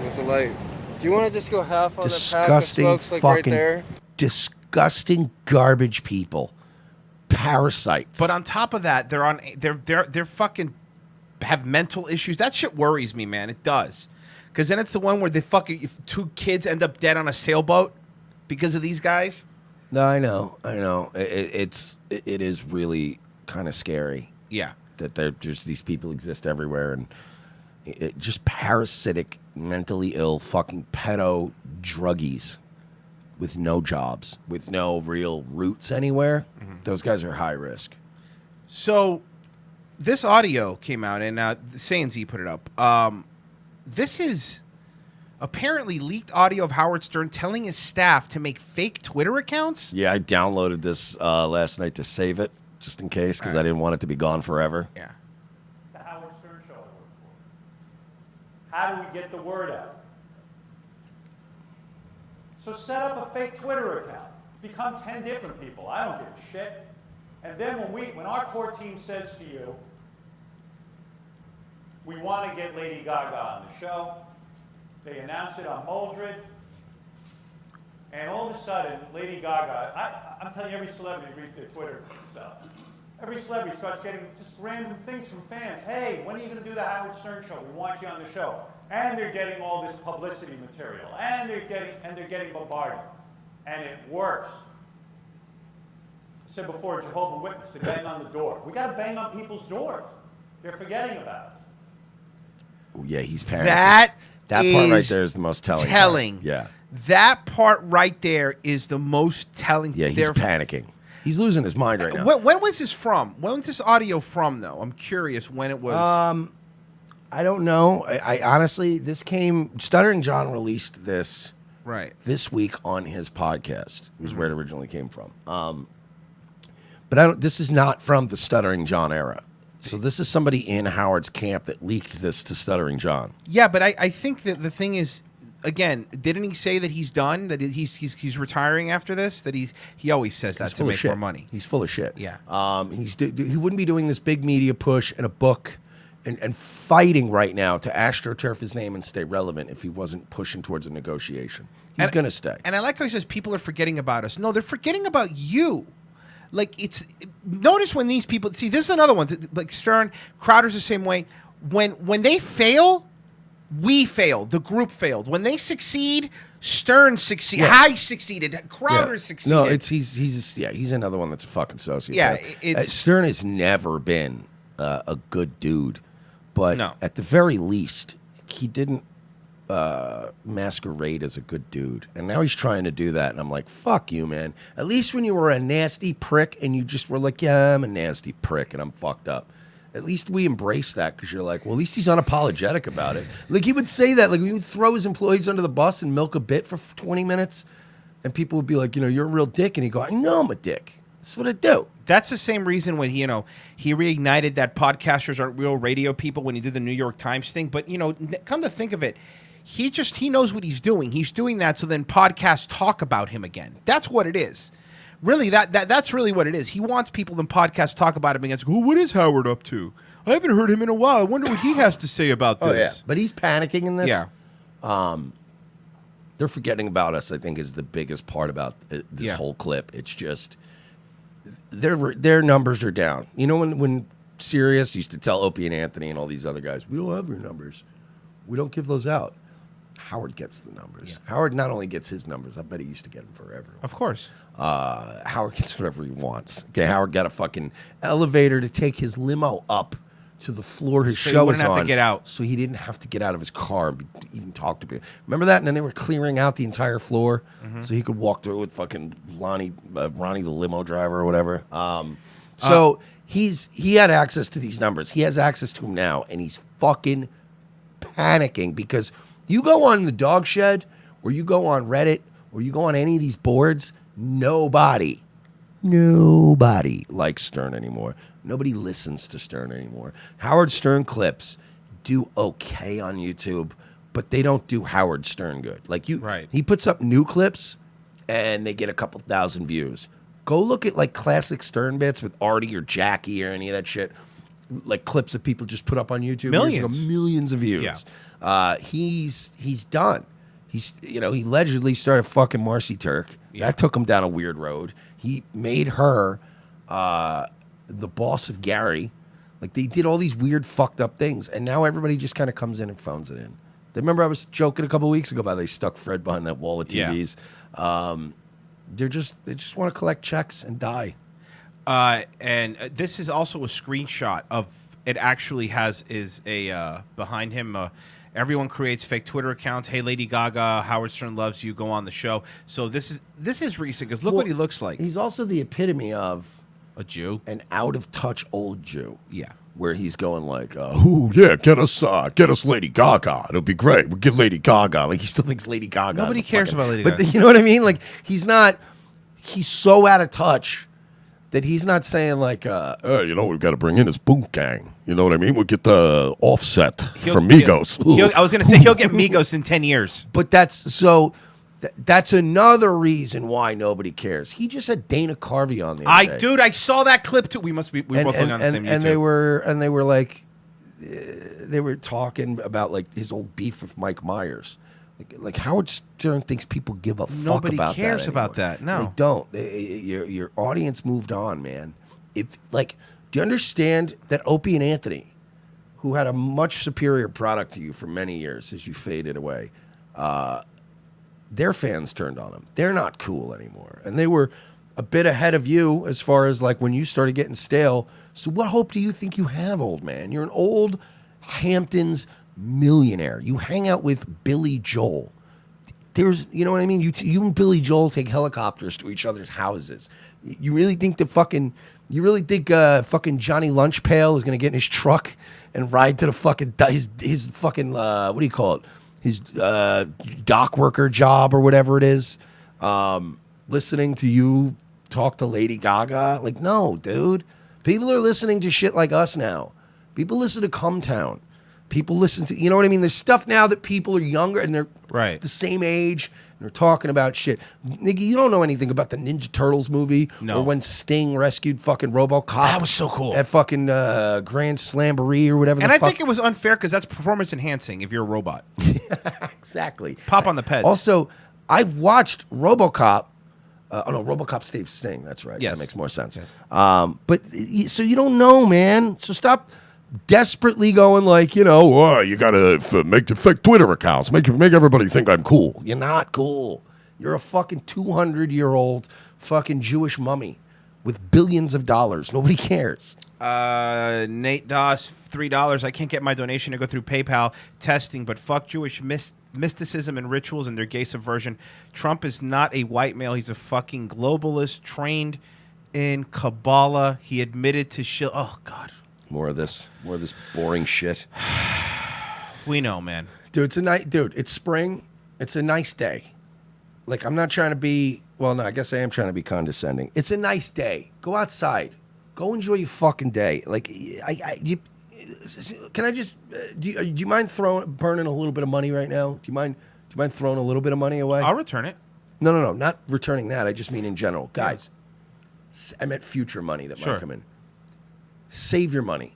[SPEAKER 6] with the light. Do you want to just go half on the pack of smokes, like right there?
[SPEAKER 2] Disgusting garbage people. Parasites.
[SPEAKER 4] But on top of that, they're fucking have mental issues. That shit worries me, man. It does. Because then it's the one where they fucking 2 kids end up dead on a sailboat because of these guys.
[SPEAKER 2] No, I know. It is really kind of scary.
[SPEAKER 4] Yeah.
[SPEAKER 2] That just these people exist everywhere, and just parasitic, mentally ill, fucking pedo druggies with no jobs, with no real roots anywhere. Mm-hmm. Those guys are high risk.
[SPEAKER 4] So this audio came out, and Z put it up. This is apparently leaked audio of Howard Stern telling his staff to make fake Twitter accounts.
[SPEAKER 2] Yeah, I downloaded this last night to save it, just in case, because I didn't want it to be gone forever.
[SPEAKER 4] Yeah.
[SPEAKER 8] The Howard Stern show I work for. How do we get the word out? So set up a fake Twitter account. Become 10 different people. I don't give a shit. And then when our core team says to you, we want to get Lady Gaga on the show, they announce it on Moldred, and all of a sudden, Lady Gaga, I'm telling you, every celebrity reads their Twitter stuff. Every celebrity starts getting just random things from fans. Hey, when are you going to do the Howard Stern show? We want you on the show. And they're getting all this publicity material, and they're getting bombarded, and it works. I said before, Jehovah's Witness, they bang on the door. We got to bang on people's doors. They're forgetting about us.
[SPEAKER 2] Oh, yeah, he's panicking.
[SPEAKER 4] That
[SPEAKER 2] part right there is the most telling. Part. Yeah.
[SPEAKER 4] That part right there is the most telling.
[SPEAKER 2] Yeah, he's panicking. He's losing his mind right now.
[SPEAKER 4] When was this from? When was this audio from, though? I'm curious when it was.
[SPEAKER 2] I don't know. I honestly, this came. Stuttering John released this this week on his podcast. Was where it originally came from. But this is not from the Stuttering John era. So this is somebody in Howard's camp that leaked this to Stuttering John.
[SPEAKER 4] Yeah, but I think that the thing is, again, didn't he say that he's done? That he's retiring after this? That he always says that to make more money.
[SPEAKER 2] He's full of shit.
[SPEAKER 4] Yeah.
[SPEAKER 2] He wouldn't be doing this big media push and a book and fighting right now to astroturf his name and stay relevant if he wasn't pushing towards a negotiation. He's going to stay.
[SPEAKER 4] And I like how he says people are forgetting about us. No, they're forgetting about you. Like, notice when these people, see, this is another one, like Stern, Crowder's the same way. When they fail, we failed. The group failed. When they succeed, Stern succeeded.
[SPEAKER 2] Yeah.
[SPEAKER 4] I succeeded. Crowder succeeded.
[SPEAKER 2] No, he's another one that's a fucking sociopath.
[SPEAKER 4] Yeah,
[SPEAKER 2] Stern has never been a good dude, but at the very least, he didn't masquerade as a good dude, and now he's trying to do that, and I'm like, fuck you, man. At least when you were a nasty prick and you just were like, yeah, I'm a nasty prick and I'm fucked up, at least we embrace that, because you're like, well, at least he's unapologetic about it. Like, he would say that, like, he would throw his employees under the bus and milk a bit for 20 minutes, and people would be like, you're a real dick, and he'd go, I know I'm a dick. That's what I do.
[SPEAKER 4] That's the same reason when he reignited that podcasters aren't real radio people when he did the New York Times thing. But, come to think of it, he knows what he's doing. He's doing that so then podcasts talk about him again. That's what it is. Really, that's really what it is. He wants people in podcasts talk about him again. Go, what is Howard up to? I haven't heard him in a while. I wonder what he has to say about this.
[SPEAKER 2] Oh, yeah. But he's panicking in this.
[SPEAKER 4] Yeah.
[SPEAKER 2] They're forgetting about us, I think, is the biggest part about this whole clip. It's just their numbers are down. You know, when Sirius used to tell Opie and Anthony and all these other guys, we don't have your numbers. We don't give those out. Howard gets the numbers. Yeah. Howard not only gets his numbers, I bet he used to get them for everyone.
[SPEAKER 4] Of course.
[SPEAKER 2] Howard gets whatever he wants. Okay, Howard got a fucking elevator to take his limo up to the floor his show was on. So he wouldn't have to get out. So he didn't have to get out of his car and even talk to people. Remember that? And then they were clearing out the entire floor so he could walk through with fucking Ronnie the limo driver or whatever. So he had access to these numbers. He has access to them now, and he's fucking panicking because you go on the Dog Shed or you go on Reddit or you go on any of these boards, nobody likes Stern anymore. Nobody listens to Stern anymore. Howard Stern clips do okay on YouTube, but they don't do Howard Stern good. Like he puts up new clips and they get a couple thousand views. Go look at like classic Stern bits with Artie or Jackie or any of that shit. Like clips that people just put up on YouTube. Millions of views. Yeah. He's done. He allegedly started fucking Marcy Turk. Yeah. That took him down a weird road. He made her the boss of Gary. Like, they did all these weird fucked up things, and now everybody just kind of comes in and phones it in. Remember I was joking a couple weeks ago about they stuck Fred behind that wall of TVs. Yeah. They just want to collect checks and die.
[SPEAKER 4] And this is also a screenshot of it. Actually is a behind him. Everyone creates fake Twitter accounts. Hey, Lady Gaga, Howard Stern loves you. Go on the show. So this is recent because look what he looks like.
[SPEAKER 2] He's also the epitome of
[SPEAKER 4] a Jew,
[SPEAKER 2] an out of touch old Jew.
[SPEAKER 4] Yeah,
[SPEAKER 2] where he's going like, get us Lady Gaga. It'll be great. We'll get Lady Gaga. Like, he still thinks Lady Gaga.
[SPEAKER 4] Nobody cares about Lady Gaga.
[SPEAKER 2] But you know what I mean? Like, he's so out of touch that he's not saying like, we've got to bring in his boom gang. You know what I mean? We'll get the Offset from Migos.
[SPEAKER 4] I was going to say he'll get Migos in 10 years.
[SPEAKER 2] But that's another reason why nobody cares. He just had Dana Carvey on the other day.
[SPEAKER 4] Dude, I saw that clip too. We both looking on the same YouTube.
[SPEAKER 2] And they were like, they were talking about like his old beef with Mike Myers. Like Howard Stern thinks people give a fuck about that.
[SPEAKER 4] Nobody cares about that. No,
[SPEAKER 2] they don't. Your audience moved on, man. Do you understand that Opie and Anthony, who had a much superior product to you for many years as you faded away, their fans turned on them. They're not cool anymore, and they were a bit ahead of you as far as like when you started getting stale. So what hope do you think you have, old man? You're an old Hamptons millionaire. You hang out with Billy Joel. You know what I mean? You and Billy Joel take helicopters to each other's houses. You really think fucking Johnny Lunchpail is gonna get in his truck and ride to the fucking his fucking what do you call it? His dock worker job or whatever it is, listening to you talk to Lady Gaga. Like, no, dude. People are listening to shit like us now. People listen to Cumtown. People listen to, you know what I mean? There's stuff now that people are younger and they're the same age and they're talking about shit. Nigga, you don't know anything about the Ninja Turtles movie or when Sting rescued fucking RoboCop.
[SPEAKER 4] That was so cool.
[SPEAKER 2] At fucking Grand Slamboree or whatever.
[SPEAKER 4] And I think it was unfair because that's performance enhancing if you're a robot.
[SPEAKER 2] Exactly.
[SPEAKER 4] Pop on the peds.
[SPEAKER 2] Also, I've watched RoboCop. RoboCop saves Sting. That's right.
[SPEAKER 4] Yes.
[SPEAKER 2] That makes more sense. Yes. So you don't know, man. So stop desperately going like, you gotta make fake Twitter accounts, make everybody think I'm cool. You're not cool. You're a fucking 200-year-old fucking Jewish mummy with billions of dollars. Nobody cares.
[SPEAKER 4] Nate Doss, $3. I can't get my donation to go through PayPal testing, but fuck Jewish mysticism and rituals and their gay subversion. Trump is not a white male. He's a fucking globalist trained in Kabbalah. He admitted to oh God.
[SPEAKER 2] More of this boring shit.
[SPEAKER 4] We know, man.
[SPEAKER 2] Dude, it's spring. It's a nice day. Like, I'm not trying to be, well, no, I guess I am trying to be condescending. It's a nice day. Go outside. Go enjoy your fucking day. Like, can I just, do you mind burning a little bit of money right now? Do you mind throwing a little bit of money away?
[SPEAKER 4] I'll return it.
[SPEAKER 2] No, not returning that. I just mean in general. Guys, I meant future money that might come in. Save your money.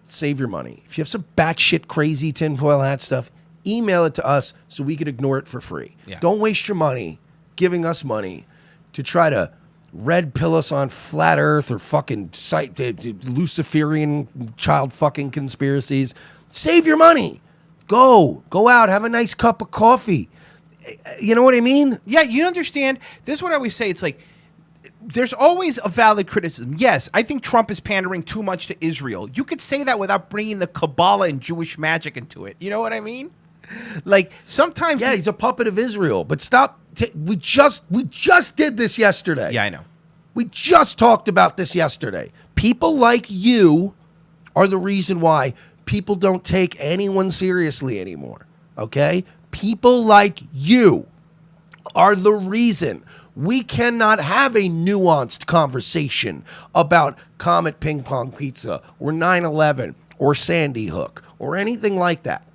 [SPEAKER 2] Save your money. If you have some batshit crazy tinfoil hat stuff, email it to us so we could ignore it for free.
[SPEAKER 4] Yeah.
[SPEAKER 2] Don't waste your money giving us money to try to red pill us on flat earth or fucking Luciferian child fucking conspiracies. Save your money. Go out, have a nice cup of coffee. You know what I mean?
[SPEAKER 4] Yeah, you understand. This is what I always say. It's like, there's always a valid criticism. Yes, I think Trump is pandering too much to Israel. You could say that without bringing the Kabbalah and Jewish magic into it. You know what I mean? Like, sometimes...
[SPEAKER 2] Yeah, he's a puppet of Israel. But stop. We just did this yesterday.
[SPEAKER 4] Yeah, I know.
[SPEAKER 2] We just talked about this yesterday. People like you are the reason why people don't take anyone seriously anymore. Okay? People like you are the reason we cannot have a nuanced conversation about Comet Ping Pong Pizza or 9/11 or Sandy Hook or anything like that.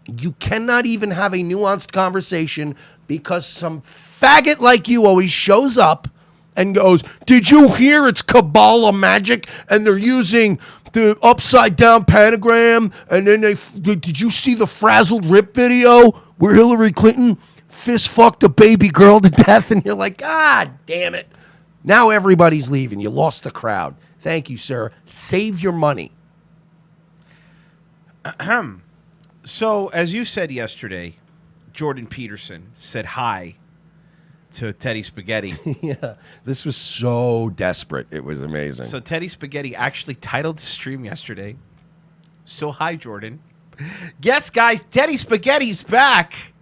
[SPEAKER 2] You cannot even have a nuanced conversation because some faggot like you always shows up and goes, did you hear it's Kabbalah magic and they're using the upside down pentagram, and then did you see the frazzled rip video where Hillary Clinton fist fucked a baby girl to death? And you're like, God damn it. Now everybody's leaving. You lost the crowd. Thank you, sir. Save your money.
[SPEAKER 4] So, as you said yesterday, Jordan Peterson said hi to Teddy Spaghetti.
[SPEAKER 2] Yeah, this was so desperate. It was amazing.
[SPEAKER 4] So Teddy Spaghetti actually titled the stream yesterday, So Hi, Jordan. Yes, guys, Teddy Spaghetti's back.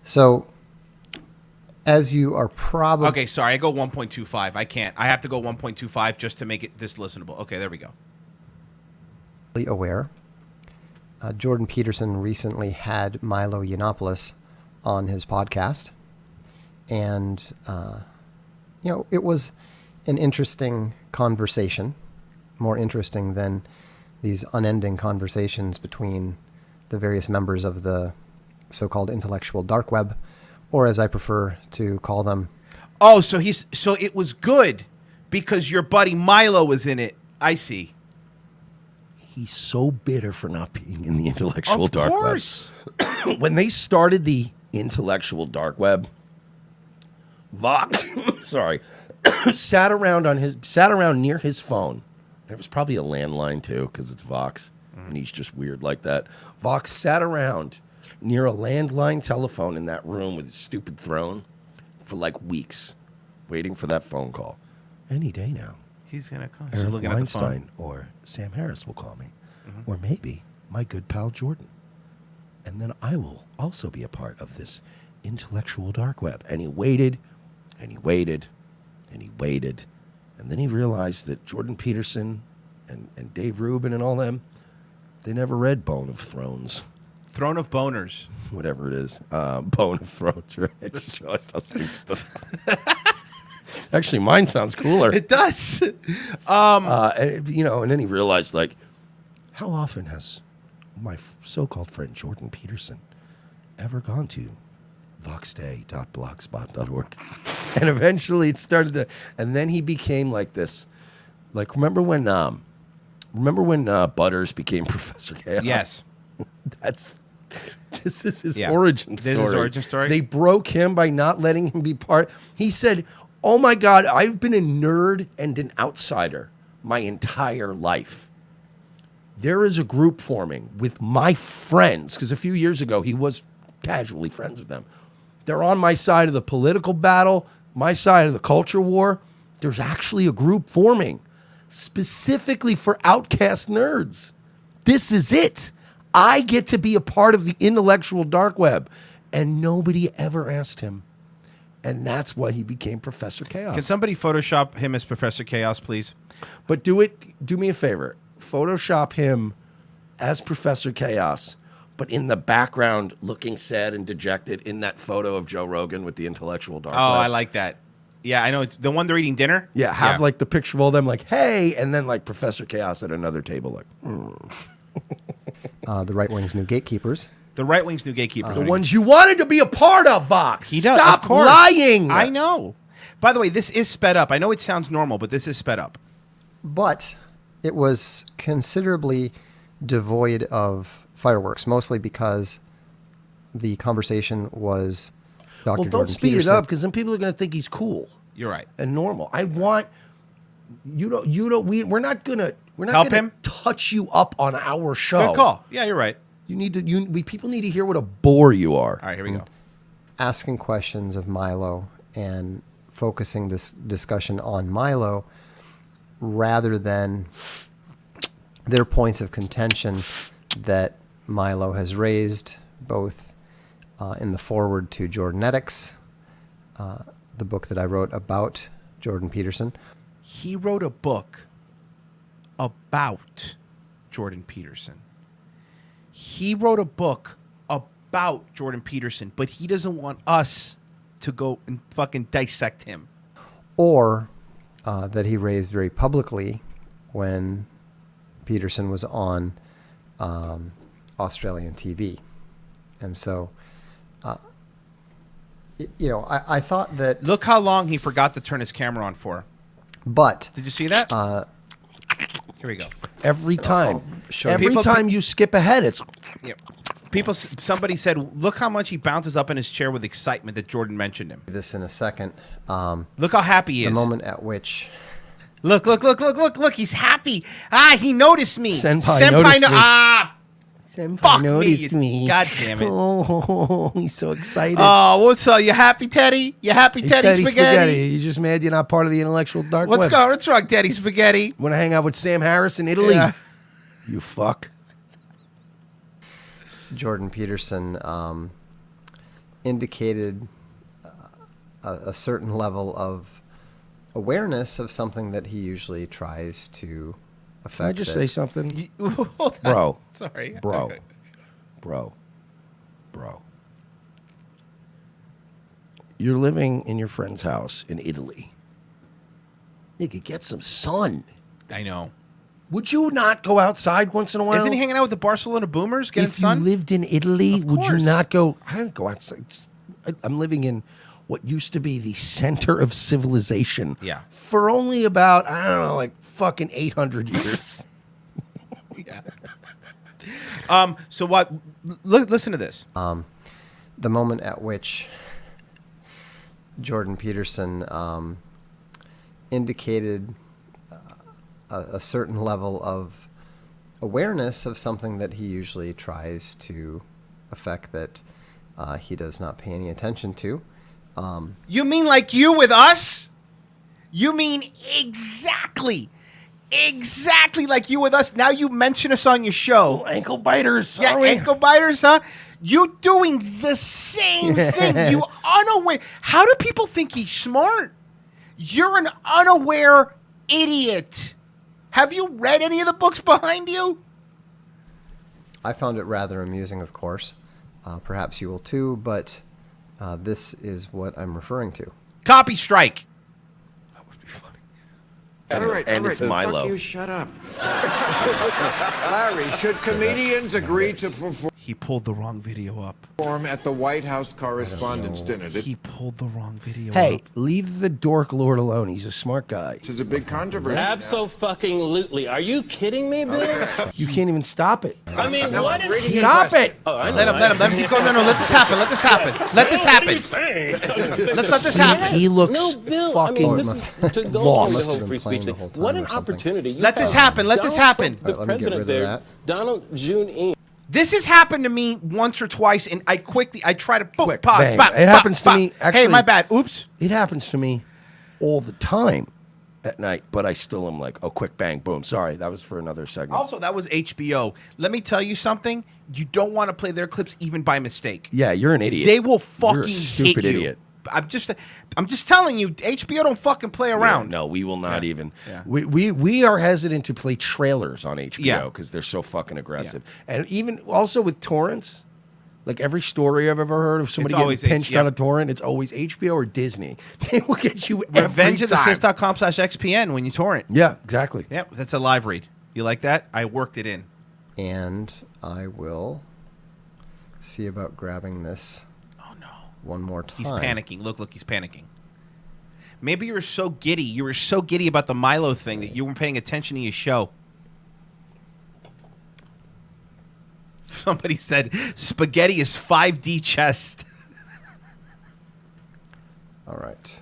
[SPEAKER 9] So, as you are probably...
[SPEAKER 4] Okay, sorry, I go 1.25. I can't. I have to go 1.25 just to make it this listenable. Okay, there we go.
[SPEAKER 9] Aware, Jordan Peterson recently had Milo Yiannopoulos on his podcast, and it was an interesting conversation, more interesting than these unending conversations between the various members of the so-called intellectual dark web, or as I prefer to call them.
[SPEAKER 4] Oh, so it was good because your buddy Milo was in it. I see.
[SPEAKER 2] He's so bitter for not being in the intellectual dark web.
[SPEAKER 4] Of course.
[SPEAKER 2] When they started the intellectual dark web, Vox, sat around near his phone. And it was probably a landline too, because it's Vox, and he's just weird like that. Vox sat around near a landline telephone in that room with his stupid throne for like weeks, waiting for that phone call. Any day now.
[SPEAKER 4] He's going to call.
[SPEAKER 2] Eric Weinstein or Sam Harris will call me. Mm-hmm. Or maybe my good pal Jordan. And then I will also be a part of this intellectual dark web. And he waited, and he waited, and he waited. And then he realized that Jordan Peterson and Dave Rubin and all them, they never read Bone of Thrones.
[SPEAKER 4] Throne of Boners.
[SPEAKER 2] Whatever it is. Bone of throat. I just realized I was thinking actually, mine sounds cooler.
[SPEAKER 4] It does.
[SPEAKER 2] And then he realized, like, how often has my so-called friend Jordan Peterson ever gone to voxday.blogspot.org? And eventually it started to, and then he became like this, like, remember when Butters became Professor Chaos?
[SPEAKER 4] Yes.
[SPEAKER 2] This is his origin story.
[SPEAKER 4] This is his origin story?
[SPEAKER 2] They broke him by not letting him be part. He said, "Oh my God, I've been a nerd and an outsider my entire life. There is a group forming with my friends," because a few years ago he was casually friends with them. "They're on my side of the political battle, my side of the culture war. There's actually a group forming specifically for outcast nerds. This is it. I get to be a part of the intellectual dark web." And nobody ever asked him. And that's why he became Professor Chaos.
[SPEAKER 4] Can somebody Photoshop him as Professor Chaos, please?
[SPEAKER 2] But do me a favor. Photoshop him as Professor Chaos, but in the background looking sad and dejected in that photo of Joe Rogan with the intellectual dark web.
[SPEAKER 4] I like that. Yeah, I know. It's the one they're eating dinner.
[SPEAKER 2] Yeah, have like the picture of all them like, hey, and then like Professor Chaos at another table like,
[SPEAKER 9] The Right Wing's New Gatekeepers.
[SPEAKER 4] The Right Wing's New Gatekeepers.
[SPEAKER 2] The ones you wanted to be a part of, Vox.
[SPEAKER 4] He does.
[SPEAKER 2] Stop
[SPEAKER 4] Of course.
[SPEAKER 2] lying.
[SPEAKER 4] I know. By the way, this is sped up. I know it sounds normal, but this is sped up.
[SPEAKER 9] But it was considerably devoid of fireworks, mostly because the conversation was Dr.
[SPEAKER 2] Well, don't
[SPEAKER 9] Jordan
[SPEAKER 2] speed
[SPEAKER 9] Peterson.
[SPEAKER 2] it up because then people are going to think he's cool.
[SPEAKER 4] You're right.
[SPEAKER 2] And normal. I want we're not gonna
[SPEAKER 4] Help him?
[SPEAKER 2] touch you up on our show.
[SPEAKER 4] Good call. Yeah, you're right.
[SPEAKER 2] People need to hear what a bore you are.
[SPEAKER 4] All right, here we go.
[SPEAKER 9] Asking questions of Milo and focusing this discussion on Milo rather than their points of contention that Milo has raised, both in the foreword to Jordanetics, the book that I wrote about Jordan Peterson.
[SPEAKER 4] He wrote a book about Jordan Peterson. He wrote a book about Jordan Peterson, but he doesn't want us to go and fucking dissect him.
[SPEAKER 9] Or that he raised very publicly when Peterson was on Australian TV. And so, I thought that...
[SPEAKER 4] Look how long he forgot to turn his camera on for.
[SPEAKER 9] But...
[SPEAKER 4] Did you see that? Here we go.
[SPEAKER 2] Every time. Every
[SPEAKER 4] People-
[SPEAKER 2] time you skip ahead, it's...
[SPEAKER 4] Yeah. Somebody said, look how much he bounces up in his chair with excitement that Jordan mentioned him.
[SPEAKER 9] This in a second.
[SPEAKER 4] Look how happy he is.
[SPEAKER 9] The moment at which...
[SPEAKER 4] Look, he's happy. He noticed me.
[SPEAKER 2] Senpai noticed me.
[SPEAKER 4] Senpai
[SPEAKER 2] Fuck noticed me.
[SPEAKER 4] God damn it.
[SPEAKER 2] Oh, he's so excited.
[SPEAKER 4] Oh, what's up? You happy, Teddy? You happy, Teddy Spaghetti?
[SPEAKER 2] You just mad you're not part of the intellectual dark
[SPEAKER 4] What's
[SPEAKER 2] web.
[SPEAKER 4] What's wrong, Teddy Spaghetti?
[SPEAKER 2] Want to hang out with Sam Harris in Italy?
[SPEAKER 4] Yeah.
[SPEAKER 2] You fuck.
[SPEAKER 9] Jordan Peterson indicated a certain level of awareness of something that he usually tries to affect.
[SPEAKER 2] Can I just say something?
[SPEAKER 4] Bro.
[SPEAKER 2] Bro.
[SPEAKER 4] Okay.
[SPEAKER 2] Bro. You're living in your friend's house in Italy. Nigga, get some sun.
[SPEAKER 4] I know.
[SPEAKER 2] Would you not go outside once in a while?
[SPEAKER 4] Isn't he hanging out with the Barcelona Boomers getting
[SPEAKER 2] If
[SPEAKER 4] sun?
[SPEAKER 2] you lived in Italy,
[SPEAKER 4] Of
[SPEAKER 2] would you
[SPEAKER 4] course.
[SPEAKER 2] not go? I don't go outside. I'm living in what used to be the center of civilization.
[SPEAKER 4] Yeah.
[SPEAKER 2] For only about, I don't know, like fucking 800 years.
[SPEAKER 4] Yeah. So what? Listen to this.
[SPEAKER 9] The moment at which Jordan Peterson indicated a certain level of awareness of something that he usually tries to affect that he does not pay any attention to.
[SPEAKER 4] You mean like you with us? You mean exactly like you with us. Now you mention us on your show.
[SPEAKER 2] Ankle biters.
[SPEAKER 4] Yeah,
[SPEAKER 2] are we?
[SPEAKER 4] ankle biters, huh? You doing the same thing. You unaware. How do people think he's smart? You're an unaware idiot. Have you read any of the books behind you?
[SPEAKER 9] I found it rather amusing, of course. Perhaps you will too, but this is what I'm referring to.
[SPEAKER 4] Copy strike.
[SPEAKER 2] All right, it's Milo.
[SPEAKER 10] Fuck you, shut up. Larry, should comedians agree to perform
[SPEAKER 4] He pulled the wrong video up.
[SPEAKER 10] at the White House Correspondents' Dinner?
[SPEAKER 4] He pulled the wrong video
[SPEAKER 2] Hey,
[SPEAKER 4] up.
[SPEAKER 2] leave the dork lord alone. He's a smart guy.
[SPEAKER 10] This is a big controversy.
[SPEAKER 12] Abso-fucking-lutely. Are you kidding me, Bill?
[SPEAKER 2] You can't even stop it.
[SPEAKER 12] I mean, what if...
[SPEAKER 2] Stop it!
[SPEAKER 12] Oh, I know,
[SPEAKER 4] Let him keep going. No, let this happen. Let this happen. Let this happen. Let's let this happen.
[SPEAKER 2] He looks
[SPEAKER 12] No, Bill,
[SPEAKER 2] fucking
[SPEAKER 12] I mean, this is to go along with the
[SPEAKER 2] lost.
[SPEAKER 12] whole free speech thing. What an opportunity.
[SPEAKER 4] Let this happen. Let this happen.
[SPEAKER 12] The president there, Donald June.
[SPEAKER 4] This has happened to me once or twice, and I try to pause.
[SPEAKER 2] Bang. It happens to me. Actually,
[SPEAKER 4] hey, my bad. Oops.
[SPEAKER 2] It happens to me all the time at night, but I still am like, oh, quick, bang, boom. Sorry, that was for another segment.
[SPEAKER 4] Also, that was HBO. Let me tell you something. You don't want to play their clips even by mistake.
[SPEAKER 2] Yeah, you're an idiot.
[SPEAKER 4] They will fucking
[SPEAKER 2] You're a stupid
[SPEAKER 4] hit you.
[SPEAKER 2] idiot.
[SPEAKER 4] I'm just telling you, HBO don't fucking play around.
[SPEAKER 2] No, we will not even.
[SPEAKER 4] Yeah.
[SPEAKER 2] We are hesitant to play trailers on
[SPEAKER 4] Yeah.
[SPEAKER 2] HBO because they're so fucking aggressive. And even also with torrents, like every story I've ever heard of somebody getting pinched on a torrent, it's always HBO or Disney. They will get you every time.
[SPEAKER 4] RevengeOfTheSys.com/XPN when you torrent.
[SPEAKER 2] Yeah, exactly.
[SPEAKER 4] Yep, that's a live read. You like that? I worked it in.
[SPEAKER 9] And I will see about grabbing this. One more time.
[SPEAKER 4] He's panicking. Look, he's panicking. Maybe you were so giddy. You were so giddy about the Milo thing that you weren't paying attention to your show. Somebody said spaghetti is 5D chest.
[SPEAKER 9] All right.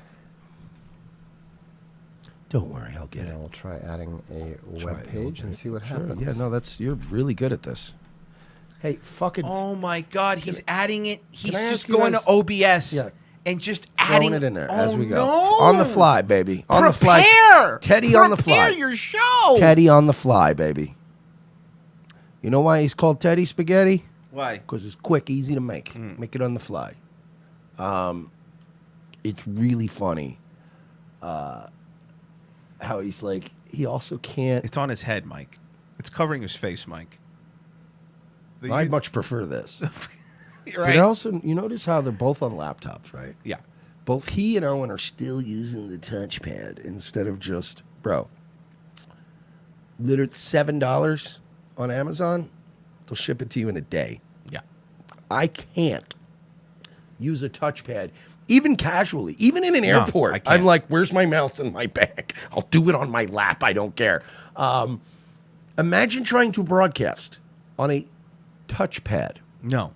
[SPEAKER 2] Don't worry, I'll get it.
[SPEAKER 9] I'll try adding a web page and see what happens.
[SPEAKER 2] Yeah, no, you're really good at this. Hey, fucking.
[SPEAKER 4] Oh my God, he's adding it. He's
[SPEAKER 2] I
[SPEAKER 4] just
[SPEAKER 2] ask you
[SPEAKER 4] going
[SPEAKER 2] guys-
[SPEAKER 4] to OBS and just adding
[SPEAKER 2] Throwing it in there
[SPEAKER 4] oh,
[SPEAKER 2] as we go.
[SPEAKER 4] No.
[SPEAKER 2] On the fly, baby. On the fly.
[SPEAKER 4] Prepare!
[SPEAKER 2] Teddy on the fly.
[SPEAKER 4] Prepare your show.
[SPEAKER 2] Teddy on the fly, baby. You know why he's called Teddy Spaghetti?
[SPEAKER 4] Why?
[SPEAKER 2] Because it's quick, easy to make. Make it on the fly. It's really funny how he's like, he also can't.
[SPEAKER 4] It's on his head, Mike. It's covering his face, Mike.
[SPEAKER 2] I much prefer this.
[SPEAKER 4] You're right.
[SPEAKER 2] But also, you notice how they're both on laptops, right?
[SPEAKER 4] Yeah.
[SPEAKER 2] Both he and Owen are still using the touchpad instead of just, bro, literally $7 on Amazon, they'll ship it to you in a day.
[SPEAKER 4] Yeah.
[SPEAKER 2] I can't use a touchpad, even casually, even in an
[SPEAKER 4] No,
[SPEAKER 2] airport.
[SPEAKER 4] I can't.
[SPEAKER 2] I'm like, where's my mouse in my bag? I'll do it on my lap. I don't care. Imagine trying to broadcast on a touchpad.
[SPEAKER 4] No.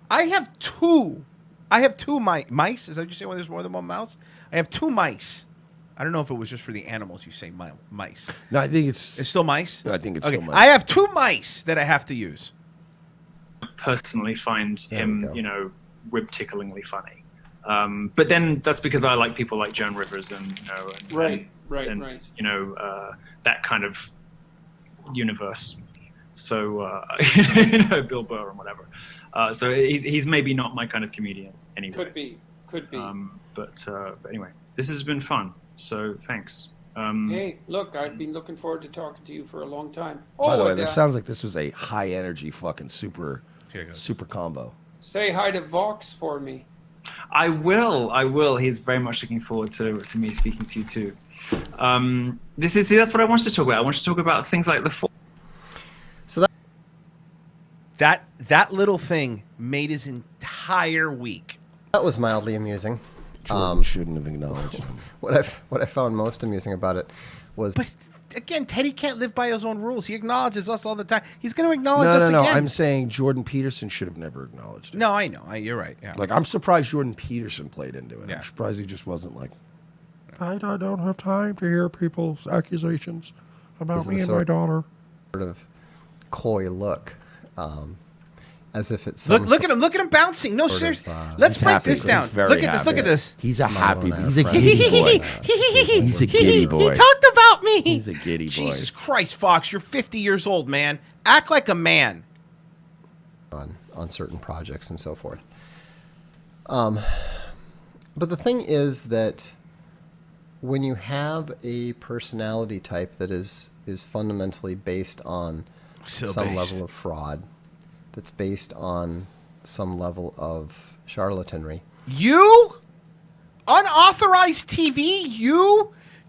[SPEAKER 4] I have two mice. Is that what you say when there's more than one mouse? I have two mice. I don't know if it was just for the animals you say mice.
[SPEAKER 2] No, I think it's
[SPEAKER 4] still mice?
[SPEAKER 2] I think it's
[SPEAKER 4] Okay.
[SPEAKER 2] still mice.
[SPEAKER 4] I have two mice that I have to use.
[SPEAKER 23] Personally find him, rib ticklingly funny. But then that's because I like people like Joan Rivers and
[SPEAKER 12] Right.
[SPEAKER 23] that kind of universe. So Bill Burr and whatever. So he's maybe not my kind of comedian anyway.
[SPEAKER 12] Could be.
[SPEAKER 23] But anyway, this has been fun. So thanks.
[SPEAKER 12] Hey, look, I've been looking forward to talking to you for a long time.
[SPEAKER 2] By the way,
[SPEAKER 12] and,
[SPEAKER 2] this sounds like this was a high energy fucking super combo.
[SPEAKER 12] say hi to Vox for me.
[SPEAKER 23] I will. He's very much looking forward to me speaking to you too. That's what I wanted to talk about. I wanted to talk about things like the.
[SPEAKER 9] So
[SPEAKER 4] that little thing made his entire week.
[SPEAKER 9] That was mildly amusing.
[SPEAKER 2] Jordan shouldn't have acknowledged him.
[SPEAKER 9] What I found most amusing about it was.
[SPEAKER 4] But again, Teddy can't live by his own rules. He acknowledges us all the time. He's going to acknowledge us
[SPEAKER 2] No.
[SPEAKER 4] again.
[SPEAKER 2] I'm saying Jordan Peterson should have never acknowledged it.
[SPEAKER 4] No, I know. You're right. Yeah.
[SPEAKER 2] Like, I'm surprised Jordan Peterson played into it.
[SPEAKER 4] Yeah.
[SPEAKER 2] I'm surprised he just wasn't like, I don't have time to hear people's accusations about
[SPEAKER 9] Isn't
[SPEAKER 2] me
[SPEAKER 9] the
[SPEAKER 2] and my daughter.
[SPEAKER 9] Sort of coy look, as if it's
[SPEAKER 4] Look at him bouncing. No, seriously. Let's break this down. Look at this. Look at this.
[SPEAKER 2] He's a happy. He's a giddy boy. He's a giddy boy.
[SPEAKER 4] He talked about me.
[SPEAKER 2] He's a giddy boy.
[SPEAKER 4] Jesus Christ, Fox, you're 50 years old, man. Act like a man.
[SPEAKER 9] on certain projects and so forth. But the thing is that when you have a personality type that is fundamentally based on some level of fraud, that's based on some level of charlatanry.
[SPEAKER 4] You? Unauthorized TV?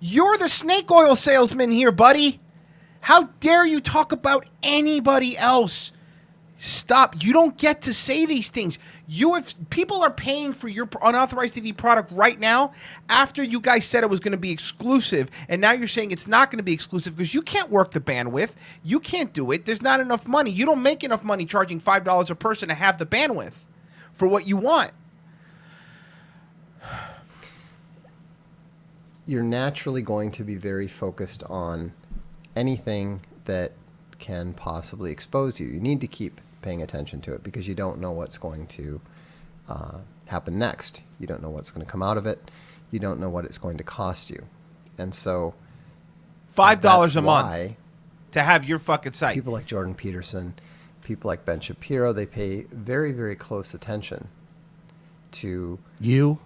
[SPEAKER 4] You're the snake oil salesman here, buddy. How dare you talk about anybody else? Stop. You don't get to say these things. People are paying for your unauthorized TV product right now after you guys said it was going to be exclusive, and now you're saying it's not going to be exclusive because you can't work the bandwidth. You can't do it. There's not enough money. You don't make enough money charging $5 a person to have the bandwidth for what you want.
[SPEAKER 9] You're naturally going to be very focused on anything that can possibly expose you. You need to keep paying attention to it because you don't know what's going to happen next. You don't know what's going to come out of it. You don't know what it's going to cost you. And so
[SPEAKER 4] $5 a month to have your fucking site.
[SPEAKER 9] People like Jordan Peterson, people like Ben Shapiro, they pay very, very close attention to the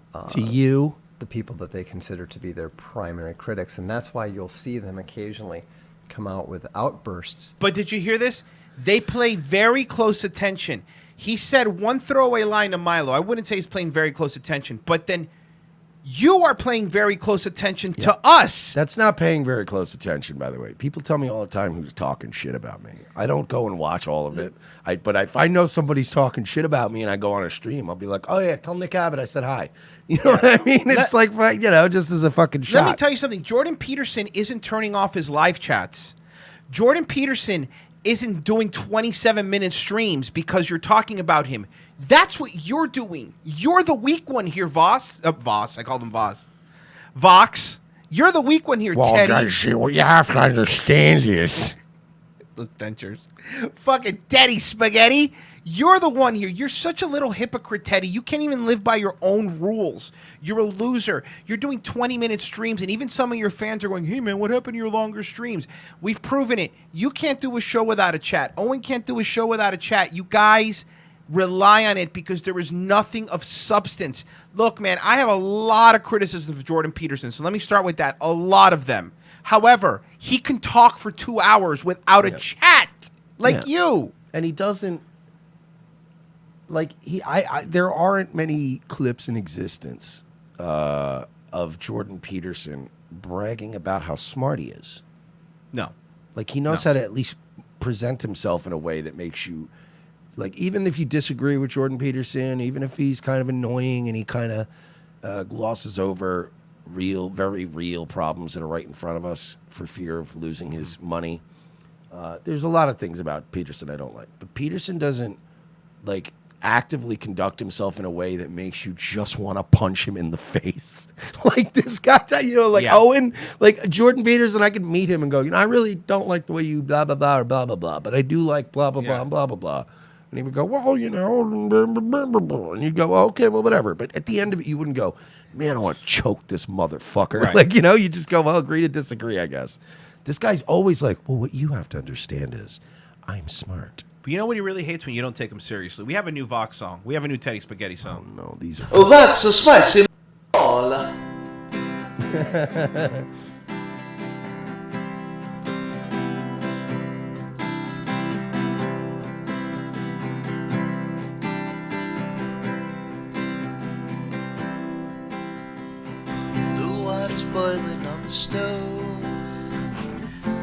[SPEAKER 9] people that they consider to be their primary critics. And that's why you'll see them occasionally come out with outbursts.
[SPEAKER 4] But did you hear this? They play very close attention. He said one throwaway line to Milo. I wouldn't say he's paying very close attention, but then you are playing very close attention to us.
[SPEAKER 2] That's not paying very close attention, by the way. People tell me all the time who's talking shit about me. I don't go and watch all of it. But if I know somebody's talking shit about me and I go on a stream, I'll be like, oh, yeah, tell Nick Abbott I said hi. You know what I mean? It's like, just as a fucking shot.
[SPEAKER 4] Let me tell you something. Jordan Peterson isn't turning off his live chats. Jordan Peterson isn't doing 27-minute streams because you're talking about him. That's what you're doing. You're the weak one here, Voss. Voss. I called him Voss. Vox. You're the weak one here, Teddy.
[SPEAKER 2] Well, see, what you have to understand is...
[SPEAKER 4] Those dentures. Fucking Teddy Spaghetti. You're the one here. You're such a little hypocrite, Teddy. You can't even live by your own rules. You're a loser. You're doing 20-minute streams, and even some of your fans are going, hey, man, what happened to your longer streams? We've proven it. You can't do a show without a chat. Owen can't do a show without a chat. You guys rely on it because there is nothing of substance. Look, man, I have a lot of criticisms of Jordan Peterson, so let me start with that. A lot of them. However, he can talk for 2 hours without a chat, like you.
[SPEAKER 2] And he doesn't... there aren't many clips in existence of Jordan Peterson bragging about how smart he is.
[SPEAKER 4] No.
[SPEAKER 2] Like, he knows how to at least present himself in a way that makes you, like, even if you disagree with Jordan Peterson, even if he's kind of annoying and he kind of glosses over very real problems that are right in front of us for fear of losing his money. There's a lot of things about Peterson I don't like. But Peterson doesn't, like, actively conduct himself in a way that makes you just want to punch him in the face. Like this guy, Owen, like Jordan Peterson, I could meet him and go, I really don't like the way you blah, blah, blah, or blah, blah, blah, but I do like blah, blah, blah, and blah, blah, blah. And he would go, well, blah, blah, blah, blah. And you'd go, well, okay, well, whatever. But at the end of it, you wouldn't go, man, I want to choke this motherfucker.
[SPEAKER 4] Right.
[SPEAKER 2] Like, you just go, well, agree to disagree, I guess. This guy's always like, well, what you have to understand is I'm smart.
[SPEAKER 4] But you know what he really hates when you don't take him seriously? We have a new Vox song. We have a new Teddy Spaghetti song.
[SPEAKER 2] Oh, no, these are...
[SPEAKER 1] Oh, that's a spicy ball. The water's boiling on the stove.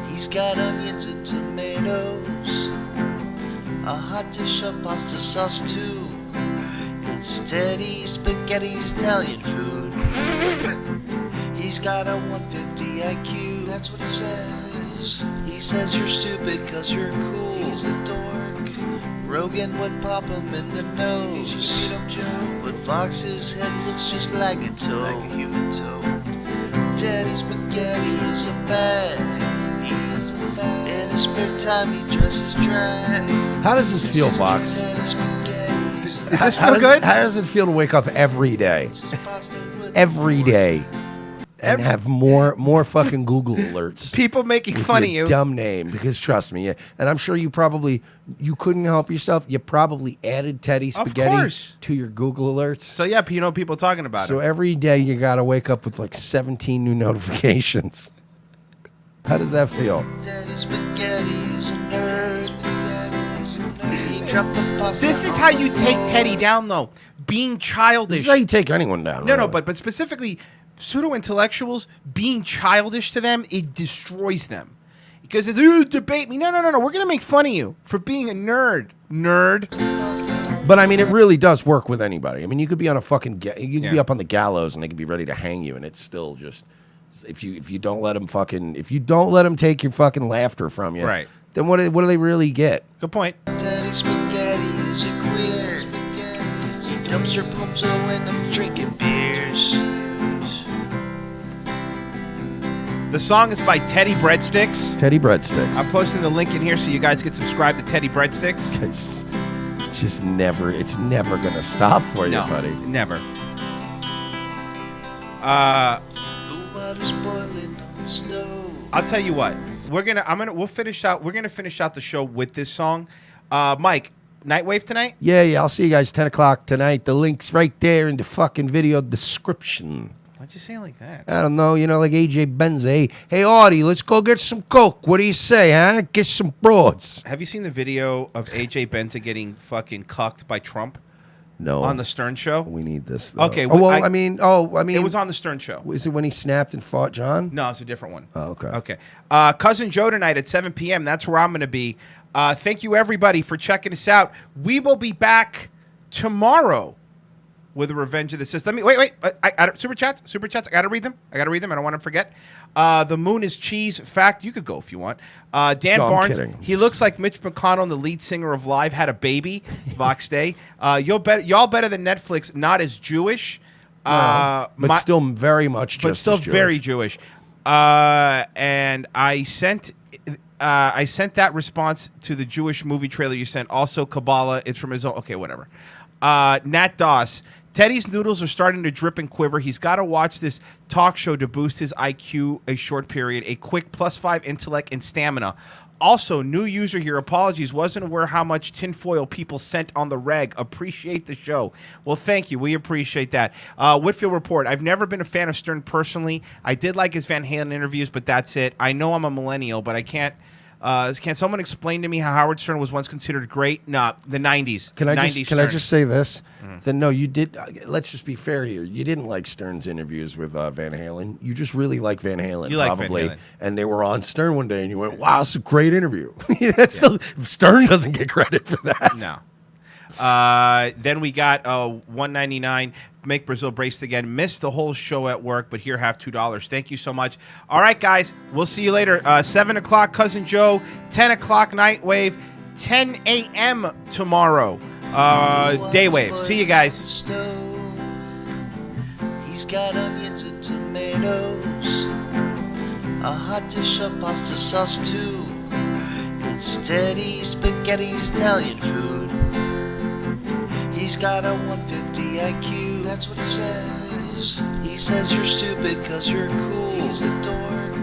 [SPEAKER 1] He's got onions and tomatoes. A hot dish of pasta sauce too. It's Teddy Spaghetti's Italian food. He's got a 150 IQ, that's what it says. He says you're stupid cause you're cool. He's a dork. Rogan would pop him in the nose. He's a beat up Joe. But Fox's head looks just like a toe. Like a human toe. Teddy Spaghetti is a fag. He is a fag. In his spare time he dresses drag.
[SPEAKER 2] How does this feel, Fox?
[SPEAKER 4] Does this feel good?
[SPEAKER 2] How does it feel to wake up every day? Every day. And have more fucking Google alerts.
[SPEAKER 4] People making
[SPEAKER 2] with
[SPEAKER 4] fun of
[SPEAKER 2] your
[SPEAKER 4] you.
[SPEAKER 2] Dumb name. Because trust me, and I'm sure you couldn't help yourself. You probably added Teddy Spaghetti to your Google alerts.
[SPEAKER 4] So yeah, people talking about it.
[SPEAKER 2] So every day you got to wake up with like 17 new notifications. How does that feel?
[SPEAKER 1] Daddy Spaghetti's a nerd. He dropped the pasta.
[SPEAKER 4] This is how you take Teddy down, though. Being childish.
[SPEAKER 2] This is how you take anyone down.
[SPEAKER 4] No,
[SPEAKER 2] really.
[SPEAKER 4] but specifically pseudo-intellectuals, being childish to them, it destroys them. Because it's, debate me. No. We're going to make fun of you for being a nerd.
[SPEAKER 2] But I mean, it really does work with anybody. I mean, you could be on a fucking, you could be up on the gallows and they could be ready to hang you, and it's still just, if you don't let them take your fucking laughter from you,
[SPEAKER 4] right?
[SPEAKER 2] Then what do they really get?
[SPEAKER 4] Good point.
[SPEAKER 1] Daddy Spaghetti's a queer. He dumps your pumps when I'm drinking beers.
[SPEAKER 4] The song is by Teddy Breadsticks.
[SPEAKER 2] Teddy Breadsticks.
[SPEAKER 4] I'm posting the link in here so you guys can subscribe to Teddy Breadsticks.
[SPEAKER 2] It's never gonna stop for you, buddy.
[SPEAKER 4] Never.
[SPEAKER 1] The water's boiling on the stove.
[SPEAKER 4] I'll tell you what. We're gonna finish out the show with this song. Mike, Nightwave tonight?
[SPEAKER 2] Yeah, I'll see you guys 10 o'clock tonight. The link's right there in the fucking video description.
[SPEAKER 4] Why'd you say it like that?
[SPEAKER 2] I don't know, like AJ Benza. Hey, Artie, let's go get some Coke. What do you say, huh? Get some broads.
[SPEAKER 4] Have you seen the video of AJ Benza getting fucking cucked by Trump?
[SPEAKER 2] No.
[SPEAKER 4] On the Stern Show?
[SPEAKER 2] We need this, though.
[SPEAKER 4] Okay.
[SPEAKER 2] I mean.
[SPEAKER 4] It was on the Stern Show.
[SPEAKER 2] Is it when he snapped and fought John?
[SPEAKER 4] No, it's a different one.
[SPEAKER 2] Oh, okay.
[SPEAKER 4] Okay. Cousin Joe tonight at 7 p.m. That's where I'm going to be. Thank you, everybody, for checking us out. We will be back tomorrow with a Revenge of the System. Wait. Super chats. I got to read them. I don't want to forget. The moon is cheese. Fact, you could go if you want. Dan Barnes.
[SPEAKER 2] Kidding.
[SPEAKER 4] He looks like Mitch McConnell, the lead singer of Live, had a baby. Vox Day. Y'all better than Netflix. Not as Jewish.
[SPEAKER 2] But still very much just as Jewish.
[SPEAKER 4] Very Jewish. And I sent that response to the Jewish movie trailer you sent. Also, Kabbalah. It's from his own. Okay, whatever. Nat Doss. Teddy's noodles are starting to drip and quiver. He's got to watch this talk show to boost his IQ a short period. A quick +5 intellect and stamina. Also, new user here. Apologies. Wasn't aware how much tinfoil people sent on the reg. Appreciate the show. Well, thank you. We appreciate that. Whitfield Report. I've never been a fan of Stern personally. I did like his Van Halen interviews, but that's it. I know I'm a millennial, but I can't. Can someone explain to me how Howard Stern was once considered great? No, the 90s.
[SPEAKER 2] Can I just say this?
[SPEAKER 4] Mm.
[SPEAKER 2] Then no, you did. Let's just be fair here. You didn't like Stern's interviews with Van Halen. You just really like Van Halen,
[SPEAKER 4] You like
[SPEAKER 2] probably.
[SPEAKER 4] Van Halen.
[SPEAKER 2] And they were on Stern one day, and you went, "Wow, it's a great interview." Still, Stern doesn't get credit for that.
[SPEAKER 4] No. Then we got $1.99. Make Brazil Braced again. Missed the whole show at work, but here have $2. Thank you so much. All right, guys. We'll see you later. 7 o'clock, Cousin Joe. 10 o'clock, Nightwave. 10 a.m. tomorrow, Daywave. See you guys.
[SPEAKER 1] He's got onions and tomatoes, a hot dish of pasta sauce too. It's Teddy Spaghetti's Italian food. He's got a 150 IQ, that's what he says. He says you're stupid cause you're cool. He's a dork.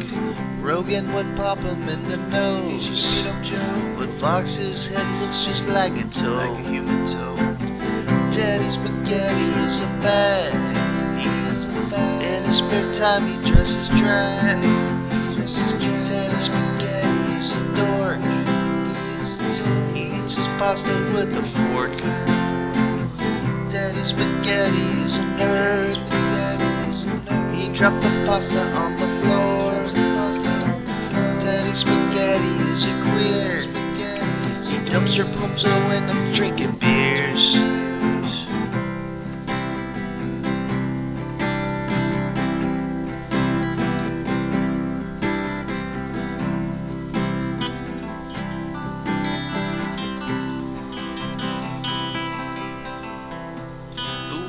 [SPEAKER 1] Rogan would pop him in the nose. He's a Joe. But Fox's head looks just like a toe, like a human toe. Teddy Spaghetti is a fag. He is a fag. In his spare time he dresses drag. Teddy Spaghetti is a dork. He eats his pasta with a fork. Daddy Spaghetti is a nerd. He dropped the pasta on the floor. Daddy Spaghetti is a queer. He dumps your pumps when I'm drinking beers.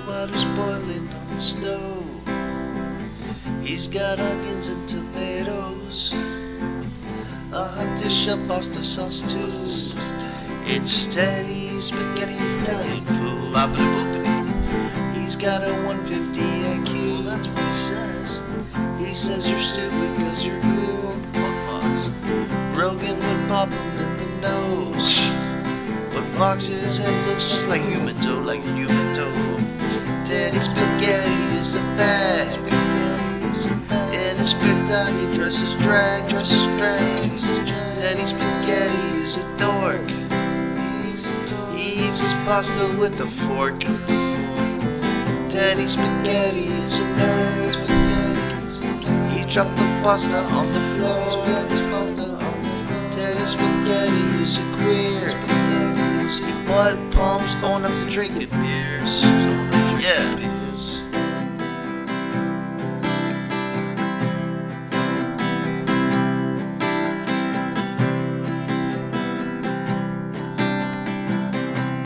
[SPEAKER 1] Water's boiling on the stove. He's got onions and tomatoes, a hot dish of pasta sauce too. It's Teddy Spaghetti's Italian food. He's got a 150 IQ. Well, that's what he says. He says you're stupid cause you're cool. Fuck Fox. Rogan would pop him in the nose. But Fox's head looks just like human toe, like a human toe. Teddy Spaghetti is a fag. In his spare time he dresses drag. Teddy Spaghetti is a dork. He eats his pasta with a fork. Teddy Spaghetti is a nerd. He dropped the pasta on the floor. Teddy Spaghetti is a queer. He butt pumps, going up to drinking beers. Yeah.